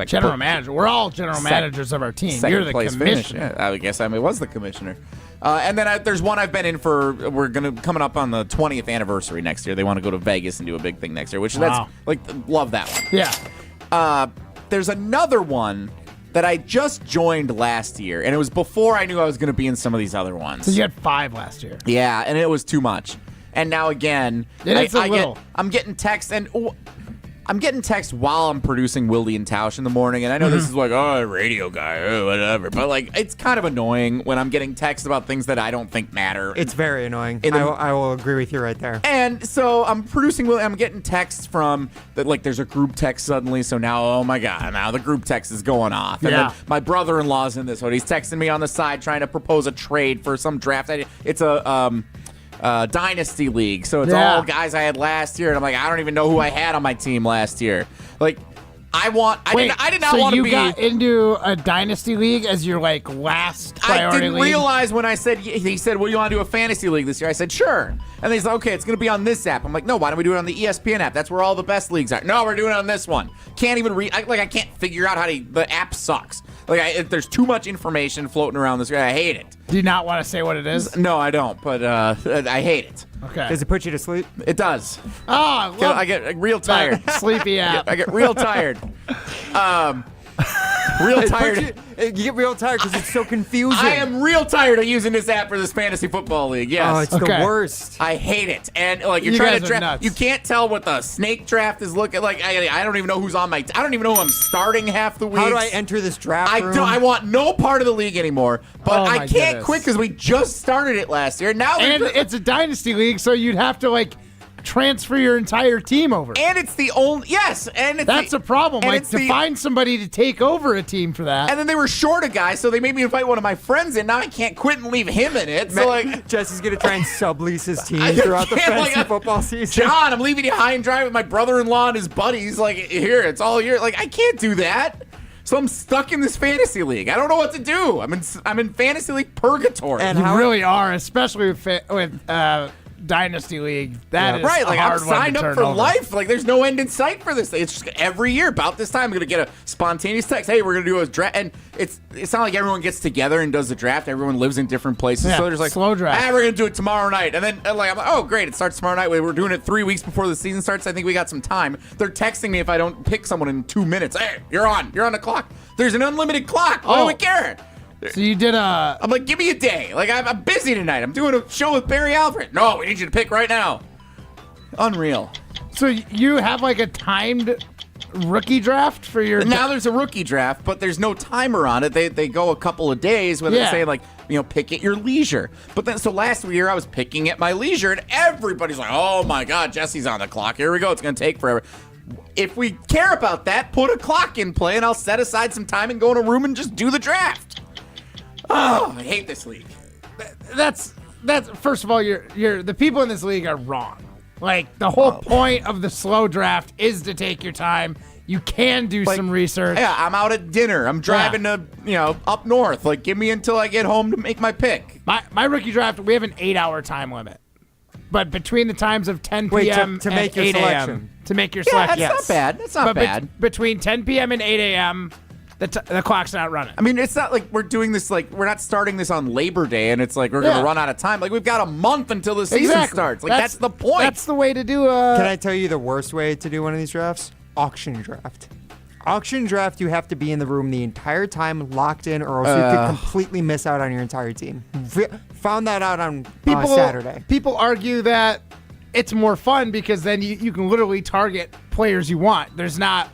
General manager. We're all general managers of our team. You're the commissioner. Yeah, I guess I was the commissioner. And then there's one I've been in for. We're coming up on the 20th anniversary next year. They want to go to Vegas and do a big thing next year, which that's love that one. Yeah. There's another one that I just joined last year, and it was before I knew I was going to be in some of these other ones. So you had 5 last year. Yeah, and it was too much. And now again, I'm getting text, and I'm getting text while I'm producing Wildy and Tausch in the morning, and I know this is like, oh, radio guy, whatever, but like it's kind of annoying when I'm getting text about things that I don't think matter. It's very annoying. I will agree with you right there. And so I'm producing Wildy. I'm getting texts from that, like there's a group text suddenly. So now, oh my god, now the group text is going off. And then my brother-in-law's in this one. He's texting me on the side trying to propose a trade for some draft. It's a Dynasty League, so it's all guys I had last year, and I'm like, I don't even know who I had on my team last year. Like, I did not want to be. So you got into a Dynasty League as your like last priority I didn't league? realize when I said, he said, well, you want to do a fantasy league this year? I said, sure. And he's like, okay, it's going to be on this app. I'm like, no, why don't we do it on the ESPN app? That's where all the best leagues are. No, we're doing it on this one. Can't even read. I can't figure out how to. The app sucks. Like, there's too much information floating around this. I hate it. Do you not want to say what it is? No, I don't, but I hate it. Okay. Does it put you to sleep? It does. Oh, I get real tired. Sleepy app. I get real tired. Real tired. You get real tired because it's so confusing. I am real tired of using this app for this fantasy football league. Yes. Oh, it's the worst. I hate it. And like you're trying to draft, you can't tell what the snake draft is looking like. I don't even know who's on my. I don't even know who I'm starting half the week. How do I enter this draft room? I want no part of the league anymore. But I can't quit because we just started it last year. Now it's a Dynasty League, so you'd have to like transfer your entire team over. And it's the only and that's a problem. Like to find somebody to take over a team for that. And then they were short a guy, so they made me invite one of my friends in. Now I can't quit and leave him in it. So like Jesse's gonna try and sublease his team throughout the fantasy football season. John, I'm leaving you high and dry with my brother-in-law and his buddies. Like here, it's all here. Like I can't do that. So I'm stuck in this fantasy league. I don't know what to do. I'm in fantasy league purgatory. And you really are, especially with Dynasty League. That is right. Like I'm hard one signed to up turn for over. life. Like there's no end in sight for this thing. It's just every year about this time I'm gonna get a spontaneous text. Hey, we're gonna do a draft, and it's not like everyone gets together and does the draft. Everyone lives in different places, so there's like slow draft. We're gonna do it tomorrow night, and then I'm like, oh great, it starts tomorrow night. We're doing it 3 weeks before the season starts. I think we got some time. They're texting me if I don't pick someone in 2 minutes. Hey, you're on the clock. There's an unlimited clock. Why do we care? So you did I'm like, give me a day. Like, I'm busy tonight. I'm doing a show with Barry Alfred. No, we need you to pick right now. Unreal. So you have like a timed rookie draft for your... Now there's a rookie draft, but there's no timer on it. They go a couple of days where they say, like, pick at your leisure. But then, so last year I was picking at my leisure, and everybody's like, oh my God, Jesse's on the clock. Here we go. It's going to take forever. If we care about that, put a clock in play, and I'll set aside some time and go in a room and just do the draft. Oh, I hate this league. That's first of all, you're the people in this league are wrong. Like the whole point of the slow draft is to take your time. You can do some research. Yeah, I'm out at dinner. I'm driving to up north. Like, give me until I get home to make my pick. My rookie draft, we have an 8-hour time limit. But between the times of 10 p.m. to make and your 8 selection. a.m. To make your selection. That's not bad. That's not bad. Between 10 p.m. and 8 a.m., the clock's not running. I mean, it's not like we're doing this, like, we're not starting this on Labor Day and it's like we're going to run out of time. Like, we've got a month until the season starts. Like, that's the point. That's the way to do Can I tell you the worst way to do one of these drafts? Auction draft. Auction draft, you have to be in the room the entire time, locked in, or else you could completely miss out on your entire team. Found that out on Saturday. People argue that it's more fun because then you can literally target players you want. There's not...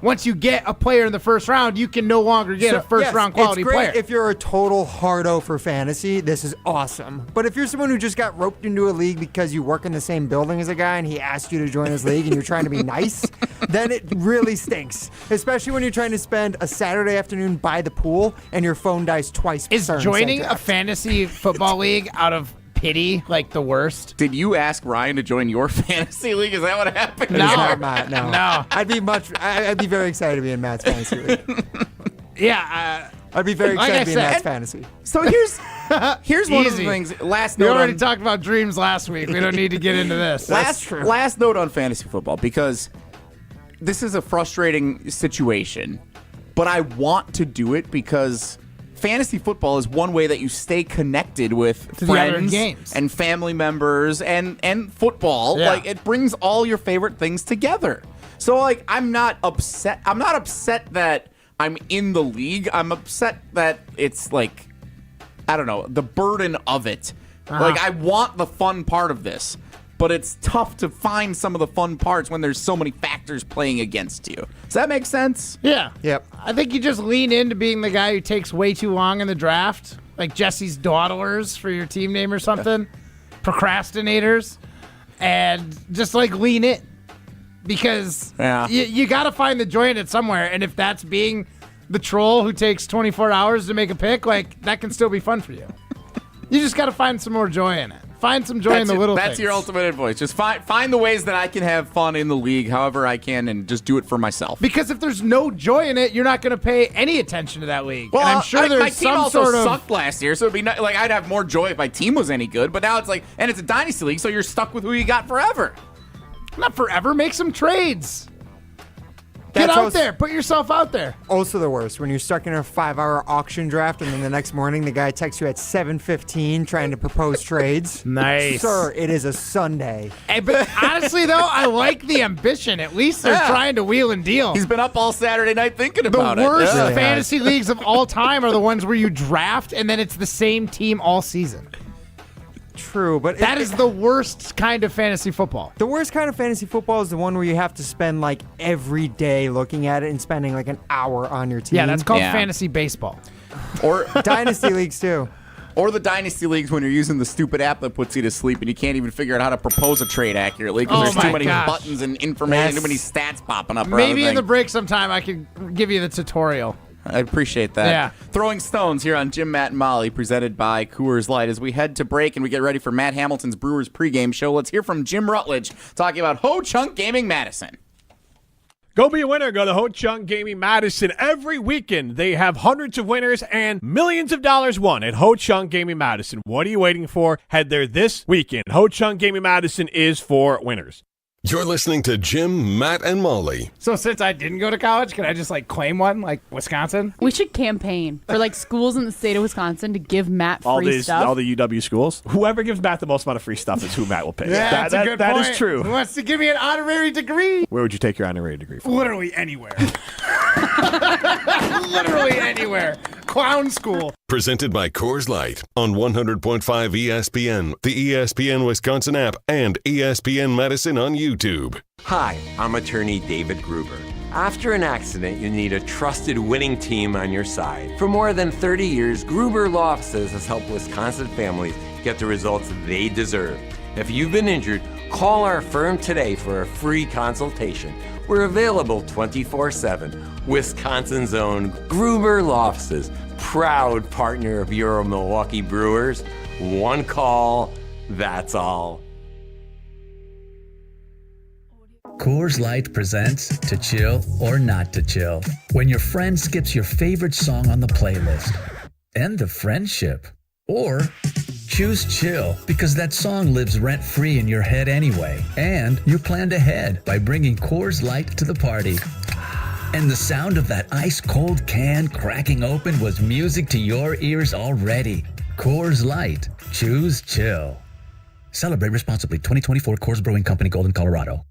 Once you get a player in the first round, you can no longer get a first-round quality it's great player. If you're a total hardo for fantasy, this is awesome. But if you're someone who just got roped into a league because you work in the same building as a guy and he asked you to join his league and you're trying to be nice, then it really stinks. Especially when you're trying to spend a Saturday afternoon by the pool and your phone dies twice. Is joining a fantasy football league out of pity like the worst? Did you ask Ryan to join your fantasy league? Is that what happened? No. No. I'd be very excited to be in Matt's fantasy league. Yeah. I'd be very excited to be in Matt's fantasy. So here's one of the things. We already talked about dreams last week. We don't need to get into this. Last note on fantasy football, because this is a frustrating situation, but I want to do it because fantasy football is one way that you stay connected with friends and family members and football. Yeah. Like, it brings all your favorite things together. So, like, I'm not upset that I'm in the league. I'm upset that it's like, I don't know, the burden of it. Like, I want the fun part of this, but it's tough to find some of the fun parts when there's so many factors playing against you. Does that make sense? Yeah. Yep. I think you just lean into being the guy who takes way too long in the draft, like Jesse's Dawdlers for your team name or something, procrastinators, and just like lean in because you got to find the joy in it somewhere. And if that's being the troll who takes 24 hours to make a pick, like that can still be fun for you. You just got to find some more joy in it. Find some joy in the little things. That's your ultimate advice. Just find the ways that I can have fun in the league however I can and just do it for myself. Because if there's no joy in it, you're not going to pay any attention to that league. Well, and I'm sure there's my team some also sort of sucked last year, so it'd be like I'd have more joy if my team was any good. But now it's like, and it's a dynasty league, so you're stuck with who you got forever. Not forever. Make some trades. Get out there. Put yourself out there. Also the worst, when you're stuck in a 5-hour auction draft and then the next morning the guy texts you at 7:15 trying to propose trades. Nice. Sir, it is a Sunday. Hey, but honestly, though, I like the ambition. At least they're trying to wheel and deal. He's been up all Saturday night thinking about it. The worst fantasy leagues of all time are the ones where you draft and then it's the same team all season. True, but that is the worst kind of fantasy football. The worst kind of fantasy football is the one where you have to spend like every day looking at it and spending like an hour on your team. Yeah, that's called fantasy baseball. Or dynasty leagues too. Or the dynasty leagues when you're using the stupid app that puts you to sleep and you can't even figure out how to propose a trade accurately because there's too many buttons and information, too many stats popping up. Maybe in the break sometime I can give you the tutorial. I appreciate that. Yeah. Throwing Stones here on Jim, Matt, and Molly, presented by Coors Light. As we head to break and we get ready for Matt Hamilton's Brewers pregame show, let's hear from Jim Rutledge talking about Ho Chunk Gaming Madison. Go be a winner. Go to Ho Chunk Gaming Madison every weekend. They have hundreds of winners and millions of dollars won at Ho Chunk Gaming Madison. What are you waiting for? Head there this weekend. Ho Chunk Gaming Madison is for winners. You're listening to Jim, Matt, and Molly. So since I didn't go to college, can I just like claim one, like Wisconsin? We should campaign for like schools in the state of Wisconsin to give Matt free stuff. All the UW schools. Whoever gives Matt the most amount of free stuff is who Matt will pick. Yeah, that's a good point. That is true. Who wants to give me an honorary degree? Where would you take your honorary degree from? Literally anywhere. Literally anywhere. Clown school. Presented by Coors Light on 100.5 ESPN, the ESPN Wisconsin app, and ESPN Madison on YouTube. Hi, I'm attorney David Gruber. After an accident, you need a trusted winning team on your side. For more than 30 years, Gruber Law Offices has helped Wisconsin families get the results they deserve. If you've been injured, call our firm today for a free consultation. We're available 24/7. Wisconsin's own Gruber Law Offices, proud partner of your Milwaukee Brewers. One call, that's all. Coors Light presents To Chill or Not to Chill. When your friend skips your favorite song on the playlist. End the friendship. Or choose chill because that song lives rent-free in your head anyway. And you planned ahead by bringing Coors Light to the party. And the sound of that ice-cold can cracking open was music to your ears already. Coors Light. Choose chill. Celebrate responsibly. 2024 Coors Brewing Company, Golden, Colorado.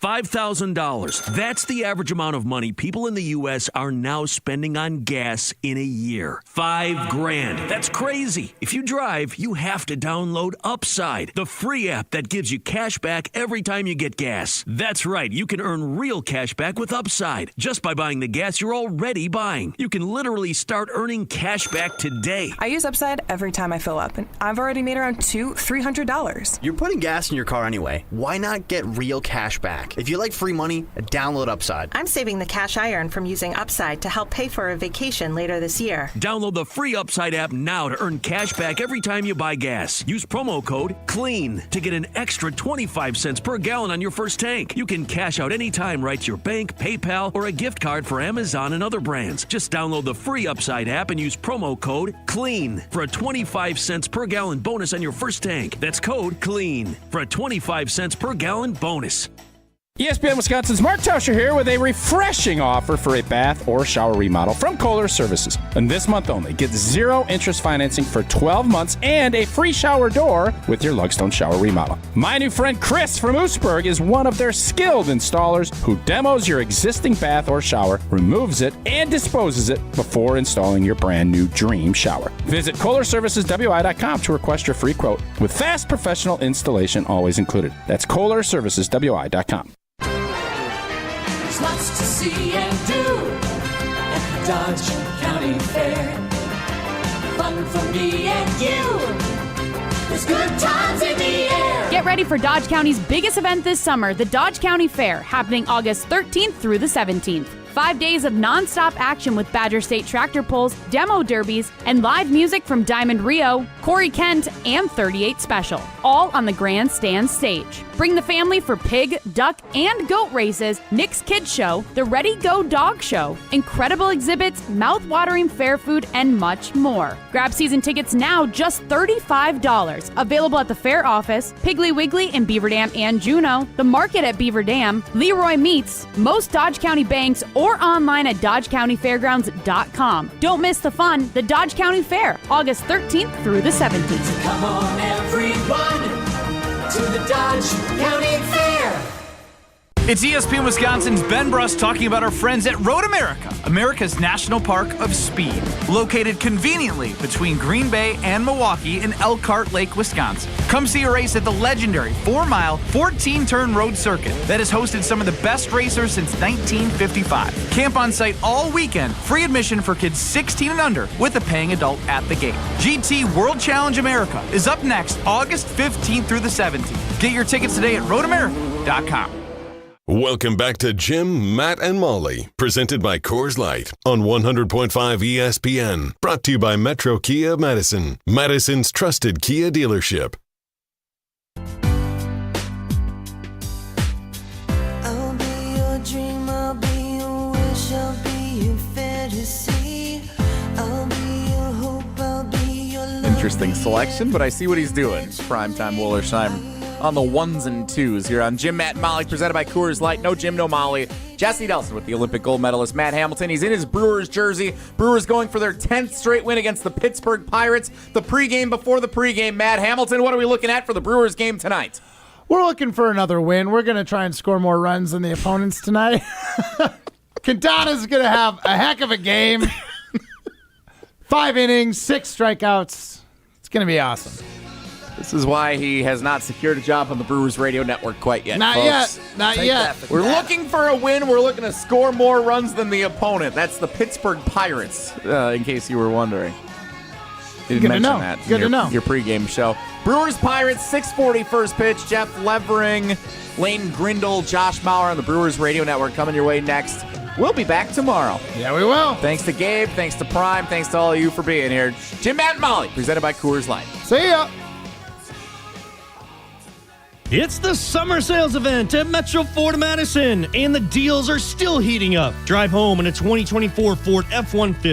$5,000. That's the average amount of money people in the U.S. are now spending on gas in a year. $5,000. That's crazy. If you drive, you have to download Upside, the free app that gives you cash back every time you get gas. That's right. You can earn real cash back with Upside just by buying the gas you're already buying. You can literally start earning cash back today. I use Upside every time I fill up, and I've already made around $300. You're putting gas in your car anyway. Why not get real cash back? If you like free money, download Upside. I'm saving the cash I earn from using Upside to help pay for a vacation later this year. Download the free Upside app now to earn cash back every time you buy gas. Use promo code CLEAN to get an extra 25 cents per gallon on your first tank. You can cash out anytime right to your bank, PayPal, or a gift card for Amazon and other brands. Just download the free Upside app and use promo code CLEAN for a 25 cents per gallon bonus on your first tank. That's code CLEAN for a 25 cents per gallon bonus. ESPN Wisconsin's Mark Tauscher here with a refreshing offer for a bath or shower remodel from Kohler Services. And this month only, get 0 interest financing for 12 months and a free shower door with your Lugstone shower remodel. My new friend Chris from Oostburg is one of their skilled installers who demos your existing bath or shower, removes it, and disposes it before installing your brand new dream shower. Visit KohlerServicesWI.com to request your free quote with fast professional installation always included. That's KohlerServicesWI.com. There's lots to see and do at the Dodge County Fair. Fun for me and you. There's good times in the air. Get ready for Dodge County's biggest event this summer, the Dodge County Fair, happening August 13th through the 17th. 5 days of nonstop action with Badger State tractor pulls, demo derbies, and live music from Diamond Rio, Corey Kent, and 38 Special, all on the grandstand stage. Bring the family for pig, duck, and goat races, Nick's Kids Show, the Ready Go Dog Show, incredible exhibits, mouth-watering fair food, and much more. Grab season tickets now, just $35. Available at the fair office, Piggly Wiggly in Beaver Dam and Juneau, the market at Beaver Dam, Leroy Meats, most Dodge County banks, or online at DodgeCountyFairgrounds.com. Don't miss the fun, the Dodge County Fair, August 13th through the 17th. Come on, everyone, to the Dodge County Fair. It's ESPN Wisconsin's Ben Bruss talking about our friends at Road America, America's National Park of Speed, located conveniently between Green Bay and Milwaukee in Elkhart Lake, Wisconsin. Come see a race at the legendary 4-mile, 14-turn road circuit that has hosted some of the best racers since 1955. Camp on site all weekend, free admission for kids 16 and under with a paying adult at the gate. GT World Challenge America is up next August 15th through the 17th. Get your tickets today at roadamerica.com. Welcome back to Jim, Matt, and Molly, presented by Coors Light on 100.5 ESPN. Brought to you by Metro Kia Madison, Madison's trusted Kia dealership. I'll be your dream, I'll be your wish, I'll be your fantasy. I'll be your hope, I'll be your love. Interesting selection, but I see what he's doing. Primetime Wollersheim on the ones and twos here on Jim, Matt, and Molly, presented by Coors Light. No Jim, no Molly. Jesse Nelson with the Olympic gold medalist Matt Hamilton. He's in his Brewers jersey. Brewers going for their 10th straight win against the Pittsburgh Pirates. The pregame before the pregame. Matt Hamilton, what are we looking at for the Brewers game tonight? We're looking for another win. We're going to try and score more runs than the opponents tonight. Quintana's going to have a heck of a game. 5 innings, 6 strikeouts. It's going to be awesome. This is why he has not secured a job on the Brewers radio network quite yet. Not folks. yet. Not yet. We're looking for a win. We're looking to score more runs than the opponent. That's the Pittsburgh Pirates, in case you were wondering. Didn't mention that. Good to know. Your pregame show. Brewers Pirates, 6:40 first pitch. Jeff Levering, Lane Grindle, Josh Mauer on the Brewers radio network coming your way next. We'll be back tomorrow. Yeah, we will. Thanks to Gabe. Thanks to Prime. Thanks to all of you for being here. Jim, Matt, and Molly, presented by Coors Light. See ya. It's the summer sales event at Metro Ford Madison, and the deals are still heating up. Drive home in a 2024 Ford F-150